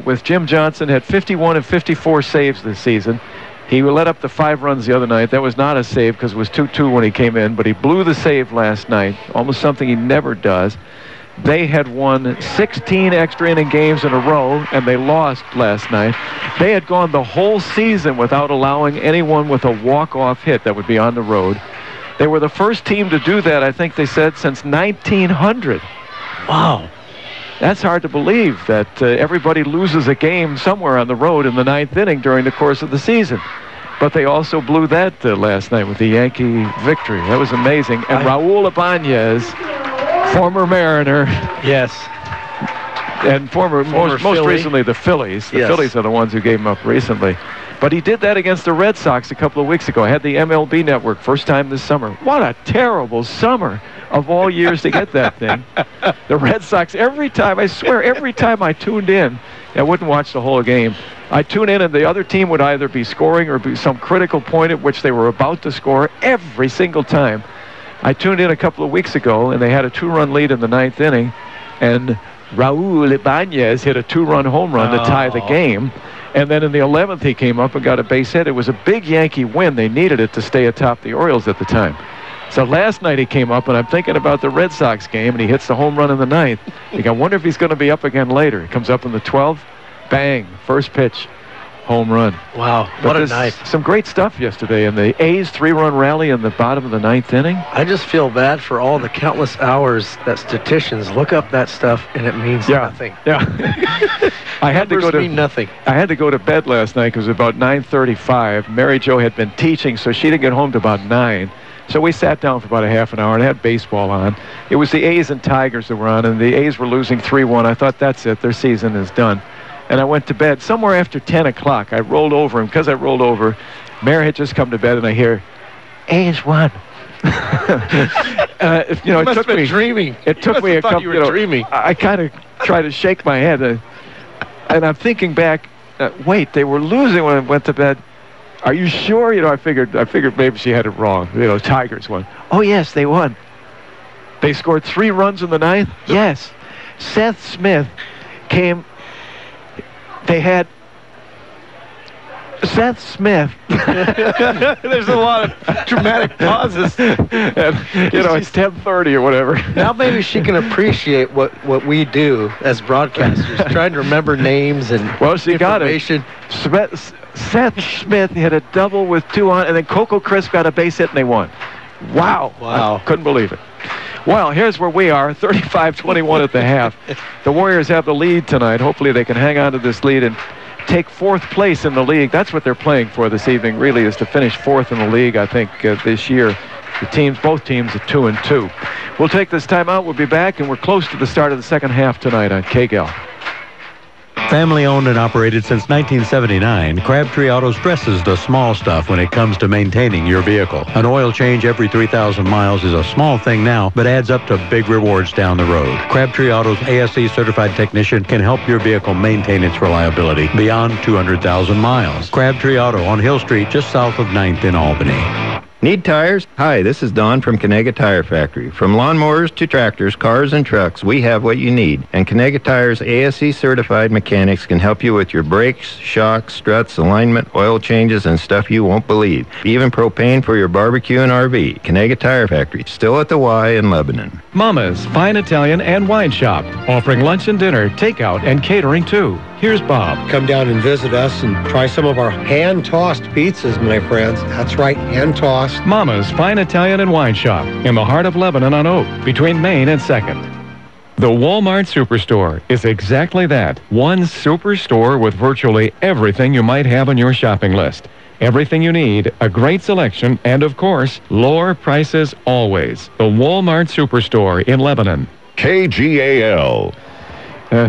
with Jim Johnson, had 51 and 54 saves this season. He let up the 5 runs the other night. That was not a save because it was 2-2 when he came in, but he blew the save last night, almost something he never does. They had won 16 extra inning games in a row, and they lost last night. They had gone the whole season without allowing anyone with a walk-off hit that would be on the road. They were the first team to do that, I think they said, since 1900. Wow. That's hard to believe that everybody loses a game somewhere on the road in the 9th inning during the course of the season. But they also blew that last night with the Yankee victory. That was amazing. And Raul Ibanez, former Mariner. Yes. And most recently the Phillies. The Phillies are the ones who gave him up recently. But he did that against the Red Sox a couple of weeks ago. I had the MLB Network first time this summer. What a terrible summer of all years to get that thing. The Red Sox, every time I tuned in, I wouldn't watch the whole game. I tune in and the other team would either be scoring or be some critical point at which they were about to score every single time. I tuned in a couple of weeks ago and they had a 2-run lead in the 9th inning, and Raul Ibanez hit a 2-run home run to tie the game. And then in the 11th, he came up and got a base hit. It was a big Yankee win. They needed it to stay atop the Orioles at the time. So last night he came up, and I'm thinking about the Red Sox game, and he hits the home run in the 9th. I wonder if he's going to be up again later. He comes up in the 12th, bang, first pitch, home run. Wow, what a night. Some great stuff yesterday. And the A's 3-run rally in the bottom of the 9th inning. I just feel bad for all the countless hours that statisticians look up that stuff, and it means nothing. Yeah. I had to go to nothing. I had to go to bed last night because it was about 9:35. Mary Jo had been teaching, so she didn't get home to about 9. So we sat down for about a half an hour and had baseball on. It was the A's and Tigers that were on, and the A's were losing 3-1. I thought, that's it. Their season is done. And I went to bed. Somewhere after 10 o'clock, I rolled over, and because I rolled over, Mary had just come to bed, and I hear, A's won. It took me dreaming. It took me a couple. You were dreaming. I kind of tried to shake my head, and I'm thinking back. Wait, they were losing when I went to bed. Are you sure? I figured maybe she had it wrong. Tigers won. Oh yes, they won. They scored 3 runs in the 9th. Yes, Seth Smith came. They had Seth Smith. There's a lot of dramatic pauses. And, it's 10:30 or whatever. Now maybe she can appreciate what we do as broadcasters, trying to remember names and she got it. Seth Smith hit a double with 2 on, and then Coco Crisp got a base hit, and they won. Wow. I couldn't believe it. Well, here's where we are, 35-21 at the half. The Warriors have the lead tonight. Hopefully they can hang on to this lead and take 4th place in the league. That's what they're playing for this evening, really, is to finish 4th in the league, I think, this year. Both teams are 2-2. We'll take this time out. We'll be back, and we're close to the start of the second half tonight on KGAL. Family owned and operated since 1979, Crabtree Auto stresses the small stuff when it comes to maintaining your vehicle. An oil change every 3,000 miles is a small thing now, but adds up to big rewards down the road. Crabtree Auto's ASE certified technician can help your vehicle maintain its reliability beyond 200,000 miles. Crabtree Auto on Hill Street, just south of 9th in Albany. Need tires? Hi, this is Don from Kenega Tire Factory. From lawnmowers to tractors, cars, and trucks, we have what you need. And Kenega Tire's ASE certified mechanics can help you with your brakes, shocks, struts, alignment, oil changes, and stuff you won't believe. Even propane for your barbecue and RV. Kenega Tire Factory, still at the Y in Lebanon. Mama's Fine Italian and Wine Shop, offering lunch and dinner, takeout, and catering too. Here's Bob. Come down and visit us and try some of our hand-tossed pizzas, my friends. That's right, hand-tossed. Mama's Fine Italian and Wine Shop in the heart of Lebanon on Oak, between Main and 2nd. The Walmart Superstore is exactly that. One superstore with virtually everything you might have on your shopping list. Everything you need, a great selection, and of course, lower prices always. The Walmart Superstore in Lebanon. KGAL.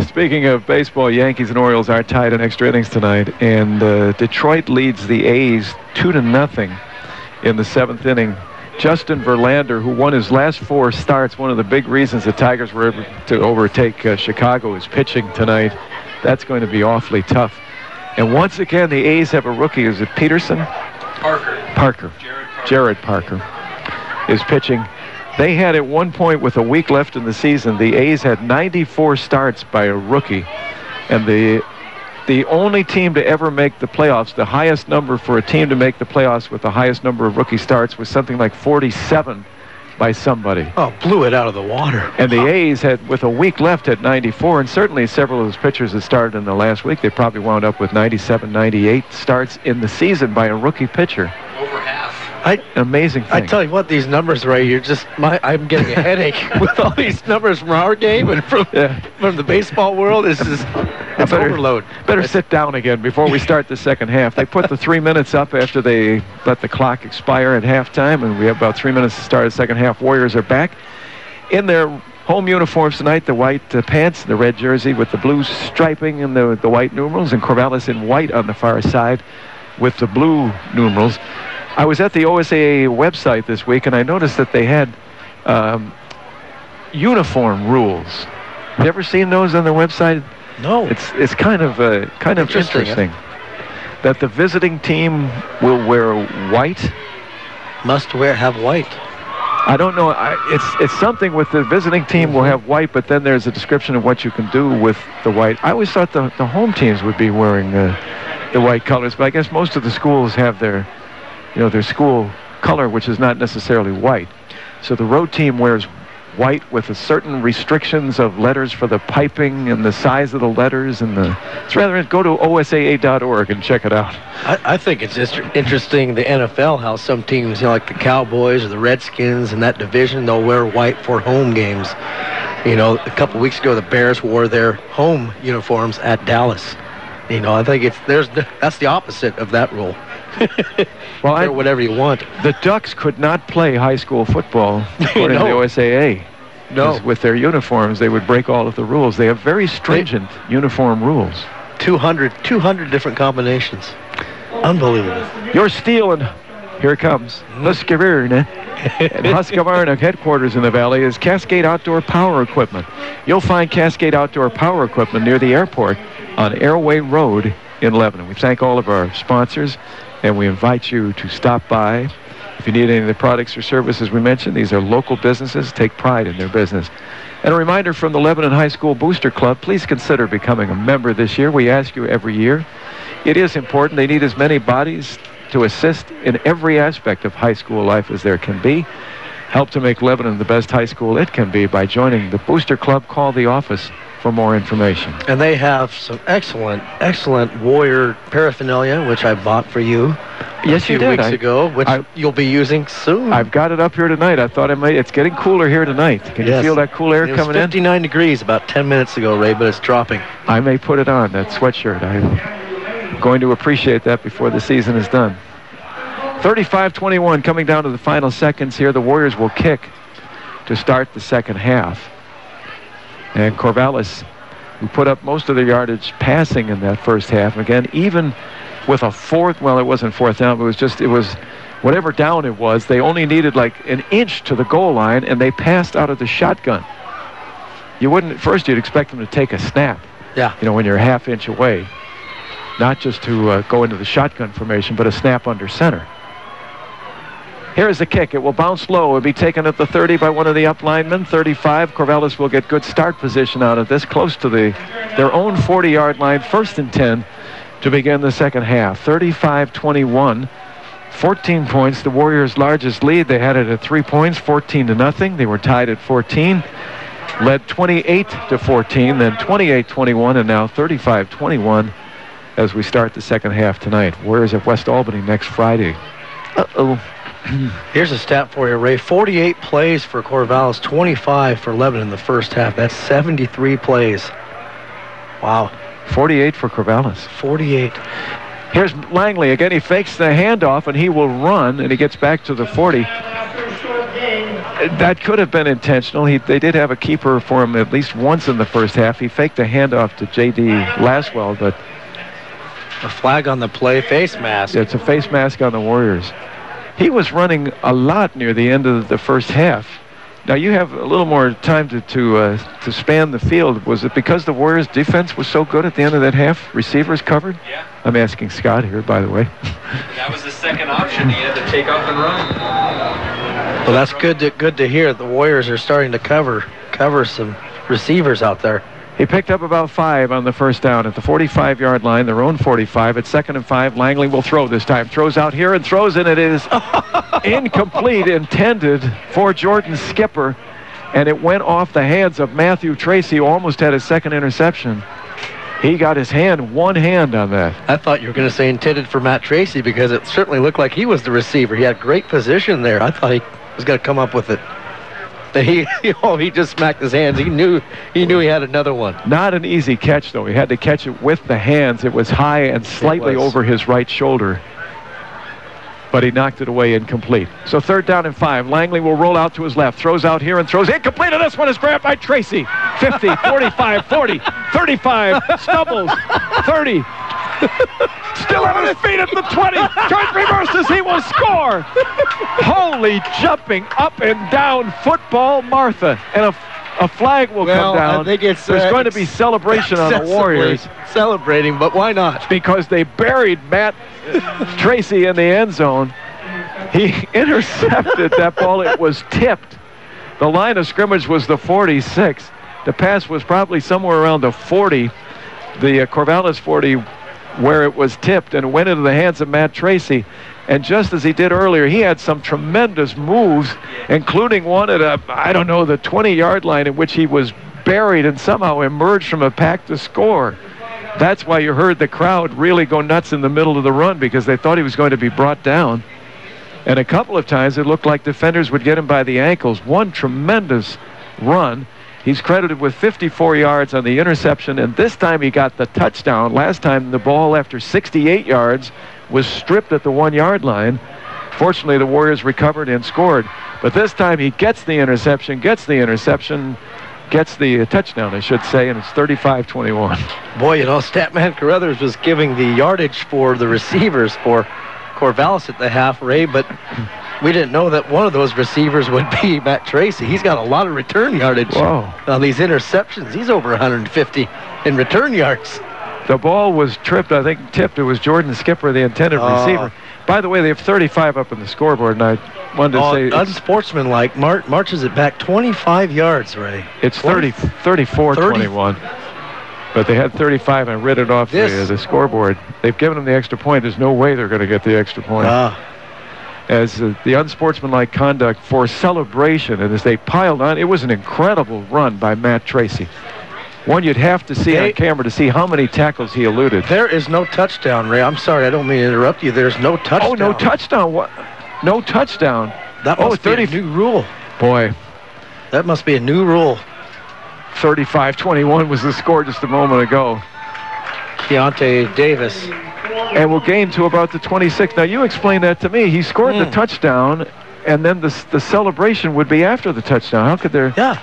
Speaking of baseball, Yankees and Orioles are tied in extra innings tonight, and Detroit leads the A's 2-0 in the 7th inning. Justin Verlander, who won his last 4 starts. One of the big reasons the Tigers were able to overtake Chicago is pitching tonight. That's going to be awfully tough. And once again, the A's have a rookie. Is it Peterson? Parker. Jared Parker is pitching. They had at one point, with a week left in the season, the A's had 94 starts by a rookie. And the only team to ever make the playoffs, the highest number for a team to make the playoffs with the highest number of rookie starts was something like 47 by somebody. Oh, blew it out of the water. And the A's had, with a week left, at 94, and certainly several of those pitchers that started in the last week, they probably wound up with 97, 98 starts in the season by a rookie pitcher. Over half. Amazing thing. I tell you what, these numbers right here, I'm getting a headache with all these numbers from our game and from the baseball world. It's overload. Better sit down again before we start the second half. They put the 3 minutes up after they let the clock expire at halftime, and we have about 3 minutes to start the second half. Warriors are back in their home uniforms tonight, the white pants, the red jersey with the blue striping and the white numerals, and Corvallis in white on the far side with the blue numerals. I was at the OSAA website this week, and I noticed that they had uniform rules. You ever seen those on their website? No. It's kind of interesting. That the visiting team will wear white. Have white. I don't know. It's something with the visiting team will have white, but then there's a description of what you can do with the white. I always thought the home teams would be wearing the white colors, but I guess most of the schools have their school color, which is not necessarily white. So the road team wears white with a certain restrictions of letters for the piping and the size of the letters, and it's rather, go to osaa.org and check it out. I think it's just interesting, the NFL, how some teams, like the Cowboys or the Redskins in that division, they'll wear white for home games. A couple weeks ago, the Bears wore their home uniforms at Dallas. I think that's the opposite of that rule. Well, whatever you want. The Ducks could not play high school football according to the OSAA. No. With their uniforms, they would break all of the rules. They have very stringent uniform rules. 200 different combinations. Unbelievable. You're stealing. Here it comes. Husqvarna. And Husqvarna headquarters in the valley is Cascade Outdoor Power Equipment. You'll find Cascade Outdoor Power Equipment near the airport on Airway Road in Lebanon. We thank all of our sponsors, and we invite you to stop by. If you need any of the products or services we mentioned, these are local businesses. Take pride in their business. And a reminder from the Lebanon High School Booster Club, please consider becoming a member this year. We ask you every year. It is important. They need as many bodies to assist in every aspect of high school life as there can be. Help to make Lebanon the best high school it can be by joining the Booster Club. Call the office for more information. And they have some excellent Warrior paraphernalia, which I bought for you a few weeks ago, which you'll be using soon. I've got it up here tonight. I thought it's getting cooler here tonight. Can you feel that cool air coming in? It was 59 degrees about 10 minutes ago, Ray, but it's dropping. I may put it on, that sweatshirt. I'm going to appreciate that before the season is done. 35-21 coming down to the final seconds here. The Warriors will kick to start the second half. And Corvallis, who put up most of their yardage passing in that first half, again, even with a it wasn't fourth down, but it was whatever down it was, they only needed like an inch to the goal line, and they passed out of the shotgun. First you'd expect them to take a snap. Yeah. When you're a half inch away. Not just to go into the shotgun formation, but a snap under center. Here's the kick. It will bounce low. It will be taken at the 30 by one of the up linemen. 35. Corvallis will get good start position out of this, close to their own 40-yard line. 1st and 10 to begin the second half. 35-21. 14 points. The Warriors' largest lead. They had it at 3 points, 14-0. They were tied at 14. Led 28-14, then 28-21, and now 35-21 as we start the second half tonight. Warriors at West Albany next Friday. Here's a stat for you, Ray. 48 plays for Corvallis, 25 for Lebanon in the first half. That's 73 plays. Wow. 48 for Corvallis. 48. Here's Langley. Again, he fakes the handoff, and he will run, and he gets back to the 40. That could have been intentional. They did have a keeper for him at least once in the first half. He faked a handoff to J.D. Laswell, but... A flag on the play, face mask. It's a face mask on the Warriors. He was running a lot near the end of the first half. Now you have a little more time to span the field. Was it because the Warriors' defense was so good at the end of that half? Receivers covered? Yeah. I'm asking Scott here, by the way. That was the second option. He had to take off and run. Well, that's good to hear. The Warriors are starting to cover some receivers out there. He picked up about 5 on the first down at the 45-yard line, their own 45. At 2nd and 5, Langley will throw this time. Throws out here and throws, and it is incomplete, intended for Jordan Skipper, and it went off the hands of Matthew Tracy, who almost had his second interception. He got one hand on that. I thought you were going to say intended for Matt Tracy because it certainly looked like he was the receiver. He had great position there. I thought he was going to come up with it. He just smacked his hands. He knew he had another one. Not an easy catch, though. He had to catch it with the hands. It was high and slightly over his right shoulder. But he knocked it away incomplete. So 3rd down and 5. Langley will roll out to his left. Throws out here and throws incomplete. And this one is grabbed by Tracy. 50, 45, 40, 35. Stumbles. 30. Still on his feet at the 20. Turns, reverses. He will score. Holy jumping up and down football, Martha. And a flag will come down. I think it's, there's going to be celebration on the Warriors. Celebrating, but why not? Because they buried Matt Tracy in the end zone. He intercepted that ball. It was tipped. The line of scrimmage was the 46. The pass was probably somewhere around the 40, the Corvallis 40, where it was tipped and went into the hands of Matt Tracy. And just as he did earlier, he had some tremendous moves, including one at the 20-yard line in which he was buried and somehow emerged from a pack to score. That's why you heard the crowd really go nuts in the middle of the run, because they thought he was going to be brought down. And a couple of times it looked like defenders would get him by the ankles. One tremendous run. He's credited with 54 yards on the interception, and this time he got the touchdown. Last time the ball, after 68 yards, was stripped at the 1-yard line. Fortunately, the Warriors recovered and scored. But this time he gets the interception, gets the touchdown, I should say, and it's 35-21. Boy, Statman Carruthers was giving the yardage for the receivers for Corvallis at the half, Ray, but we didn't know that one of those receivers would be Matt Tracy. He's got a lot of return yardage on these interceptions. He's over 150 in return yards. The ball was tripped, I think tipped. It was Jordan Skipper, the intended receiver. By the way, they have 35 up on the scoreboard, and I wanted to say... Unsportsmanlike, marches it back 25 yards, Ray. It's 34-21. But they had 35 and read it off the scoreboard. They've given them the extra point. There's no way they're going to get the extra point. As the unsportsmanlike conduct for celebration, and as they piled on, it was an incredible run by Matt Tracy. One you'd have to see on camera to see how many tackles he eluded. There is no touchdown, Ray. I'm sorry, I don't mean to interrupt you. There's no touchdown. Oh, no touchdown. What? No touchdown. That must be a new rule. Boy. That must be a new rule. 35-21 was the score just a moment ago. Keontae Davis. And will gain to about the 26. Now, you explain that to me. He scored the touchdown, and then the celebration would be after the touchdown. How could there... Yeah.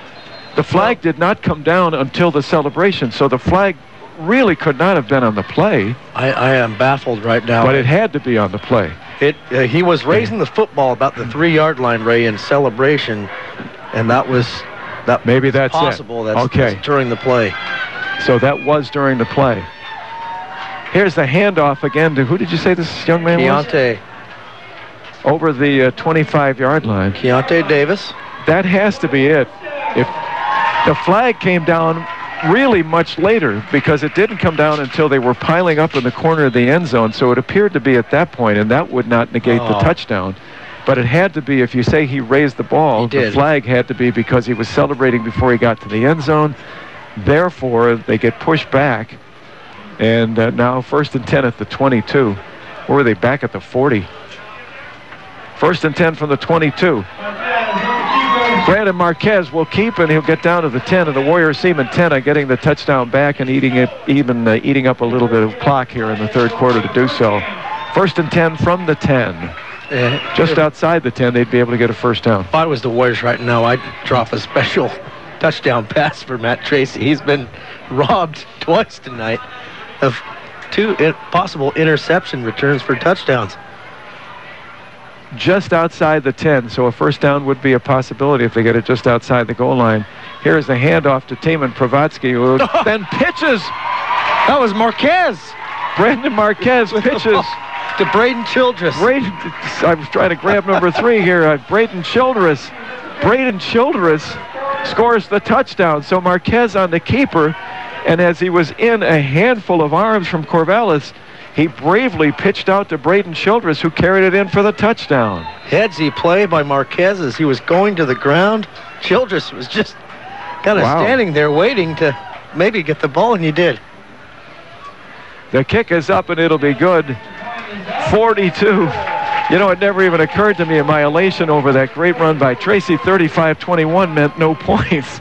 The flag did not come down until the celebration, so the flag really could not have been on the play. I am baffled right now. But it had to be on the play. He was raising the football about the 3-yard line, Ray, in celebration, and that was... Maybe that's possible. It. That's during the play. So that was during the play. Here's the handoff again to, who did you say this young man was? Keontae. Over the 25-yard line. Keontae Davis. That has to be it. If the flag came down really much later, because it didn't come down until they were piling up in the corner of the end zone, so it appeared to be at that point, and that would not negate the touchdown. But it had to be, if you say he raised the ball, the flag had to be because he was celebrating before he got to the end zone. Therefore, they get pushed back. And now 1st and 10 at the 22. Or were they back at the 40? 1st and 10 from the 22. Brandon Marquez will keep, and he'll get down to the 10, and the Warriors seem intent on getting the touchdown back and eating up a little bit of clock here in the third quarter to do so. 1st and 10 from the 10. Just outside the 10, they'd be able to get a first down. If I was the Warriors right now, I'd drop a special touchdown pass for Matt Tracy. He's been robbed twice tonight of 2 possible interception returns for touchdowns. just outside the 10, so a first down would be a possibility if they get it just outside the goal line. Here's the handoff to Taman Pravatsky, who then pitches. That was Marquez. Brandon Marquez pitches to Braden Childress. I was trying to grab number 3 here. Braden Childress. Braden Childress scores the touchdown. So Marquez on the keeper, and as he was in a handful of arms from Corvallis, he bravely pitched out to Braden Childress, who carried it in for the touchdown. Headsy play by Marquez as he was going to the ground. Childress was just kind of standing there waiting to maybe get the ball, and he did. The kick is up, and it'll be good. 42. You know, it never even occurred to me in my elation over that great run by Tracy. 35-21 meant no points.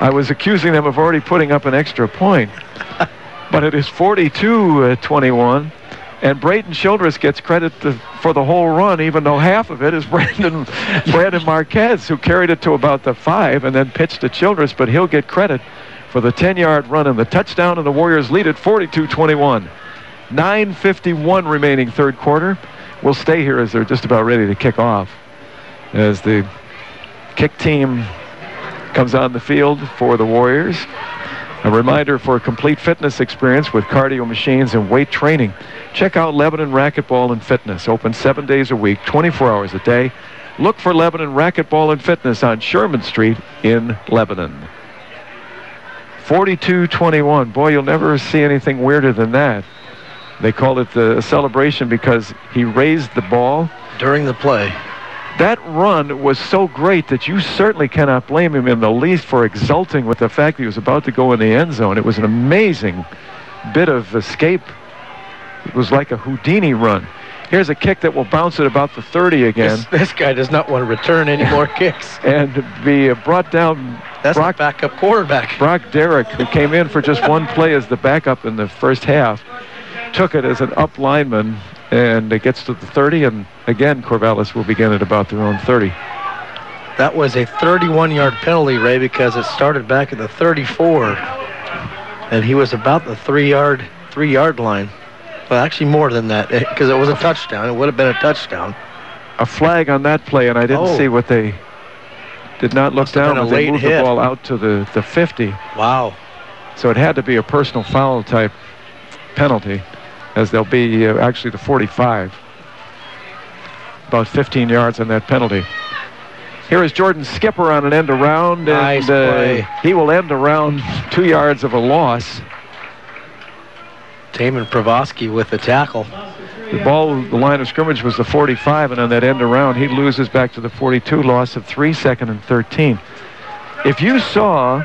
I was accusing them of already putting up an extra point. But it is 42-21, and Braden Childress gets credit for the whole run, even though half of it is Brandon Marquez, who carried it to about the 5 and then pitched to Childress, but he'll get credit for the 10-yard run and the touchdown, and the Warriors lead it 42-21. 9:51 remaining third quarter. We'll stay here as they're just about ready to kick off, as the kick team comes on the field for the Warriors. A reminder, for a complete fitness experience with cardio machines and weight training, check out Lebanon Racquetball and Fitness. Open 7 days a week, 24 hours a day. Look for Lebanon Racquetball and Fitness on Sherman Street in Lebanon. 42-21. Boy, you'll never see anything weirder than that. They call it the celebration because he raised the ball during the play. That run was so great that you certainly cannot blame him in the least for exulting with the fact that he was about to go in the end zone. It was an amazing bit of escape. It was like a Houdini run. Here's a kick that will bounce at about the 30 again. This guy does not want to return any more kicks. And be brought down. That's the backup quarterback. Brock Derrick, who came in for just one play as the backup in the first half, took it as an up lineman, and it gets to the 30, and again, Corvallis will begin at about their own 30. That was a 31-yard penalty, Ray, because it started back at the 34, and he was about the three-yard line. Well, actually more than that, because it was a touchdown. It would have been a touchdown. A flag on that play, and I didn't see what they did not look down, but they moved the ball out to the 50. Wow. So it had to be a personal foul type penalty, as they'll be actually the 45. About 15 yards on that penalty. Here is Jordan Skipper on an end around, nice play. He will end around 2 yards of a loss. Taman Pravatsky with the tackle. The line of scrimmage was the 45, and on that end around, he loses back to the 42, loss of 3, 2nd and 13. If you saw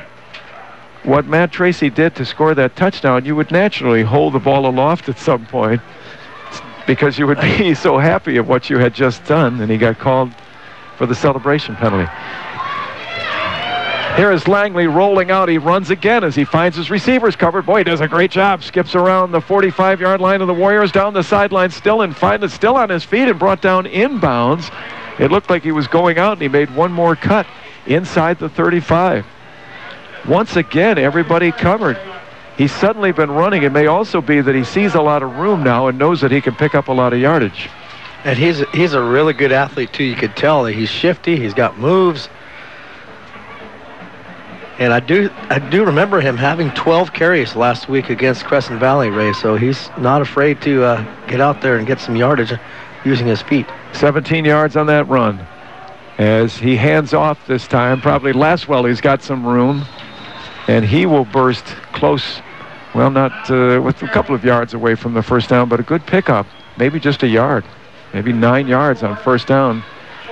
what Matt Tracy did to score that touchdown, you would naturally hold the ball aloft at some point because you would be so happy of what you had just done, and he got called for the celebration penalty. Here is Langley rolling out. He runs again as he finds his receivers covered. Boy, he does a great job. Skips around the 45-yard line of the Warriors, down the sideline still, and finally still on his feet and brought down inbounds. It looked like he was going out, and he made one more cut inside the 35. Once again, everybody covered. He's suddenly been running. It may also be that he sees a lot of room now and knows that he can pick up a lot of yardage. And he's a really good athlete, too. You could tell that he's shifty. He's got moves. And I do remember him having 12 carries last week against Crescent Valley, Ray, so he's not afraid to get out there and get some yardage using his feet. 17 yards on that run. As he hands off this time, probably Laswell, he's got some room, and he will burst close, well, not with a couple of yards away from the first down, but a good pickup, maybe just a yard, maybe 9 yards on first down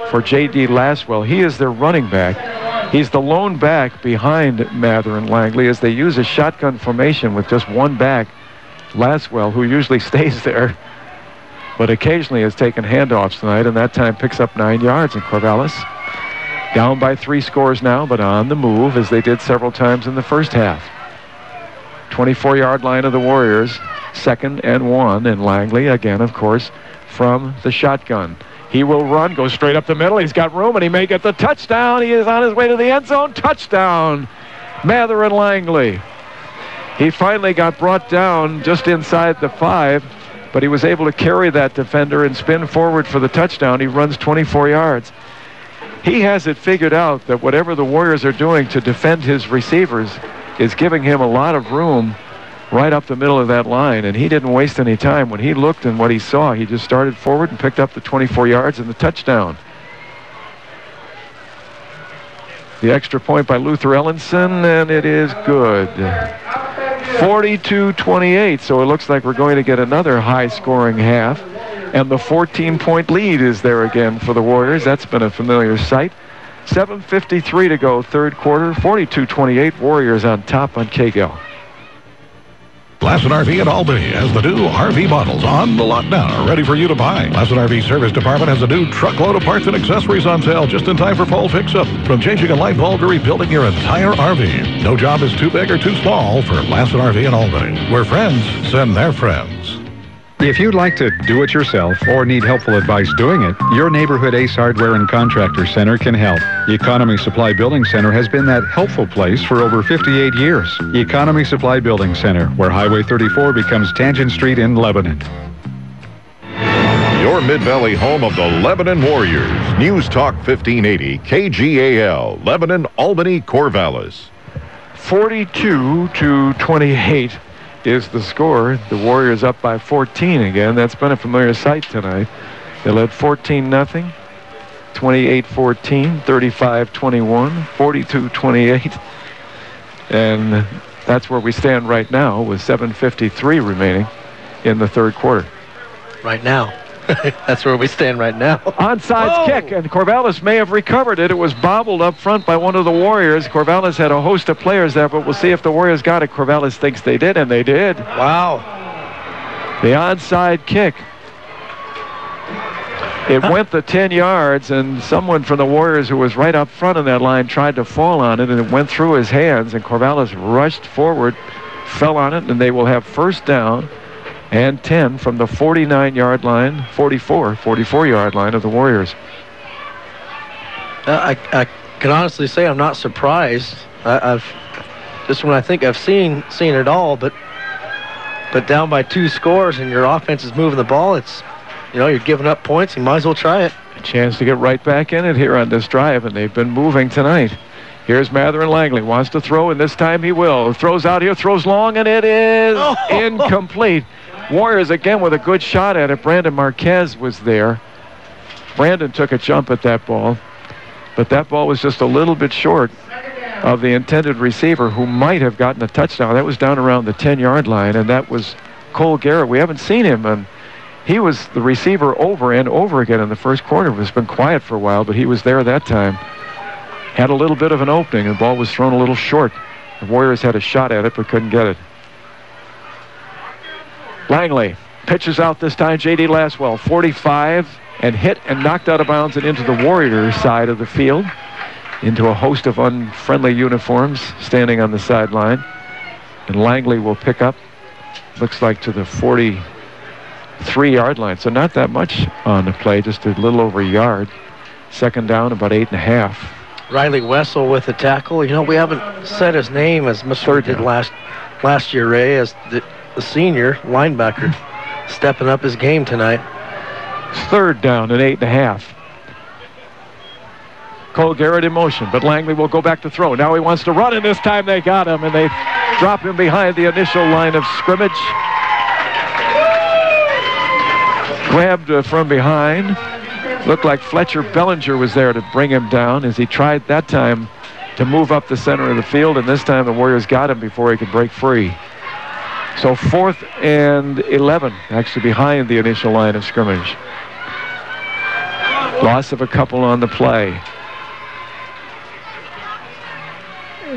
for J.D. Laswell. He is their running back. He's the lone back behind Mather and Langley as they use a shotgun formation with just one back, Laswell, who usually stays there, but occasionally has taken handoffs tonight, and that time picks up 9 yards in Corvallis. Down by 3 scores now, but on the move, as they did several times in the first half. 24-yard line of the Warriors, 2nd and 1, and Langley, again, of course, from the shotgun. He will run, go straight up the middle. He's got room, and he may get the touchdown. He is on his way to the end zone. Touchdown, Mather and Langley. He finally got brought down just inside the 5. but he was able to carry that defender and spin forward for the touchdown. He runs 24 yards. He has it figured out that whatever the Warriors are doing to defend his receivers is giving him a lot of room right up the middle of that line, and he didn't waste any time. When he looked and what he saw, he just started forward and picked up the 24 yards and the touchdown. The extra point by Luther Ellenson, and it is good. 42-28, so it looks like we're going to get another high-scoring half. And the 14-point lead is there again for the Warriors. That's been a familiar sight. 7:53 to go, third quarter. 42-28, Warriors on top on KGAL. Lassen RV at Albany has the new RV models on the lot now, ready for you to buy. Lassen RV Service Department has a new truckload of parts and accessories on sale just in time for fall fix-up. From changing a light bulb to rebuilding your entire RV. No job is too big or too small for Lassen RV in Albany, where friends send their friends. If you'd like to do it yourself or need helpful advice doing it, your neighborhood Ace Hardware and Contractor Center can help. Economy Supply Building Center has been that helpful place for over 58 years. Economy Supply Building Center, where Highway 34 becomes Tangent Street in Lebanon. Your Mid-Valley home of the Lebanon Warriors. News Talk 1580, KGAL, Lebanon, Albany, Corvallis. 42-28. Is the score. The Warriors up by 14 again. That's been a familiar sight tonight. They led 14-0, 28-14, 35-21, 42-28. And that's where we stand right now with 7:53 remaining in the third quarter. Right now. That's where we stand right now. Onside kick, and Corvallis may have recovered it. It was bobbled up front by one of the Warriors. Corvallis had a host of players there, but we'll see if the Warriors got it. Corvallis thinks they did, and they did. Wow. The onside kick. It went the 10 yards, and someone from the Warriors who was right up front in that line tried to fall on it, and it went through his hands, and Corvallis rushed forward, fell on it, and they will have first down and 10 from the 49-yard line, 44-yard line of the Warriors. I can honestly say I'm not surprised. I've just when I think I've seen it all, but down by 2 scores and your offense is moving the ball, it's, you're giving up points. You might as well try it. A chance to get right back in it here on this drive, and they've been moving tonight. Here's Mather and Langley. Wants to throw, and this time he will. Throws out here, throws long, and it is incomplete. Warriors again with a good shot at it. Brandon Marquez was there. Brandon took a jump at that ball, but that ball was just a little bit short of the intended receiver who might have gotten a touchdown. That was down around the 10-yard line, and that was Cole Garrett. We haven't seen him, and he was the receiver over and over again in the first quarter. It's been quiet for a while, but he was there that time. Had a little bit of an opening, and the ball was thrown a little short. The Warriors had a shot at it, but couldn't get it. Langley pitches out this time. J.D. Laswell, 45, and hit and knocked out of bounds and into the Warriors side of the field, into a host of unfriendly uniforms standing on the sideline. And Langley will pick up, looks like to the 43-yard line. So not that much on the play, just a little over a yard. Second down, about 8.5. Riley Wessel with the tackle. We haven't said his name as much as we did last year, Ray, as the senior linebacker stepping up his game tonight. Third down and 8.5. Cole Garrett in motion, but Langley will go back to throw. Now he wants to run, and this time they got him, and they drop him behind the initial line of scrimmage. Grabbed from behind. Looked like Fletcher Bellinger was there to bring him down as he tried that time to move up the center of the field, and this time the Warriors got him before he could break free. So 4th and 11, actually behind the initial line of scrimmage. Loss of a couple on the play.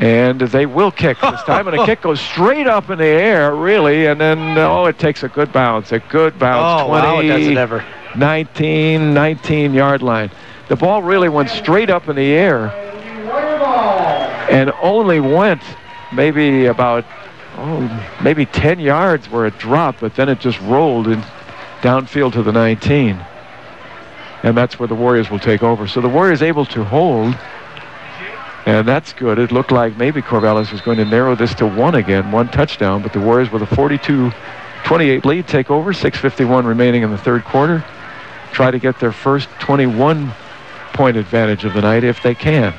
And they will kick this time, and the kick goes straight up in the air, really, and then, it takes a good bounce. 20, wow, it doesn't ever. 19-yard line. The ball really went straight up in the air and only went maybe about maybe 10 yards where it dropped, but then it just rolled in downfield to the 19. And that's where the Warriors will take over. So the Warriors able to hold, and that's good. It looked like maybe Corvallis was going to narrow this to 1 again, 1 touchdown, but the Warriors with a 28 lead take over, 6:51 remaining in the third quarter. Try to get their first 21-point advantage of the night if they can.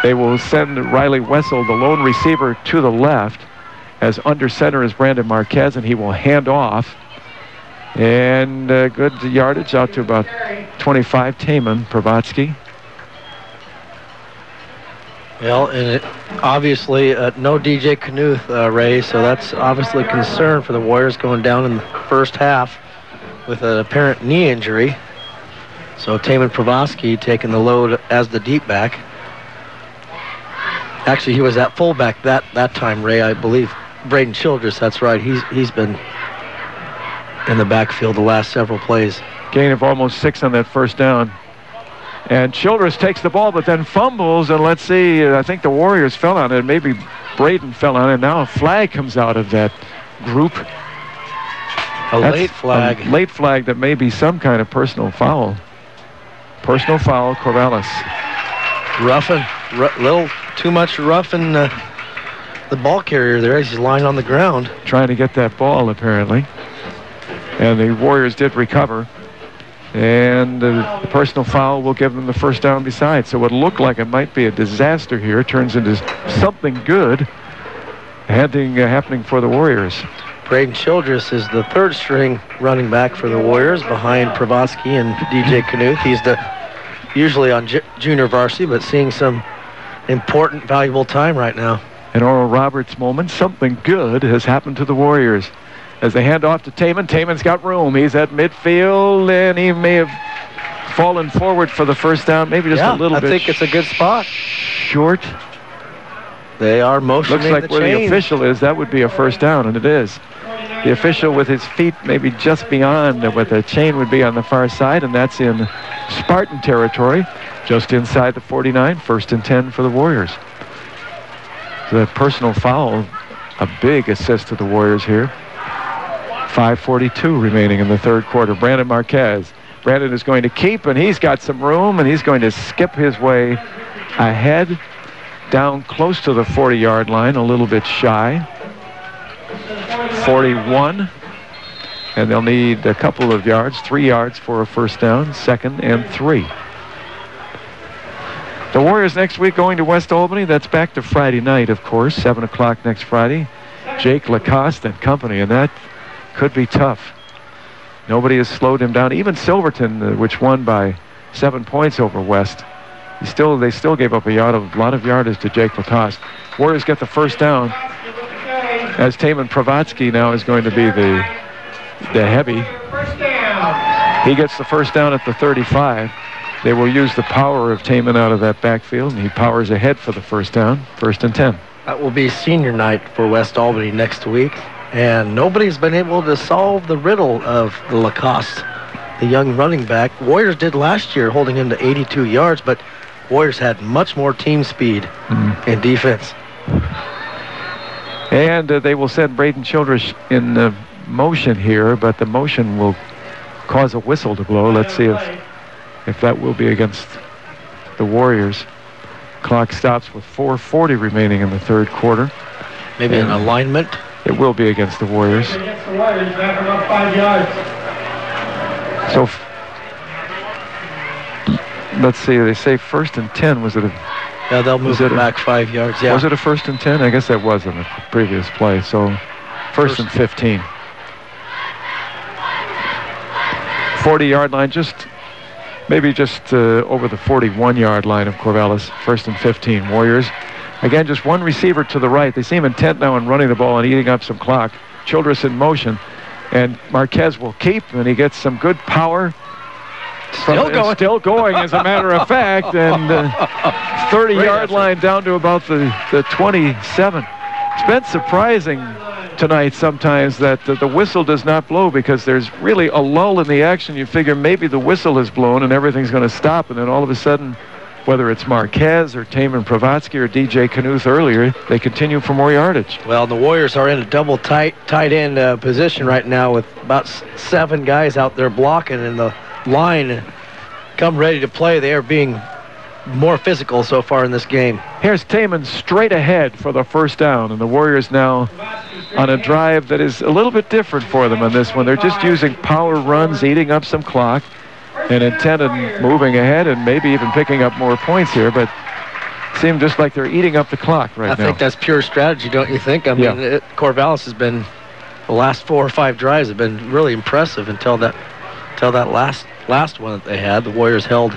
They will send Riley Wessel, the lone receiver, to the left, as under center is Brandon Marquez, and he will hand off. And good yardage out to about 25. Taman Pravatsky. Well, and obviously no DJ Knuth, Ray, so that's obviously a concern for the Warriors going down in the first half with an apparent knee injury. So Taman Pravatsky taking the load as the deep back. Actually, he was at fullback that time, Ray, I believe. Braden Childress, that's right. He's been in the backfield the last several plays. Gain of almost 6 on that first down. And Childress takes the ball, but then fumbles, and let's see, I think the Warriors fell on it. Maybe Braden fell on it. Now a flag comes out of that group. Late flag. A late flag that may be some kind of personal foul. Personal foul, Corvallis. Roughing, little too much roughing the ball carrier there as he's lying on the ground. Trying to get that ball, apparently. And the Warriors did recover. And the personal foul will give them the first down besides. So it looked like it might be a disaster here. It turns into something good happening for the Warriors. Braden Childress is the third string running back for the Warriors behind Pravatsky and DJ Knuth. He's usually on junior varsity, but seeing some important, valuable time right now. An Oral Roberts moment. Something good has happened to the Warriors. As they hand off to Taman, Taman's got room. He's at midfield, and he may have fallen forward for the first down. Maybe just a little bit. I think it's a good spot. Short. They are motioning Looks like where the official is, that would be a first down, and it is. The official with his feet maybe just beyond what the chain would be on the far side, and that's in Spartan territory, just inside the 49, 1st and 10 for the Warriors. The personal foul, a big assist to the Warriors here. 5:42 remaining in the third quarter. Brandon Marquez. Brandon is going to keep, and he's got some room, and he's going to skip his way ahead, down close to the 40-yard line, a little bit shy. 41. And they'll need a couple of yards, 3 yards for a first down, 2nd and 3. The Warriors next week going to West Albany. That's back to Friday night, of course, 7 o'clock next Friday. Jake Lacoste and company, and that could be tough. Nobody has slowed him down. Even Silverton, which won by 7 points over West, they still gave up a lot of yardage to Jake Lacoste. Warriors get the first down, as Taman Pravatsky now is going to be the heavy. He gets the first down at the 35. They will use the power of Taman out of that backfield, and he powers ahead for the first down, 1st and 10. That will be senior night for West Albany next week. And nobody's been able to solve the riddle of the Lacoste, the young running back. Warriors did last year, holding him to 82 yards, but Warriors had much more team speed in defense. And they will send Braden Childress in motion here, but the motion will cause a whistle to blow. Let's see if that will be against the Warriors. Clock stops with 4:40 remaining in the third quarter. Maybe an alignment. It will be against the Warriors. Against the Warriors, back about 5 yards. So let's see. They say 1st and 10. Was it a? Yeah, they'll move it back 5 yards. Yeah. Was it a 1st and 10? I guess that was in the previous play. So first and 15. 40-yard line, maybe just over the 41-yard line of Corvallis. 1st and 15. Warriors. Again, just one receiver to the right. They seem intent now on running the ball and eating up some clock. Childress in motion. And Marquez will keep, and he gets some good power. Still going, as a matter of fact. And 30-yard line down to about the 27. It's been surprising tonight sometimes that the whistle does not blow, because there's really a lull in the action. You figure maybe the whistle is blown and everything's going to stop, and then all of a sudden, whether it's Marquez or Taman Pravatsky or DJ Knuth earlier, they continue for more yardage. Well, the Warriors are in a double tight end position right now with about 7 guys out there blocking, and the line come ready to play. They are being more physical so far in this game. Here's Taman straight ahead for the first down, and the Warriors now on a drive that is a little bit different for them on this one. They're just using power runs, eating up some clock, and intent on moving ahead and maybe even picking up more points here, but seem just like they're eating up the clock right now. I think that's pure strategy, don't you think? I mean, Corvallis has been, the last 4 or 5 drives have been really impressive until that last one that they had. The Warriors held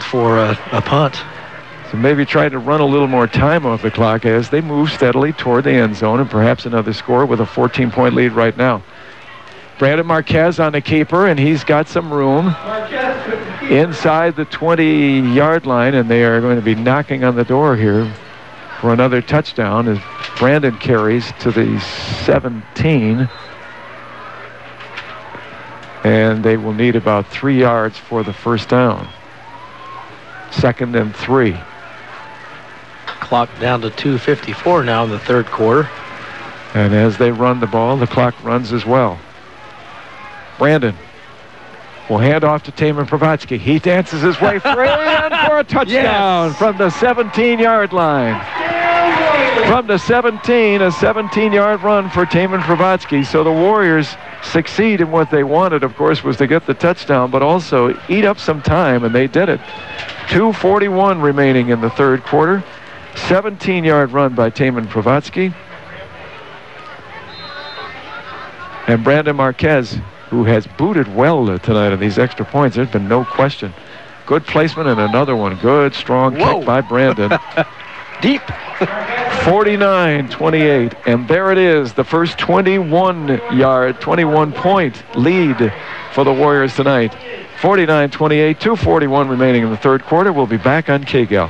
for a punt. So maybe try to run a little more time off the clock as they move steadily toward the end zone and perhaps another score with a 14-point lead right now. Brandon Marquez on the keeper, and he's got some room inside the 20-yard line, and they are going to be knocking on the door here for another touchdown as Brandon carries to the 17. And they will need about 3 yards for the first down. 2nd and 3. Clock down to 2:54 now in the third quarter. And as they run the ball, the clock runs as well. Brandon will hand off to Taman Pravatsky. He dances his way free and for a touchdown from the 17-yard line. From the 17, a 17-yard run for Taman Pravatsky. So the Warriors succeed in what they wanted, of course, was to get the touchdown, but also eat up some time, and they did it. 2:41 remaining in the third quarter. 17-yard run by Taman Pravatsky. And Brandon Marquez, who has booted well tonight on these extra points. There's been no question. Good placement and another one. Good, strong kick by Brandon. Deep. 49-28. And there it is, the first 21-point lead for the Warriors tonight. 49-28, 2:41 remaining in the third quarter. We'll be back on KGAL.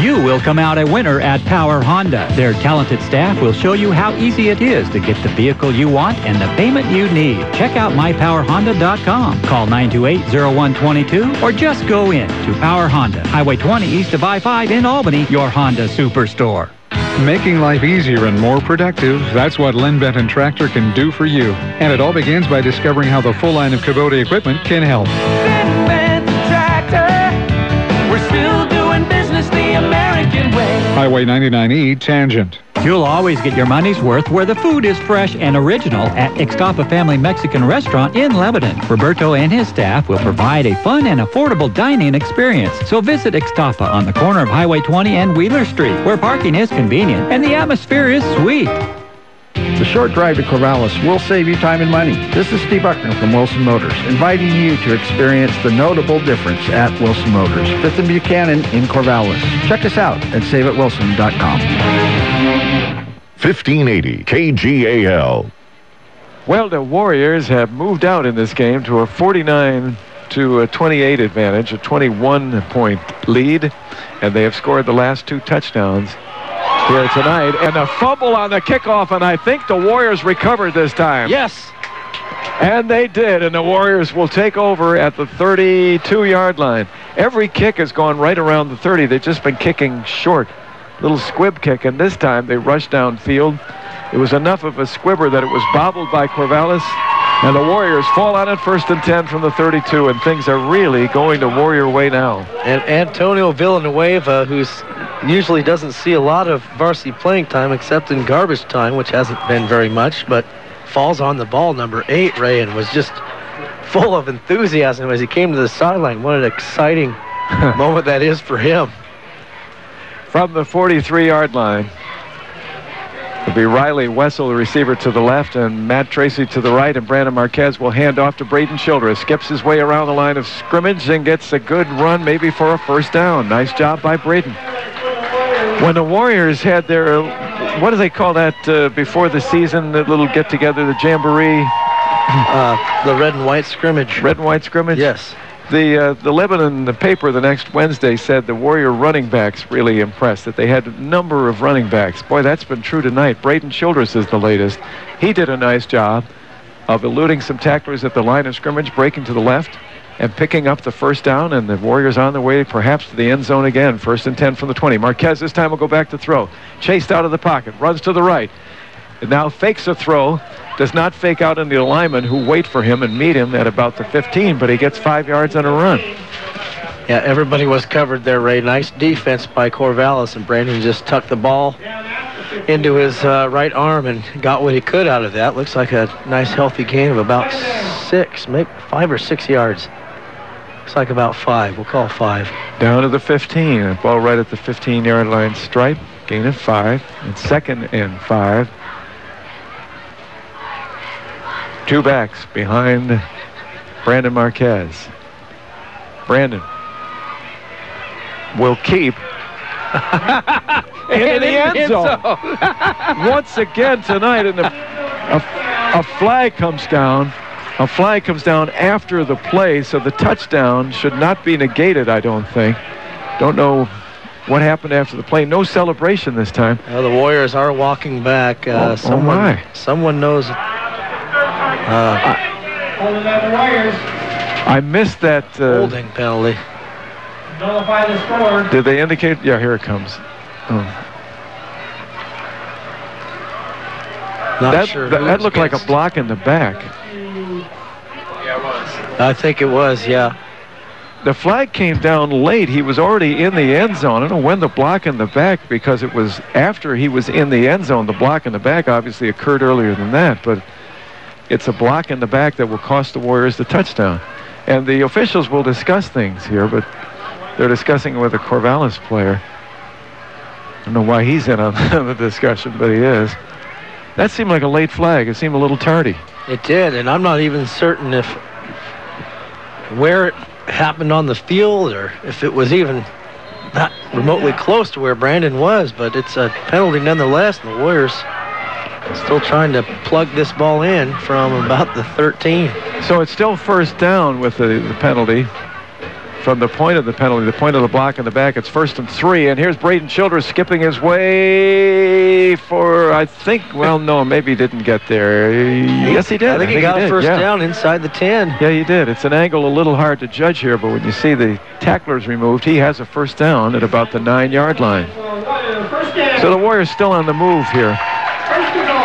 You will come out a winner at Power Honda. Their talented staff will show you how easy it is to get the vehicle you want and the payment you need. Check out mypowerhonda.com. Call 928-0122 or just go in to Power Honda, Highway 20 east of I-5 in Albany, your Honda Superstore. Making life easier and more productive, that's what Lynn Benton Tractor can do for you. And it all begins by discovering how the full line of Kubota equipment can help. We're still doing business the American way. Highway 99E Tangent. You'll always get your money's worth where the food is fresh and original at Ixtapa Family Mexican Restaurant in Lebanon. Roberto and his staff will provide a fun and affordable dining experience. So visit Ixtapa on the corner of Highway 20 and Wheeler Street, where parking is convenient and the atmosphere is sweet. The short drive to Corvallis will save you time and money. This is Steve Buckner from Wilson Motors, inviting you to experience the notable difference at Wilson Motors, 5th and Buchanan in Corvallis. Check us out at saveatwilson.com. 1580 KGAL. Well, the Warriors have moved out in this game to a 49-28 advantage, a 21-point lead, and they have scored the last 2 touchdowns here tonight. And a fumble on the kickoff, and I think the Warriors recovered this time. Yes. And they did, and the Warriors will take over at the 32-yard line. Every kick has gone right around the 30. They've just been kicking short. Little squib kick, and this time they rushed downfield. It was enough of a squibber that it was bobbled by Corvallis, and the Warriors fall on it 1st and 10 from the 32, and things are really going the Warrior way now. And Antonio Villanueva, who's usually doesn't see a lot of varsity playing time except in garbage time, which hasn't been very much, but falls on the ball, number 8, Ray, and was just full of enthusiasm as he came to the sideline. What an exciting moment that is for him. From the 43-yard line, it'll be Riley Wessel, the receiver, to the left, and Matt Tracy to the right, and Brandon Marquez will hand off to Braden Childress. Skips his way around the line of scrimmage and gets a good run, maybe for a first down. Nice job by Braden. When the Warriors had their, what do they call that before the season, the little get-together, the jamboree? The red and white scrimmage. Red and white scrimmage? Yes. The Lebanon paper the next Wednesday said the Warrior running backs really impressed, that they had a number of running backs. Boy, that's been true tonight. Braden Childress is the latest. He did a nice job of eluding some tacklers at the line of scrimmage, breaking to the left, and picking up the first down, and the Warriors on their way perhaps to the end zone again. 1st and 10 from the 20. Marquez this time will go back to throw. Chased out of the pocket, runs to the right. And now fakes a throw does not fake out into the linemen who wait for him and meet him at about the 15, but he gets 5 yards on a run. Yeah, everybody was covered there, Ray. Nice defense by Corvallis, and Brandon just tucked the ball into his right arm and got what he could out of that. Looks like a nice healthy gain of about 6, maybe 5 or 6 yards. Looks like about 5. We'll call 5. Down to the 15. A ball right at the 15-yard line stripe. Gain of 5. And 2nd and 5. 2 backs behind Brandon Marquez. Brandon will keep in the end zone. Once again tonight, and a flag comes down. A flag comes down after the play, so the touchdown should not be negated, I don't think. Don't know what happened after the play. No celebration this time. Well, the Warriors are walking back. Someone knows. I missed that holding penalty. Nullify the score. Did they indicate? Yeah, here it comes. That looked like a block in the back. Yeah, it was. I think it was, yeah. The flag came down late. He was already in the end zone. I don't know when the block in the back, because it was after he was in the end zone. The block in the back obviously occurred earlier than that, but it's a block in the back that will cost the Warriors the touchdown. And the officials will discuss things here, but they're discussing it with a Corvallis player. I don't know why he's in on the discussion, but he is. That seemed like a late flag. It seemed a little tardy. It did, and I'm not even certain if where it happened on the field or if it was even not remotely close to where Brandon was, but it's a penalty nonetheless, and the Warriors still trying to plug this ball in from about the 13. So it's still first down with the penalty. From the point of the penalty, the point of the block in the back, it's 1st and 3. And here's Braden Childress skipping his way for, I think, well, no, maybe he didn't get there. Yes, he did. I think he got a first down inside the 10. Yeah, he did. It's an angle a little hard to judge here, but when you see the tacklers removed, he has a first down at about the 9-yard line. So the Warriors still on the move here.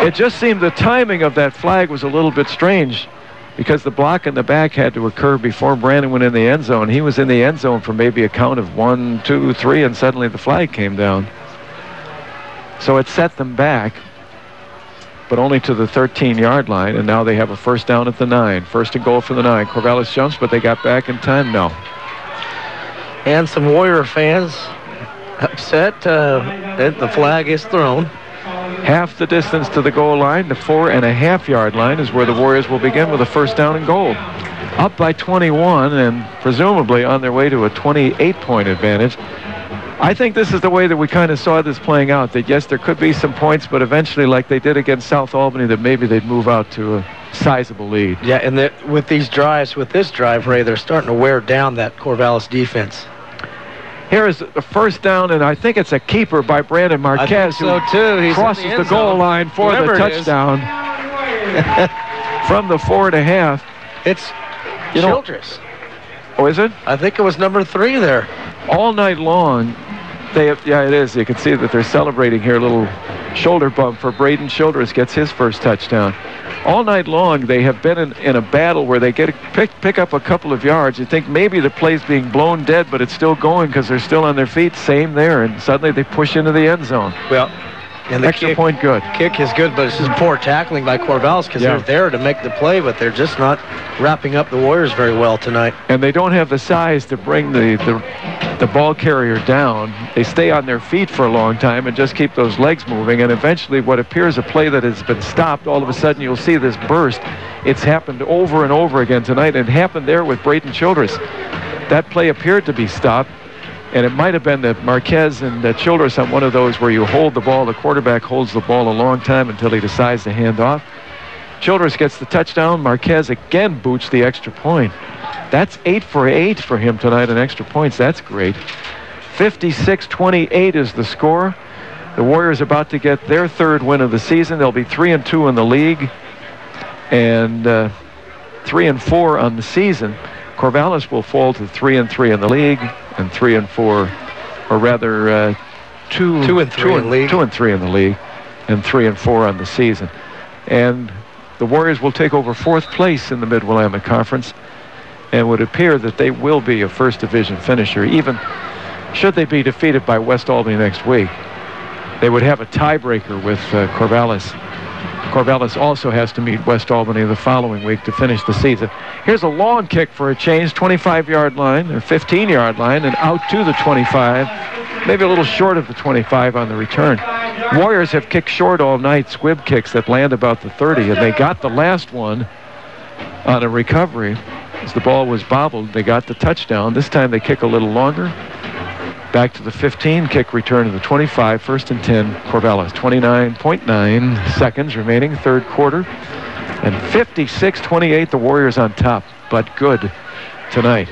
It just seemed the timing of that flag was a little bit strange, because the block in the back had to occur before Brandon went in the end zone. He was in the end zone for maybe a count of 1, 2, 3, and suddenly the flag came down. So it set them back, but only to the 13-yard line, and now they have a first down at the 9. 1st and goal for the 9. Corvallis jumps, but they got back in time. No. And some Warrior fans upset that the flag is thrown. Half the distance to the goal line. The 4.5-yard line is where the Warriors will begin with a first down and goal. Up by 21 and presumably on their way to a 28-point advantage. I think this is the way that we kind of saw this playing out, that yes, there could be some points, but eventually, like they did against South Albany, that maybe they'd move out to a sizable lead. Yeah, and with these drives, with this drive, Ray, they're starting to wear down that Corvallis defense. Here is the first down, and I think it's a keeper by Brandon Marquez, who He's crosses the goal line for the touchdown from the 4.5. It's Childress. Oh, is it? I think it was number 3 there. All night long, yeah, it is. You can see that they're celebrating here. A little shoulder bump for Braden Childress, gets his first touchdown. All night long, they have been in a battle where they get pick up a couple of yards. You think maybe the play's being blown dead, but it's still going because they're still on their feet. Same there, and suddenly they push into the end zone. Well, and the extra point good. Kick is good, but it's just poor tackling by Corvallis because they're there to make the play, but they're just not wrapping up the Warriors very well tonight. And they don't have the size to bring the ball carrier down. They stay on their feet for a long time and just keep those legs moving, and eventually what appears a play that has been stopped, all of a sudden you'll see this burst. It's happened over and over again tonight, and it happened there with Braden Childress. That play appeared to be stopped, and it might have been that Marquez and Childress on one of those where you hold the ball, the quarterback holds the ball a long time until he decides to hand off. Childress gets the touchdown. Marquez again boots the extra point. That's 8 for 8 for him tonight in extra points. That's great. 56-28 is the score. The Warriors about to get their 3rd win of the season. They'll be 3-2 in the league and 3-4 on the season. Corvallis will fall to 3-3 in the league and 3-4, or rather 2-3 in the league and 3-4 on the season. And the Warriors will take over 4th place in the Mid-Willamette Conference and would appear that they will be a first division finisher, even should they be defeated by West Albany next week. They would have a tiebreaker with Corvallis. Corvallis also has to meet West Albany the following week to finish the season. Here's a long kick for a change, 25-yard line or 15-yard line, and out to the 25, maybe a little short of the 25 on the return. Warriors have kicked short all night, squib kicks that land about the 30, and they got the last one on a recovery. As the ball was bobbled, they got the touchdown. This time they kick a little longer. Back to the 15, kick return to the 25, 1st and 10, Corvallis. 29.9 seconds remaining, 3rd quarter. And 56-28, the Warriors on top, but good tonight.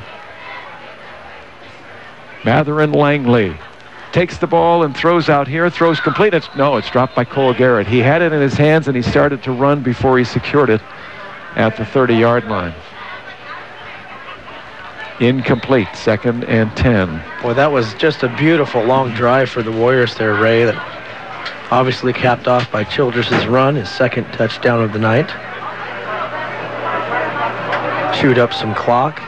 Matherin Langley takes the ball and throws out here, throws complete. It's dropped by Cole Garrett. He had it in his hands and he started to run before he secured it at the 30-yard line. Incomplete, 2nd and 10. Boy, that was just a beautiful long drive for the Warriors there, Ray, that obviously capped off by Childress' run, his 2nd touchdown of the night. Chewed up some clock.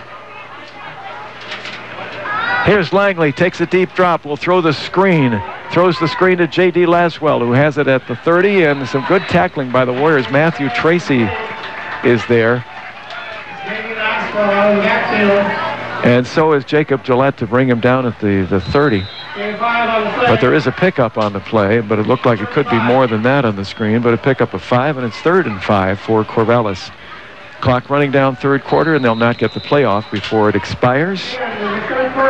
Here's Langley, takes a deep drop, will throw the screen. Throws the screen to J.D. Laswell, who has it at the 30, and some good tackling by the Warriors. Matthew Tracy is there. And so is Jacob Gillette to bring him down at the 30. But there is a pickup on the play, but it looked like it could be more than that on the screen, but a pickup of 5, and it's 3rd and 5 for Corvallis. Clock running down 3rd quarter, and they'll not get the playoff before it expires.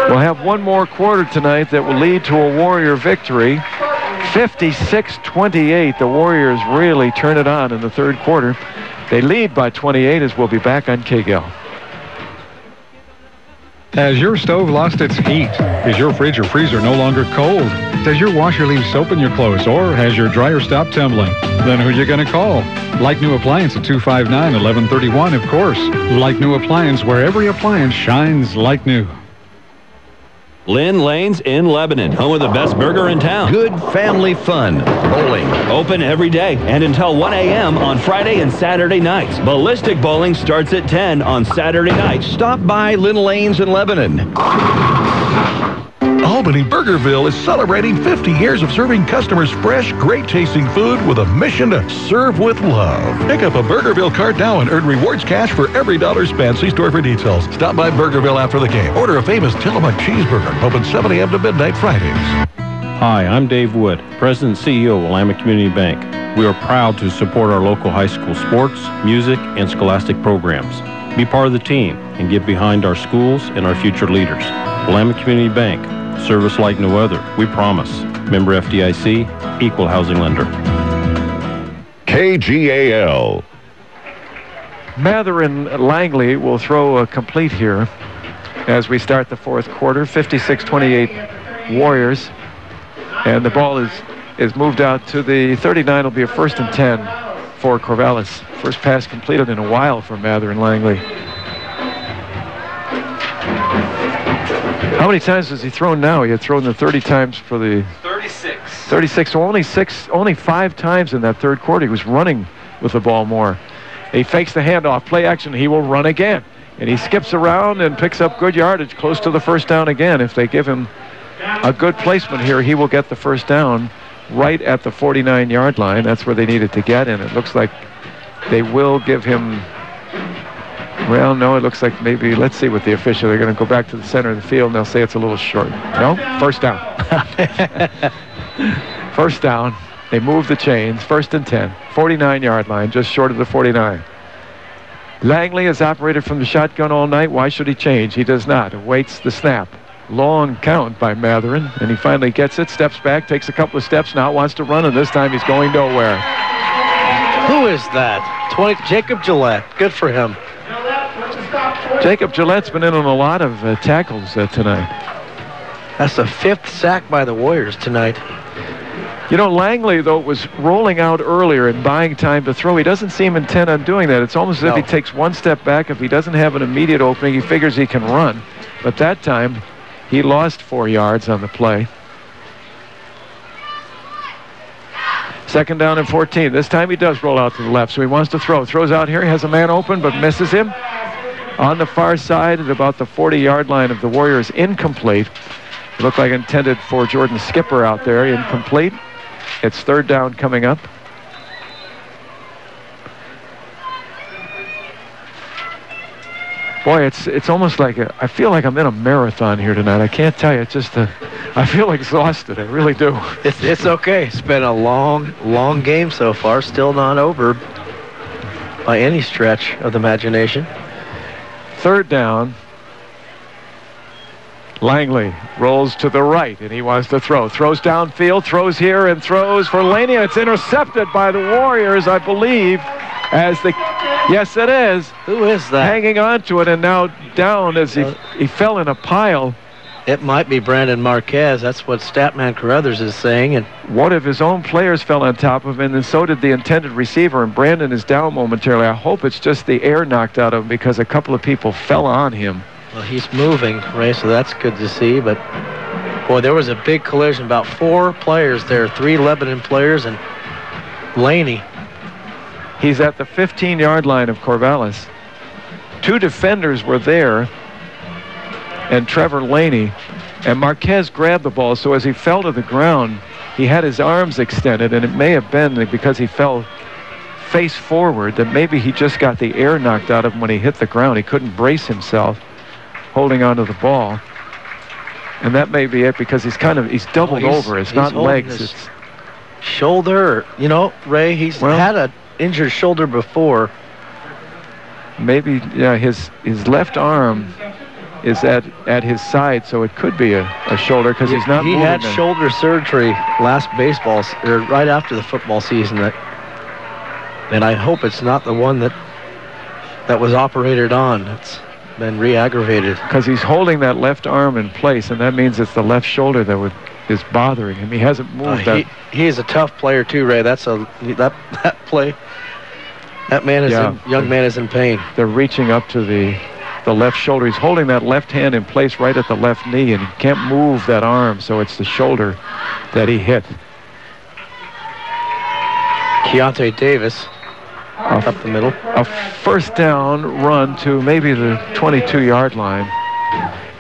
We'll have one more quarter tonight that will lead to a Warrior victory. 56-28, the Warriors really turn it on in the 3rd quarter. They lead by 28 as we'll be back on KGAL. Has your stove lost its heat? Is your fridge or freezer no longer cold? Does your washer leave soap in your clothes, or has your dryer stopped tumbling? Then who are you going to call? Like New Appliance at 259-1131, of course. Like New Appliance, where every appliance shines like new. Lynn Lanes in Lebanon, home of the best burger in town. Good family fun. Bowling. Open every day and until 1 a.m. on Friday and Saturday nights. Ballistic bowling starts at 10 on Saturday nights. Stop by Lynn Lanes in Lebanon. Albany Burgerville is celebrating 50 years of serving customers fresh, great-tasting food with a mission to serve with love. Pick up a Burgerville card now and earn rewards cash for every dollar spent. See store for details. Stop by Burgerville after the game. Order a famous Tillamook cheeseburger. Open 7 a.m. to midnight Fridays. Hi, I'm Dave Wood, President and CEO of Willamette Community Bank. We are proud to support our local high school sports, music, and scholastic programs. Be part of the team and get behind our schools and our future leaders. Willamette Community Bank. Service like no other. We promise. Member FDIC, equal housing lender. KGAL. Matherin Langley will throw a complete here as we start the 4th quarter. 56-28 Warriors. And the ball is moved out to the 39. It'll be a 1st and 10 for Corvallis. First pass completed in a while for Matherin Langley. How many times has he thrown now? He had thrown the 30 times for the 36. So only 5 times in that 3rd quarter. He was running with the ball more. He fakes the handoff, play action. He will run again, and he skips around and picks up good yardage, close to the 1st down again. If they give him a good placement here, he will get the 1st down right at the 49-yard line. That's where they needed to get, and it looks like they will give him. Well, no, it looks like maybe, let's see what the official, they're going to go back to the center of the field and they'll say it's a little short. No? 1st down. 1st down. They move the chains. 1st and 10. 49-yard line, just short of the 49. Langley has operated from the shotgun all night. Why should he change? He does not. Awaits the snap. Long count by Matherin, and he finally gets it, steps back, takes a couple of steps, now wants to run, and this time he's going nowhere. Who is that? Jacob Gillette. Good for him. Jacob Gillette's been in on a lot of tackles tonight. That's the 5th sack by the Warriors tonight. You know, Langley, though, was rolling out earlier and buying time to throw. He doesn't seem intent on doing that. It's almost as if he takes one step back. If he doesn't have an immediate opening, he figures he can run. But that time, he lost 4 yards on the play. Second down and 14. This time he does roll out to the left, so he wants to throw. Throws out here. He has a man open, but misses him. On the far side at about the 40-yard line of the Warriors, incomplete. It looked like intended for Jordan Skipper out there, incomplete. It's third down coming up. Boy, it's almost like I feel like I'm in a marathon here tonight. I can't tell you. It's just I feel exhausted. I really do. It's okay. It's been a long game so far. Still not over by any stretch of the imagination. Third down. Langley rolls to the right, and he wants to throw. Throws downfield, throws here, and throws for Laney. It's intercepted by the Warriors, I believe, yes, it is. Who is that? Hanging on to it, and now down as he fell in a pile. It might be Brandon Marquez. That's what Statman Carruthers is saying. And one of his own players fell on top of him, and so did the intended receiver, and Brandon is down momentarily. I hope it's just the air knocked out of him because a couple of people fell on him. Well, he's moving, Ray, so that's good to see. But, boy, there was a big collision. About 4 players there, 3 Lebanon players, and Laney. He's at the 15-yard line of Corvallis. 2 defenders were there, and Trevor Laney. And Marquez grabbed the ball, so as he fell to the ground, he had his arms extended, and it may have been because he fell face forward that maybe he just got the air knocked out of him when he hit the ground. He couldn't brace himself holding onto the ball. And that may be it because he's doubled over. It's not legs. It's shoulder. You know, Ray, he's had an injured shoulder before. Maybe, yeah, his left arm is at his side, so it could be a shoulder because he's not moving. He had shoulder surgery last right after the football season. And I hope it's not the one that was operated on. It's been re-aggravated. Because he's holding that left arm in place, and that means it's the left shoulder that is bothering him. He hasn't moved. He is a tough player too, Ray. That play. That man is young man is in pain. They're reaching up to the left shoulder. He's holding that left hand in place right at the left knee, and he can't move that arm, so it's the shoulder that he hit. Keontae Davis up the middle. A first down run to maybe the 22-yard line.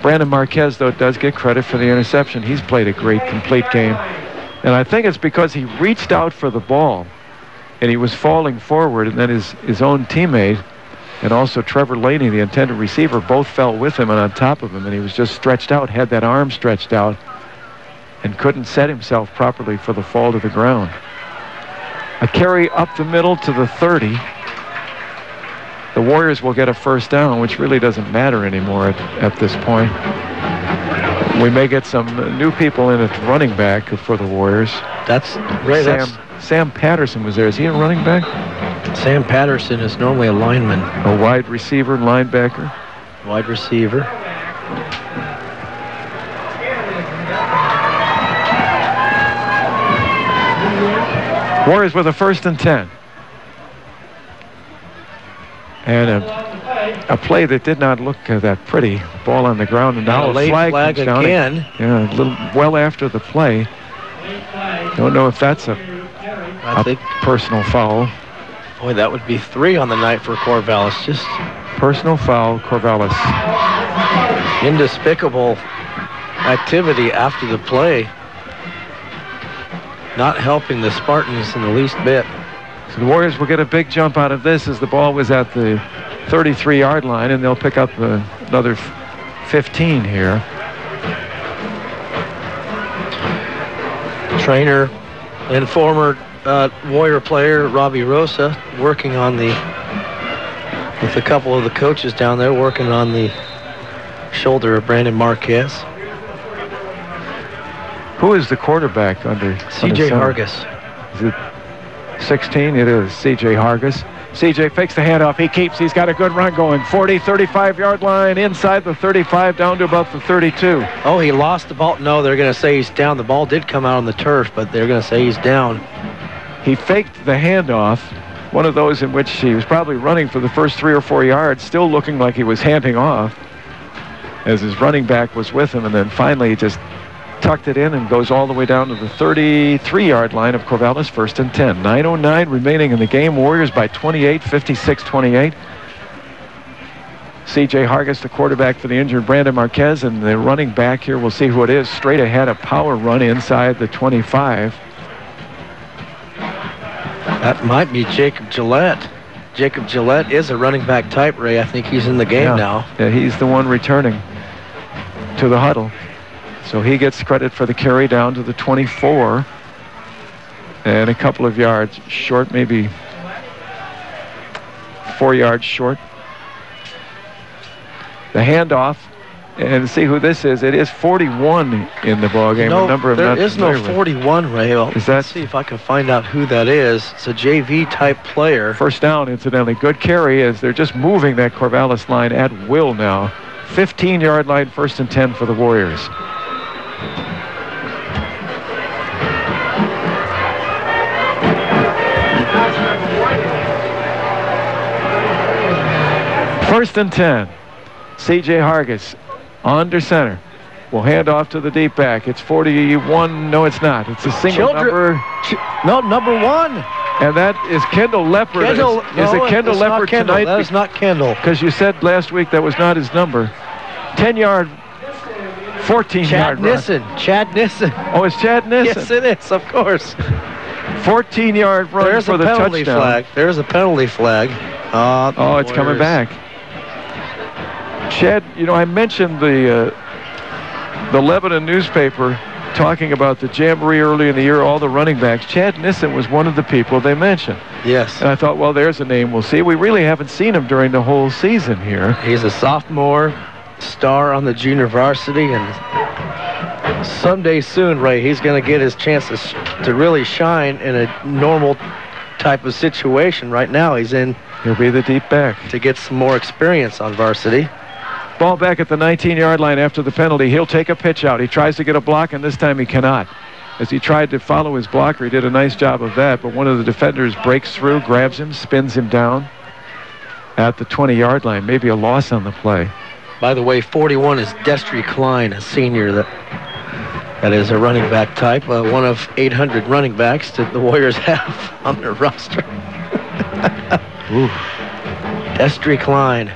Brandon Marquez, though, does get credit for the interception. He's played a great, complete game. And I think it's because he reached out for the ball, and he was falling forward, and then his own teammate and also Trevor Laney, the intended receiver, both fell with him and on top of him, and he was just stretched out, had that arm stretched out, and couldn't set himself properly for the fall to the ground. A carry up the middle to the 30. The Warriors will get a first down, which really doesn't matter anymore at this point. We may get some new people in at running back for the Warriors. That's right. Sam Patterson was there. Is he a running back? Sam Patterson is normally a lineman. A wide receiver, linebacker. Wide receiver. Warriors with a 1st and 10. And a play that did not look that pretty. Ball on the ground, and now a flag comes down. Again. Yeah, a little well after the play. Don't know if that's a personal foul. Boy, that would be 3 on the night for Corvallis. Just personal foul, Corvallis. Indespicable activity after the play. Not helping the Spartans in the least bit. So the Warriors will get a big jump out of this as the ball was at the 33-yard line, and they'll pick up another 15 here. Trainer and former Warrior player Robbie Rosa working on with a couple of the coaches down there working on the shoulder of Brandon Marquez. Who is the quarterback under C.J. Hargis? Is it 16? It is C.J. Hargis. C.J. fakes the handoff. He keeps. He's got a good run going. 40, 35-yard line, inside the 35, down to about the 32. Oh, he lost the ball. No, they're going to say he's down. The ball did come out on the turf, but they're going to say he's down. He faked the handoff, one of those in which he was probably running for the first 3 or 4 yards, still looking like he was handing off as his running back was with him, and then finally he just tucked it in and goes all the way down to the 33-yard line of Corvallis, 1st and 10. 9:09 remaining in the game. Warriors by 28, 56-28. C.J. Hargis, the quarterback for the injured Brandon Marquez, and the running back here, we'll see who it is, straight ahead, a power run inside the 25. That might be Jacob Gillette. Jacob Gillette is a running back type, Ray. I think he's in the game now. Yeah, he's the one returning to the huddle. So he gets credit for the carry down to the 24. And a couple of yards short, maybe 4 yards short. The handoff, and see who this is. It is 41 in the ballgame. No, there is no 41, Ray. Let's see if I can find out who that is. It's a JV type player. First down, incidentally. Good carry as they're just moving that Corvallis line at will now. 15-yard line, 1st and 10 for the Warriors. First and 10. C.J. Hargis under center. Will hand off to the deep back. It's 41. No, it's not. It's a single number. No, number 1. And that is Kendall Leopard. Is it Kendall Leopard tonight? That is not Kendall. Because you said last week that was not his number. 10-yard, 14-yard run. Chad Nissen. Oh, it's Chad Nissen. Yes, it is, of course. 14-yard run for the touchdown. Flag. There's a penalty flag. Oh, it's coming back. Chad, you know, I mentioned the Lebanon newspaper talking about the jamboree early in the year, all the running backs. Chad Nissen was one of the people they mentioned. Yes. And I thought, well, there's a name we'll see. We really haven't seen him during the whole season here. He's a sophomore, star on the junior varsity, and someday soon, Ray, he's going to get his chance to really shine in a normal type of situation. Right now, he'll be the deep back to get some more experience on varsity. Ball back at the 19-yard line after the penalty. He'll take a pitch out. He tries to get a block, and this time he cannot. As he tried to follow his blocker, he did a nice job of that, but one of the defenders breaks through, grabs him, spins him down at the 20-yard line. Maybe a loss on the play. By the way, 41 is Destry Klein, a senior that is a running back type, one of 800 running backs that the Warriors have on their roster. Destry Klein.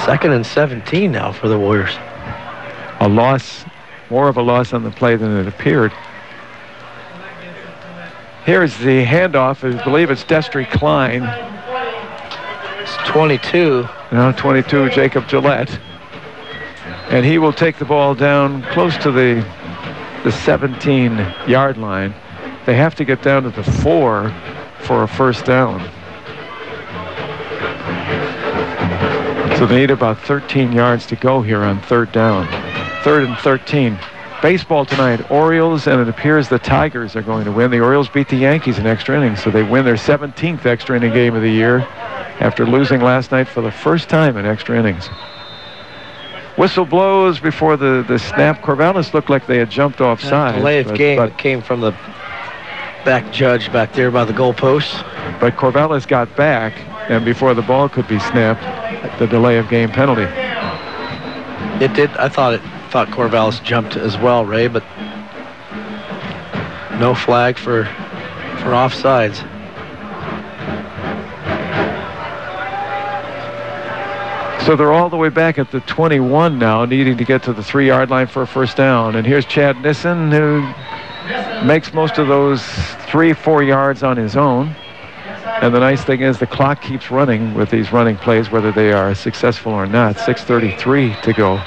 2nd and 17 now for the Warriors. A loss, more of a loss on the play than it appeared. Here's the handoff. I believe it's Destry Klein. It's 22. No, 22, Jacob Gillette. And he will take the ball down close to the 17-yard line. They have to get down to the 4 for a first down. So they need about 13 yards to go here on 3rd down. 3rd and 13. Baseball tonight, Orioles, and it appears the Tigers are going to win. The Orioles beat the Yankees in extra innings, so they win their 17th extra inning game of the year after losing last night for the first time in extra innings. Whistle blows before the snap. Corvallis looked like they had jumped offside. Delay of game came from the back judge back there by the goalposts. But Corvallis got back, and before the ball could be snapped, the delay of game penalty. It did. I thought Corvallis jumped as well, Ray, but no flag for offsides. So they're all the way back at the 21 now, needing to get to the 3-yard line for a first down. And here's Chad Nissen, who makes most of those 3-4 yards on his own. And the nice thing is the clock keeps running with these running plays, whether they are successful or not. 6:33 to go.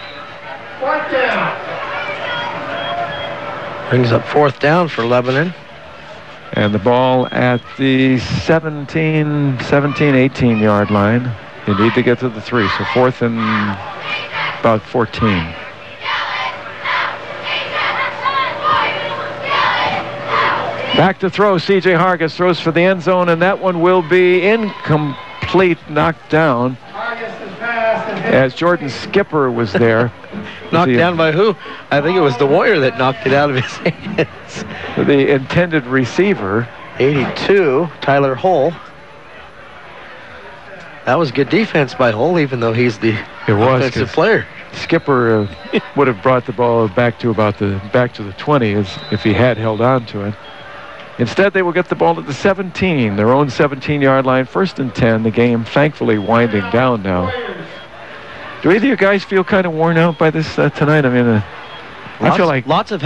Brings up 4th down for Lebanon. And the ball at the 17, 18-yard line. You need to get to the 3, so 4th and about 14. Back to throw. C.J. Hargis throws for the end zone, and that one will be incomplete, knocked down. As Jordan Skipper was there. Knocked down by who? I think it was the Warrior that knocked it out of his hands. The intended receiver. 82, Tyler Hull. That was good defense by Hull, even though he's the offensive player. skipper would have brought the ball back to the 20 as if he had held on to it. Instead, they will get the ball at the 17, their own 17-yard line, 1st and 10. The game, thankfully, winding down now. Do either of you guys feel kind of worn out by this tonight? I mean, I feel like lots of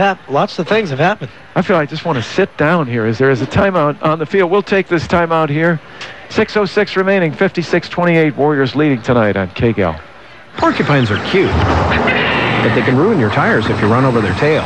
things have happened. I feel like I just want to sit down here as there is a timeout on the field. We'll take this timeout here. 6:06 remaining, 56-28. Warriors leading tonight on KGAL. Porcupines are cute, but they can ruin your tires if you run over their tail.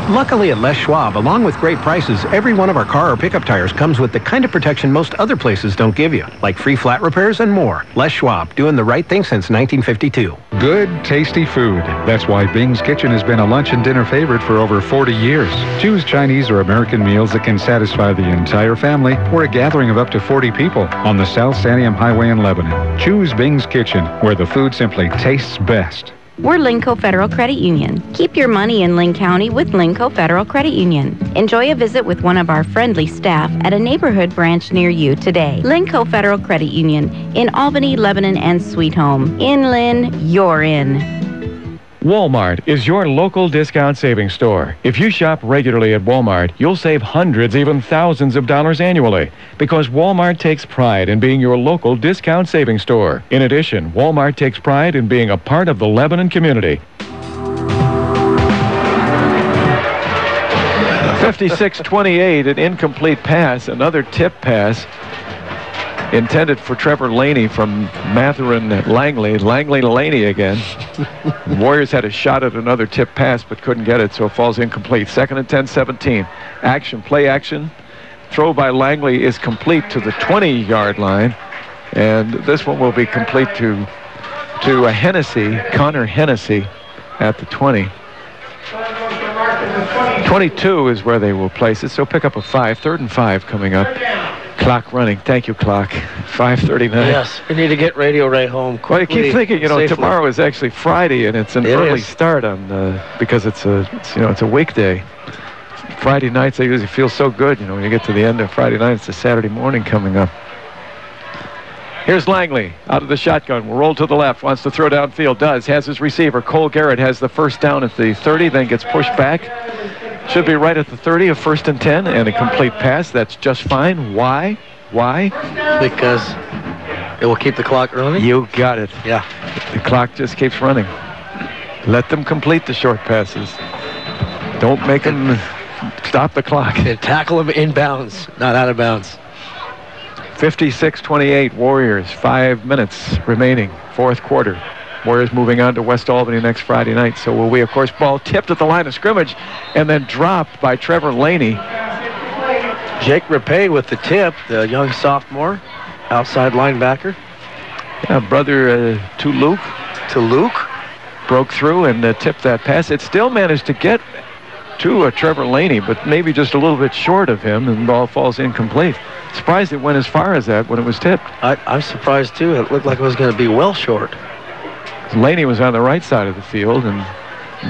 Luckily at Les Schwab, along with great prices, every one of our car or pickup tires comes with the kind of protection most other places don't give you, like free flat repairs and more. Les Schwab, doing the right thing since 1952. Good, tasty food. That's why Bing's Kitchen has been a lunch and dinner favorite for over 40 years. Choose Chinese or American meals that can satisfy the entire family or a gathering of up to 40 people on the South Santiam Highway in Lebanon. Choose Bing's Kitchen, where the food simply tastes best. We're Linco Federal Credit Union. Keep your money in Linn County with Linco Federal Credit Union. Enjoy a visit with one of our friendly staff at a neighborhood branch near you today. Linco Federal Credit Union in Albany, Lebanon, and Sweet Home. In Linn, you're in. Walmart is your local discount savings store. If you shop regularly at Walmart, you'll save hundreds, even thousands of dollars annually, because Walmart takes pride in being your local discount savings store. In addition, Walmart takes pride in being a part of the Lebanon community. 56-28, an incomplete pass, another tip pass intended for Trevor Laney from Matherin Langley. Langley to Laney again. Warriors had a shot at another tip pass but couldn't get it, so it falls incomplete. 2nd and 10, 17. Action, play action. Throw by Langley is complete to the 20-yard line, and this one will be complete to Hennessy, Connor Hennessy at the 20. 22 is where they will place it, so pick up a 5. 3rd and 5 coming up. Clock running. Thank you, clock. 5:39. Yes, we need to get Radio Ray home quickly. Well, I keep thinking, safely. Tomorrow is actually Friday, and it's an early start on because it's a weekday. Friday nights, I usually feel so good, when you get to the end of Friday night. It's a Saturday morning coming up. Here's Langley out of the shotgun. Will roll to the left. Wants to throw downfield. Does. Has his receiver. Cole Garrett has the first down at the 30, then gets pushed back. Should be right at the 30 of 1st and 10, and a complete pass. That's just fine. Why? Because it will keep the clock running. You got it. Yeah. The clock just keeps running. Let them complete the short passes. Don't make them stop the clock. And tackle them in bounds, not out of bounds. 56-28 Warriors, 5 minutes remaining, 4th quarter. Warriors moving on to West Albany next Friday night. So will we, of course, ball tipped at the line of scrimmage and then dropped by Trevor Laney. Jake Rapay with the tip, the young sophomore, outside linebacker. Yeah, brother to Luke. Broke through and tipped that pass. It still managed to get to Trevor Laney, but maybe just a little bit short of him, and the ball falls incomplete. Surprised it went as far as that when it was tipped. I'm surprised, too. It looked like it was going to be well short. Laney was on the right side of the field, and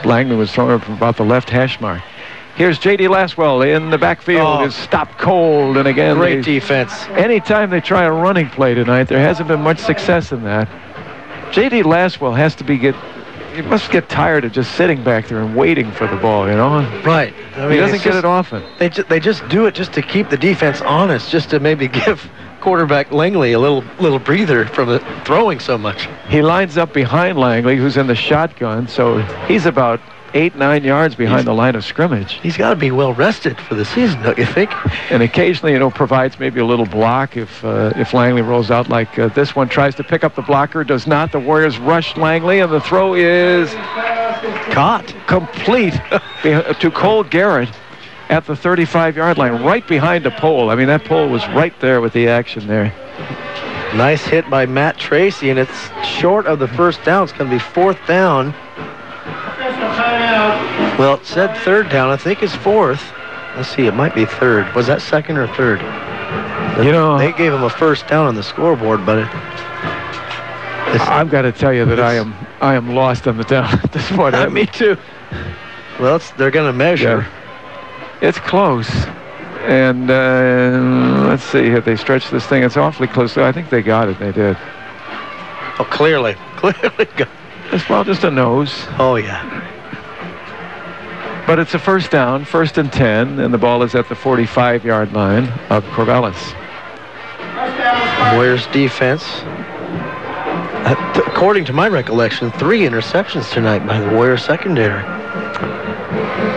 Langley was throwing from about the left hash mark. Here's J.D. Laswell in the backfield. Is stopped cold, and again, great defense. Anytime they try a running play tonight, there hasn't been much success in that. J.D. Laswell has to he must get tired of just sitting back there and waiting for the ball, Right. I mean, he doesn't get it often. They just do it just to keep the defense honest, just to maybe give quarterback Langley a little breather from throwing so much. He lines up behind Langley, who's in the shotgun, so he's about 8-9 yards behind the line of scrimmage. He's got to be well rested for the season, don't you think? And occasionally, provides maybe a little block if Langley rolls out like this one. Tries to pick up the blocker, does not. The Warriors rush Langley, and the throw is caught complete to Cole Garrett at the 35-yard line, right behind the pole. I mean, that pole was right there with the action there. Nice hit by Matt Tracy, and it's short of the first down. It's going to be 4th down. Well, it said 3rd down. I think it's 4th. Let's see, it might be 3rd. Was that 2nd or 3rd? They gave him a 1st down on the scoreboard, but I've got to tell you that I am lost on the down at this point. Me too. Well, they're going to measure. Yeah. It's close. And let's see, have they stretched this thing? It's awfully close. I think they got it. They did. Oh, clearly. just a nose. Oh, yeah. But it's a first down, 1st and 10, and the ball is at the 45-yard line of Corvallis. Warriors defense. According to my recollection, 3 interceptions tonight by the Warriors secondary.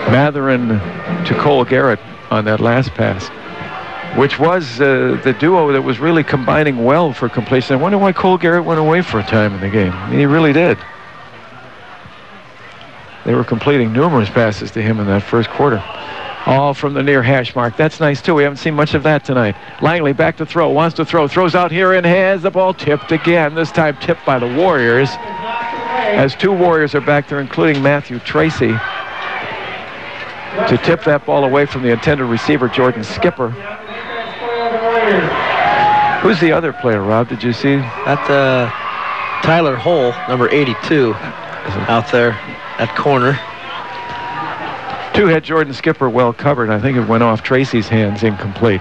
Matherin to Cole Garrett on that last pass, which was the duo that was really combining well for completion. I wonder why Cole Garrett went away for a time in the game. I mean, he really did. They were completing numerous passes to him in that first quarter. All from the near hash mark. That's nice, too. We haven't seen much of that tonight. Langley back to throw. Wants to throw. Throws out here and has the ball tipped again. This time tipped by the Warriors. As 2 Warriors are back there, including Matthew Tracy, to tip that ball away from the intended receiver, Jordan Skipper. Who's the other player, Rob? Did you see? That's Tyler Hull, number 82, out there at corner. 2 had Jordan Skipper well covered. I think it went off Tracy's hands, incomplete.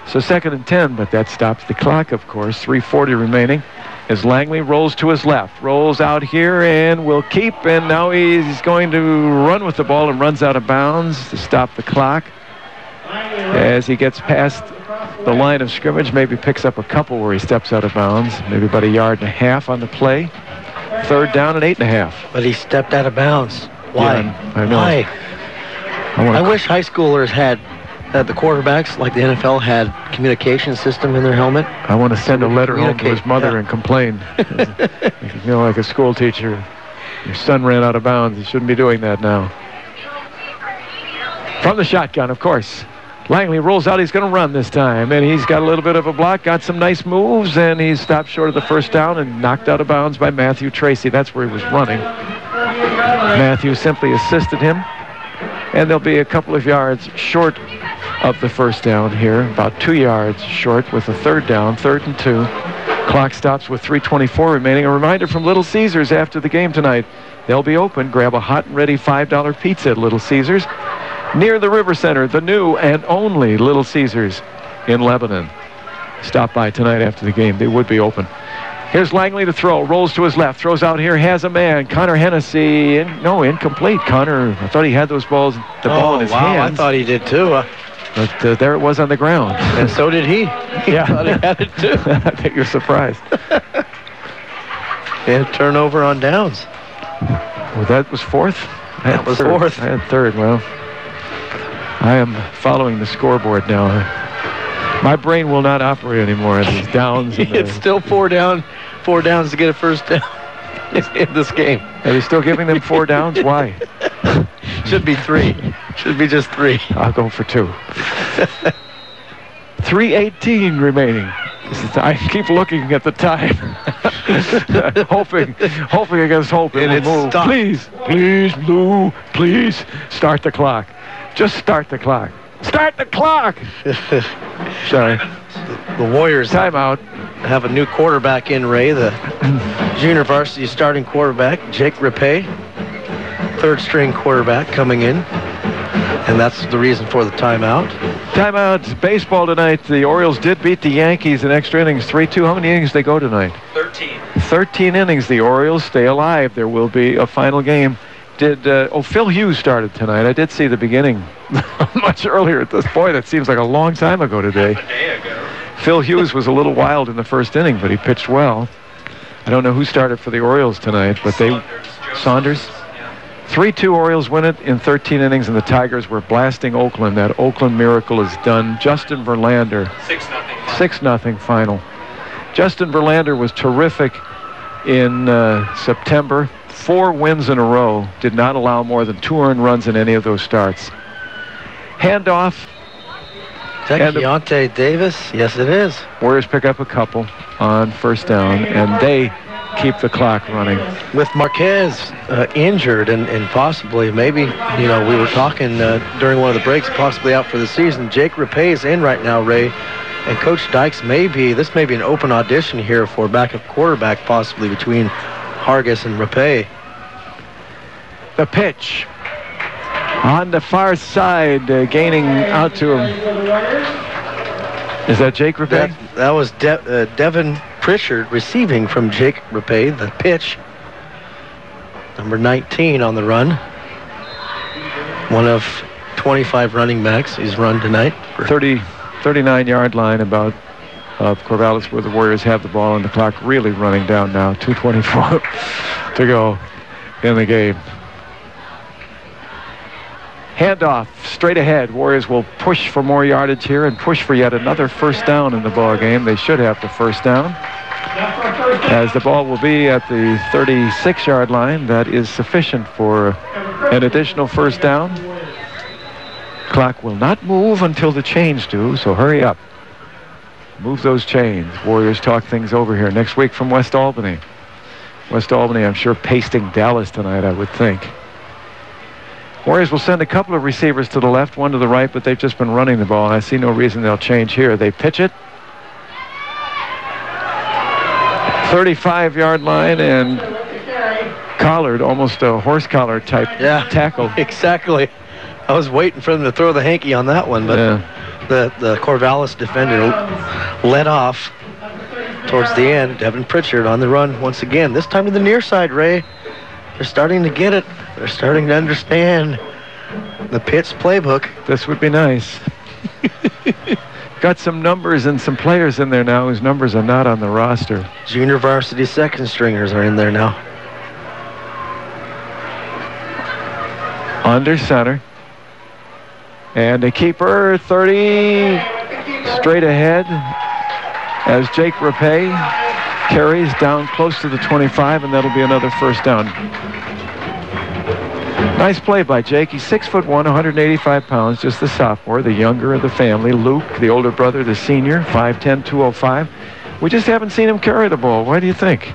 So 2nd and 10, but that stops the clock, of course. 3:40 remaining as Langley rolls to his left. Rolls out here and will keep, and now he's going to run with the ball and runs out of bounds to stop the clock. As he gets past the line of scrimmage, maybe picks up a couple where he steps out of bounds. Maybe about 1.5 yards on the play. 3rd down and 8.5. But he stepped out of bounds. Why? Yeah, I know. Why? I wish high schoolers had the quarterbacks, like the NFL, had communication system in their helmet. I want to send a letter home to his mother and complain. Like a school teacher, your son ran out of bounds. He shouldn't be doing that now. From the shotgun, of course. Langley rolls out. He's going to run this time, and he's got a little bit of a block, got some nice moves, and he's stopped short of the first down and knocked out of bounds by Matthew Tracy. That's where he was running. Matthew simply assisted him, and they'll be a couple of yards short of the first down here, about 2 yards short with a 3rd down, 3rd and 2. Clock stops with 3:24 remaining. A reminder from Little Caesars after the game tonight. They'll be open. Grab a hot and ready $5 pizza at Little Caesars near the River Center, the new and only Little Caesars in Lebanon. Stop by tonight after the game. They would be open. Here's Langley to throw. Rolls to his left. Throws out here. Has a man. Connor Hennessy. Incomplete. Connor, I thought he had those balls, the ball in his hands. I thought he did too. But there it was on the ground. And so did he. Yeah. Thought he had it too. I think you're surprised. And turnover on downs. Well, that was 4th? That was 4th. I had 3rd. Well, I am following the scoreboard now. My brain will not operate anymore at these downs. It's still 4 downs to get a first down in this game. Are they still giving them 4 downs? Why? Should be 3. Should be just 3. I'll go for 2. 3:18 remaining. I keep looking at the time, hoping against hope it will move. Stopped. Please, Lou, please start the clock. Just start the clock. Start the clock! Sorry. The Warriors timeout. Have a new quarterback in, Ray, the junior varsity starting quarterback, Jake Rapay, 3rd string quarterback coming in. And that's the reason for the timeout. Timeout. Baseball tonight. The Orioles did beat the Yankees in extra innings 3-2. How many innings did they go tonight? 13. 13 innings. The Orioles stay alive. There will be a final game. Phil Hughes started tonight. I did see the beginning much earlier at this point. It seems like a long time ago today. A day ago. Phil Hughes was a little wild in the first inning, but he pitched well. I don't know who started for the Orioles tonight, but Saunders. 3-2 Orioles win it in 13 innings, and the Tigers were blasting Oakland. That Oakland miracle is done. Justin Verlander. 6-0. 6-0 final. Justin Verlander was terrific in September. 4 wins in a row. Did not allow more than 2 earned runs in any of those starts. Handoff. Is that Keontae Davis? Yes, it is. Warriors pick up a couple on first down, and they keep the clock running. With Marquez injured and possibly, maybe, we were talking during one of the breaks, possibly out for the season. Jake Rapay is in right now, Ray. And Coach Dykes this may be an open audition here for backup quarterback, possibly between Hargis and Rapay. The pitch on the far side, gaining out to him. Is that Jake Rapay? That was Devin Pritchard receiving from Jake Rapay. The pitch number 19 on the run. One of 25 running backs he's run tonight. 39-yard line about of Corvallis, where the Warriors have the ball, and the clock really running down now. 2:24 to go in the game. Handoff straight ahead. Warriors will push for more yardage here and push for yet another first down in the ball game. They should have the first down, as the ball will be at the 36-yard line. That is sufficient for an additional first down. Clock will not move until the chains do, so hurry up. Move those chains. Warriors talk things over here next week from West Albany. West Albany, I'm sure, pasting Dallas tonight, I would think. Warriors will send a couple of receivers to the left, one to the right, but they've just been running the ball, and I see no reason they'll change here. They pitch it. 35-yard line, and collared, almost a horse collar type tackle. Exactly. I was waiting for them to throw the hanky on that one, but the Corvallis defender let off towards the end. Devin Pritchard on the run once again. This time to the near side, Ray. They're starting to get it. They're starting to understand the Pitts playbook. This would be nice. Got some numbers and some players in there now whose numbers are not on the roster. Junior varsity second stringers are in there now. Under center. And a keeper, 30, straight ahead, as Jake Rapay carries down close to the 25, and that'll be another first down. Nice play by Jake. He's 6'1", 185 pounds, just the sophomore, the younger of the family. Luke, the older brother, the senior, 5'10", 205. We just haven't seen him carry the ball. Why do you think?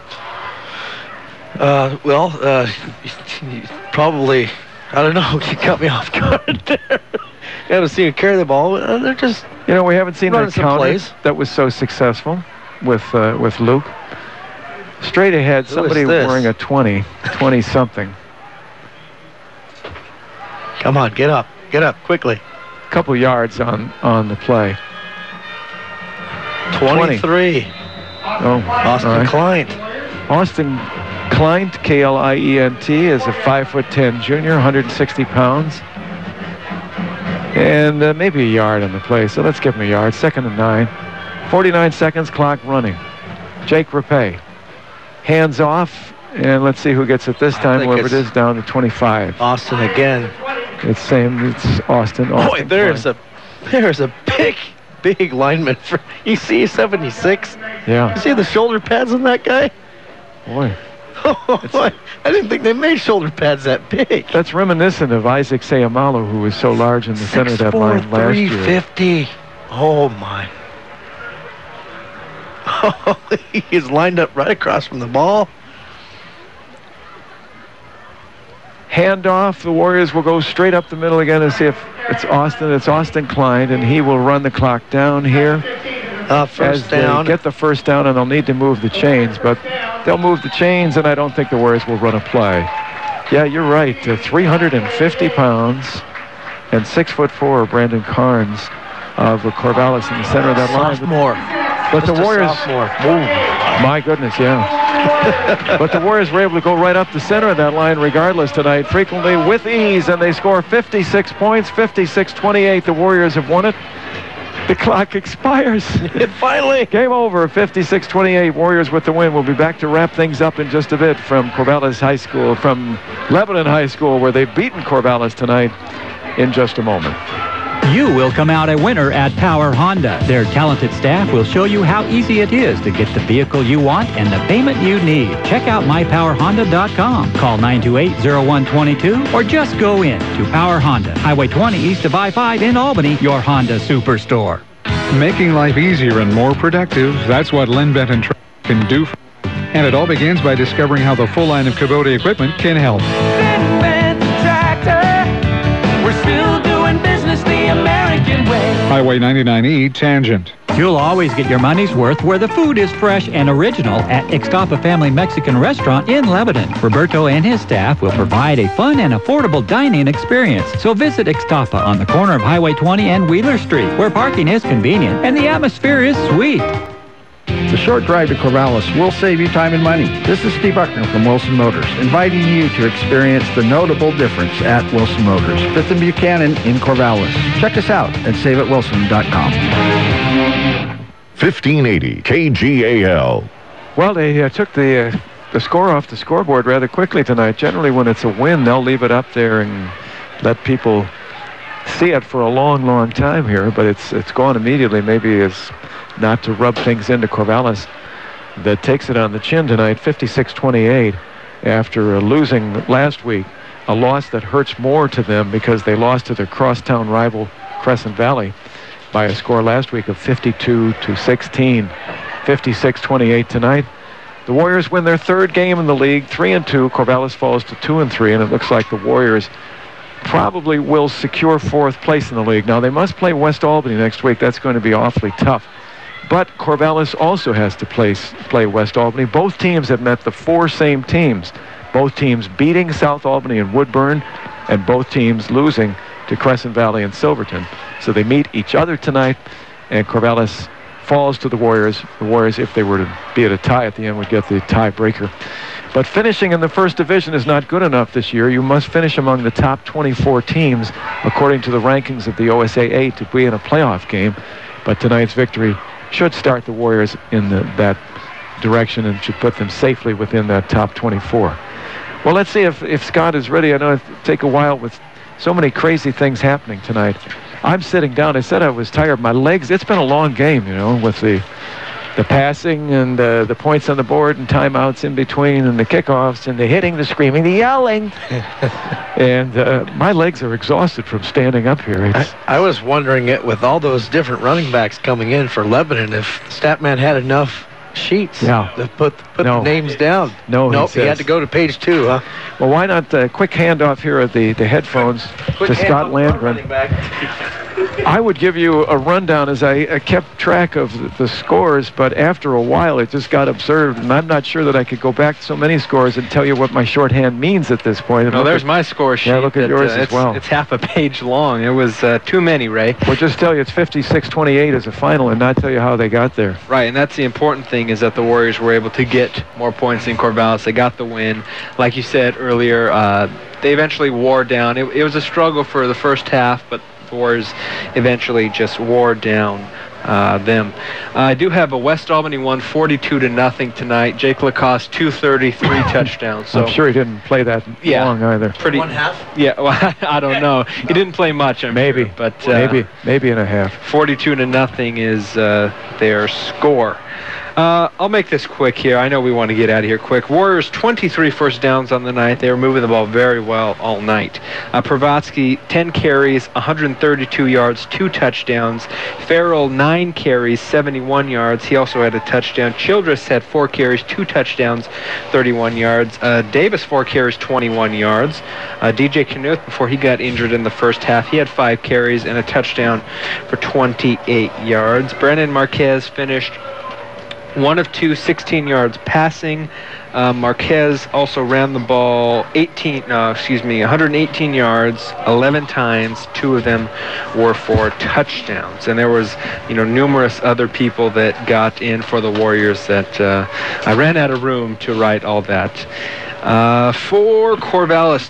Probably, I don't know. You cut me off guard there. You haven't seen him carry the ball. They're just, we haven't seen an encounter plays that was so successful with Luke. Straight ahead, somebody wearing a 20-something. Come on, get up quickly. Couple yards on the play. 23. Oh, Austin Client. Austin Client, Klient, is a 5'10" junior, 160 pounds. And maybe a yard on the play, so let's give him a yard. 2nd and 9. 49 seconds, clock running. Jake Rapay. Hands off, and let's see who gets it this time. Whoever it is, down to 25. Austin again. It's Austin. Boy, there's a big lineman for EC 76. Yeah. You see the shoulder pads on that guy? Boy. I didn't think they made shoulder pads that big. That's reminiscent of Isaac Sayamalu, who was so large in the center of that line last year. 350. Oh, my. Oh, he is lined up right across from the ball. Handoff. The Warriors will go straight up the middle again and see if it's Austin. It's Austin Klein, and he will run the clock down here. First down. They get the first down, and they'll need to move the chains, but they'll move the chains, and I don't think the Warriors will run a play. Yeah, you're right. 350 pounds and 6'4", Brandon Carnes of Corvallis in the center of that line. Sophomore. But the Warriors, my goodness, yeah. But the Warriors were able to go right up the center of that line regardless tonight, frequently with ease, and they score 56 points, 56-28. The Warriors have won it. The clock expires. Finally. Game over, 56-28. Warriors with the win. We'll be back to wrap things up in just a bit from Corvallis High School, from Lebanon High School, where they've beaten Corvallis tonight, in just a moment. You will come out a winner at Power Honda. Their talented staff will show you how easy it is to get the vehicle you want and the payment you need. Check out mypowerhonda.com. Call 928-0122 or just go in to Power Honda, Highway 20 east of I-5 in Albany, your Honda superstore. Making life easier and more productive, that's what Lynn Benton can do for you. And it all begins by discovering how the full line of Kubota equipment can help. We're still doing business the American way. Highway 99E, Tangent. You'll always get your money's worth where the food is fresh and original at Ixtapa Family Mexican Restaurant in Lebanon. Roberto and his staff will provide a fun and affordable dining experience. So visit Ixtapa on the corner of Highway 20 and Wheeler Street, where parking is convenient and the atmosphere is sweet. The short drive to Corvallis will save you time and money. This is Steve Buckner from Wilson Motors, inviting you to experience the notable difference at Wilson Motors, 5th and Buchanan in Corvallis. Check us out at saveatwilson.com. 1580 KGAL. Well, they took the score off the scoreboard rather quickly tonight. Generally, when it's a win, they'll leave it up there and let people see it for a long, long time here. But it's gone immediately. Maybe it's not to rub things into Corvallis that takes it on the chin tonight, 56-28, after losing last week, a loss that hurts more to them because they lost to their crosstown rival Crescent Valley by a score last week of 52-16. 56-28 tonight. The Warriors win their third game in the league, 3-2. Corvallis falls to 2-3, and it looks like the Warriors probably will secure fourth place in the league. Now, they must play West Albany next week. That's going to be awfully tough. But Corvallis also has to play West Albany. Both teams have met the four same teams. Both teams beating South Albany and Woodburn, and both teams losing to Crescent Valley and Silverton. So they meet each other tonight, and Corvallis falls to the Warriors. The Warriors, if they were to be at a tie at the end, would get the tiebreaker. But finishing in the first division is not good enough this year. You must finish among the top 24 teams, according to the rankings of the OSAA, to be in a playoff game. But tonight's victory should start the Warriors in that direction and should put them safely within that top 24. Well, let's see if Scott is ready. I know it'll take a while with so many crazy things happening tonight. I'm sitting down. I said I was tired. My legs, it's been a long game, you know, with the passing and the points on the board and timeouts in between and the kickoffs and the hitting, the screaming, the yelling. And my legs are exhausted from standing up here. I was wondering, with all those different running backs coming in for Lebanon, if Statman had enough sheets to put the names down. Nope, he had to go to page 2, huh? Well, why not quick handoff here of the headphones to Scott Landgren. I would give you a rundown as I kept track of the scores, but after a while it just got absurd, and I'm not sure that I could go back so many scores and tell you what my shorthand means at this point. No, there's my score sheet. Yeah, look at yours as well. It's half a page long. It was too many, Ray. We'll just tell you it's 56-28 as a final and not tell you how they got there. Right, and that's the important thing, is that the Warriors were able to get more points than Corvallis. They got the win. Like you said earlier, they eventually wore down. It was a struggle for the first half, but the Warriors eventually just wore down them. I do have a West Albany 1, 42-0 tonight. Jake Lacoste 233 touchdowns. So I'm sure he didn't play that long either. Pretty 1/2. Yeah, well, I don't know. He didn't play much. I'm sure, but maybe in a half. 42-0 is their score. I'll make this quick here. I know we want to get out of here quick. Warriors 23 first downs on the night. They were moving the ball very well all night. Pravatsky 10 carries, 132 yards, 2 touchdowns. Farrell 9 carries, 71 yards. He also had a touchdown. Childress had 4 carries, 2 touchdowns, 31 yards. Davis 4 carries, 21 yards. DJ Knuth, before he got injured in the first half, he had 5 carries and a touchdown for 28 yards. Brennan Marquez finished 1 of 2, 16 yards passing. Marquez also ran the ball 118 yards, 11 times. 2 of them were for touchdowns. And there was, numerous other people that got in for the Warriors that I ran out of room to write all that. For Corvallis,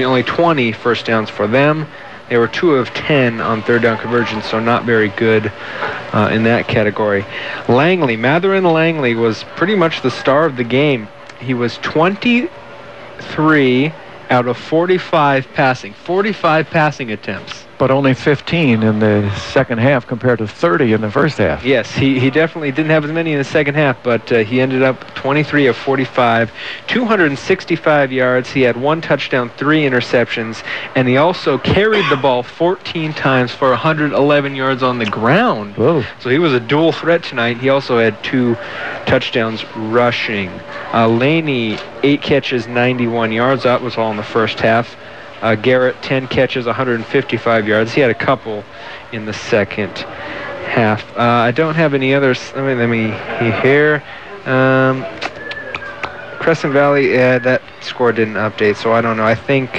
only 20 first downs for them. They were 2 of 10 on third down conversions, so not very good in that category. Matherin Langley was pretty much the star of the game. He was 23 out of 45 passing attempts. But only 15 in the second half compared to 30 in the first half. Yes, he definitely didn't have as many in the second half, but he ended up 23 of 45, 265 yards. He had 1 touchdown, 3 interceptions, and he also carried the ball 14 times for 111 yards on the ground. Whoa. So he was a dual threat tonight. He also had 2 touchdowns rushing. Laney, 8 catches, 91 yards. That was all in the first half. Garrett, 10 catches, 155 yards. He had a couple in the second half. I don't have any others. Let me here. Crescent Valley, that score didn't update, so I don't know. I think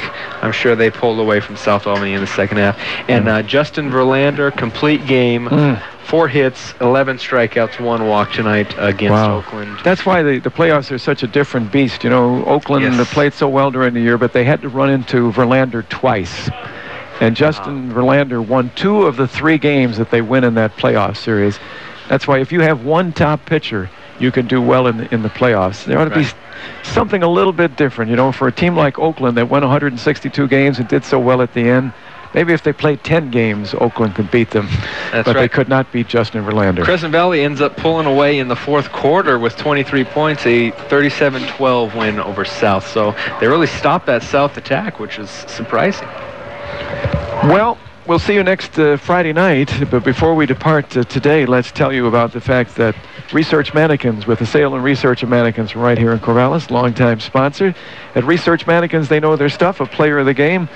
I'm sure they pulled away from South Albany in the second half. And Justin Verlander, complete game. 4 hits, 11 strikeouts, 1 walk tonight against Oakland. That's why the playoffs are such a different beast. You know, Oakland played so well during the year, but they had to run into Verlander twice. And Justin Verlander won 2 of the 3 games that they win in that playoff series. That's why if you have one top pitcher, you can do well in the playoffs. There ought to be something a little bit different, you know, for a team like Oakland that won 162 games and did so well at the end. Maybe if they played 10 games, Oakland could beat them. But they could not beat Justin Verlander. Crescent Valley ends up pulling away in the 4th quarter with 23 points, a 37-12 win over South. So they really stopped that South attack, which is surprising. Well, we'll see you next Friday night. But before we depart today, let's tell you about the fact that Research Mannequins, with the sale and research of mannequins from right here in Corvallis, longtime sponsor. At Research Mannequins, they know their stuff, a player of the game.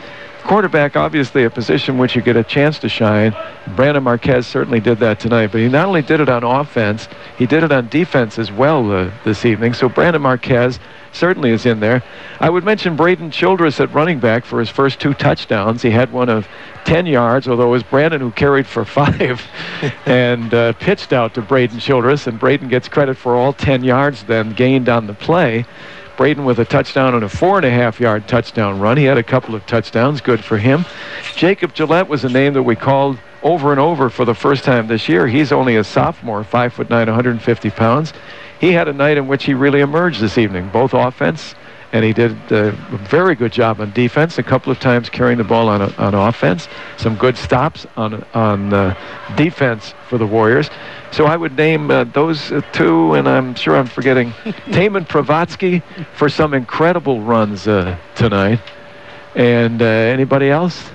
Quarterback, obviously a position which you get a chance to shine. Brandon Marquez certainly did that tonight, but he not only did it on offense, he did it on defense as well this evening. So Brandon Marquez certainly is in there. I would mention Braden Childress at running back for his first 2 touchdowns. He had one of 10 yards, although it was Brandon who carried for 5 and pitched out to Braden Childress, and Braden gets credit for all 10 yards then gained on the play. Braden with a touchdown and a 4.5-yard touchdown run. He had a couple of touchdowns. Good for him. Jacob Gillette was a name that we called over and over for the first time this year. He's only a sophomore, 5'9", 150 pounds. He had a night in which he really emerged this evening, both offense, and he did a very good job on defense, a couple of times carrying the ball on offense. Some good stops on defense for the Warriors. So I would name those 2, and I'm sure I'm forgetting Taman Pravatsky for some incredible runs tonight. And anybody else?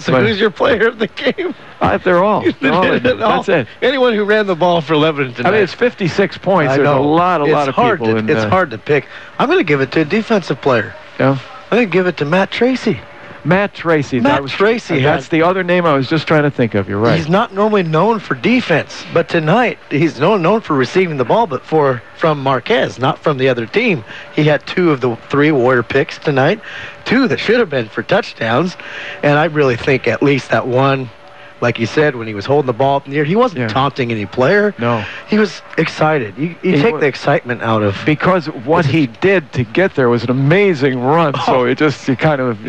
So who's your player of the game? They're all. That's it. Anyone who ran the ball for Lebanon tonight. I mean, it's 56 points. There's a lot of people. It's hard to pick. I'm going to give it to a defensive player. Yeah. I'm going to give it to Matt Tracy. Matt Tracy. Tracy. That's the other name I was just trying to think of. You're right. He's not normally known for defense, but tonight he's known for receiving the ball, but from Marquez, not from the other team. He had 2 of the 3 Warrior picks tonight, 2 that should have been for touchdowns, and I really think at least that one, like you said, when he was holding the ball up in the air, he wasn't taunting any player. No. He was excited. You take the excitement out of... Because what he did to get there was an amazing run, so you kind of,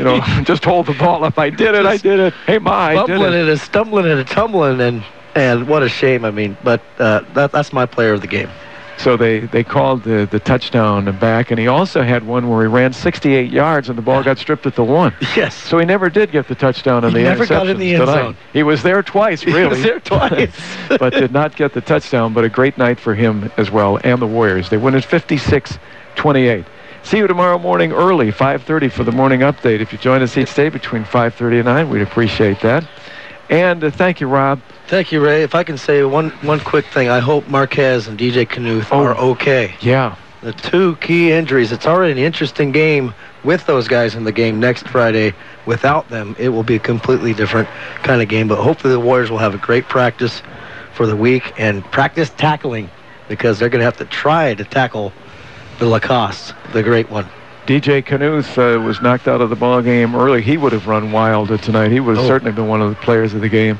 just hold the ball up. I did it. Hey, Ma, I did it. And stumbling and tumbling, and what a shame, I mean. But that's my player of the game. So they called the touchdown back, and he also had one where he ran 68 yards and the ball got stripped at the 1. Yes. So he never did get the touchdown on the interception. He never got in the end zone. He was there twice, really. He was there twice. But did not get the touchdown, but a great night for him as well, and the Warriors. They win at 56-28. See you tomorrow morning early, 5:30 for the morning update. If you join us each day between 5:30 and 9, we'd appreciate that. And thank you, Rob. Thank you, Ray. If I can say one quick thing, I hope Marquez and DJ Knuth are okay. Yeah. The 2 key injuries. It's already an interesting game with those guys in the game next Friday. Without them, it will be a completely different kind of game. But hopefully the Warriors will have a great practice for the week and practice tackling, because they're going to have to try to tackle the Lacoste, the great one. DJ Knuth was knocked out of the ball game early. He would have run wild tonight. He would have certainly been one of the players of the game.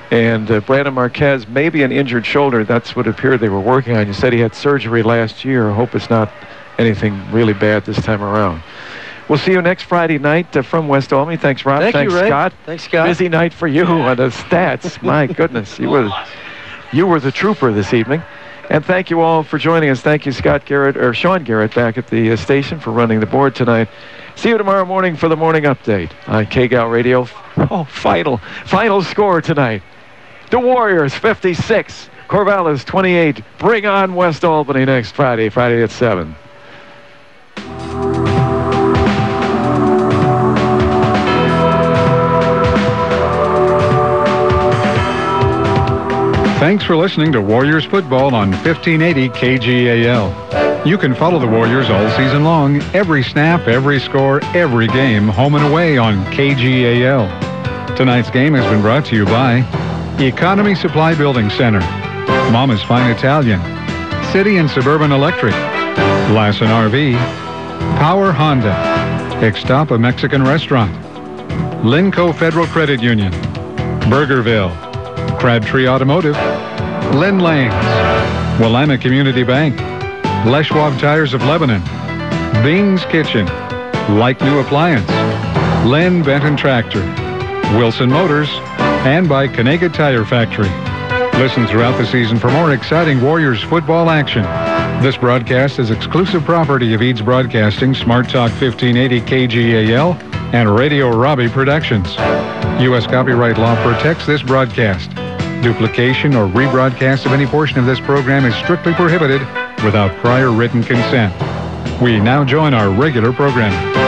And Brandon Marquez, maybe an injured shoulder. That's what it appeared they were working on. You said he had surgery last year. I hope it's not anything really bad this time around. We'll see you next Friday night from West Albany. Thanks, Rob. Thanks, you, Ray. Scott. Thanks, Scott. Busy night for you on the stats. My goodness, you were the trooper this evening. And thank you all for joining us. Thank you, Sean Garrett back at the station for running the board tonight. See you tomorrow morning for the morning update on KGAL Radio. Final score tonight. The Warriors 56, Corvallis 28. Bring on West Albany next Friday at 7. Thanks for listening to Warriors Football on 1580 KGAL. You can follow the Warriors all season long, every snap, every score, every game, home and away on KGAL. Tonight's game has been brought to you by Economy Supply Building Center, Mama's Fine Italian, City and Suburban Electric, Lassen RV, Power Honda, Ixtapa Mexican Restaurant, Linco Federal Credit Union, Burgerville, Crabtree Automotive, Lynn Lanes, Willamette Community Bank, Les Schwab Tires of Lebanon, Bing's Kitchen, Like New Appliance, Lynn Benton Tractor, Wilson Motors, and by Conegat Tire Factory. Listen throughout the season for more exciting Warriors football action. This broadcast is exclusive property of Eads Broadcasting, Smart Talk 1580 KGAL, and Radio Robbie Productions. U.S. copyright law protects this broadcast. Duplication or rebroadcast of any portion of this program is strictly prohibited without prior written consent. We now join our regular programming.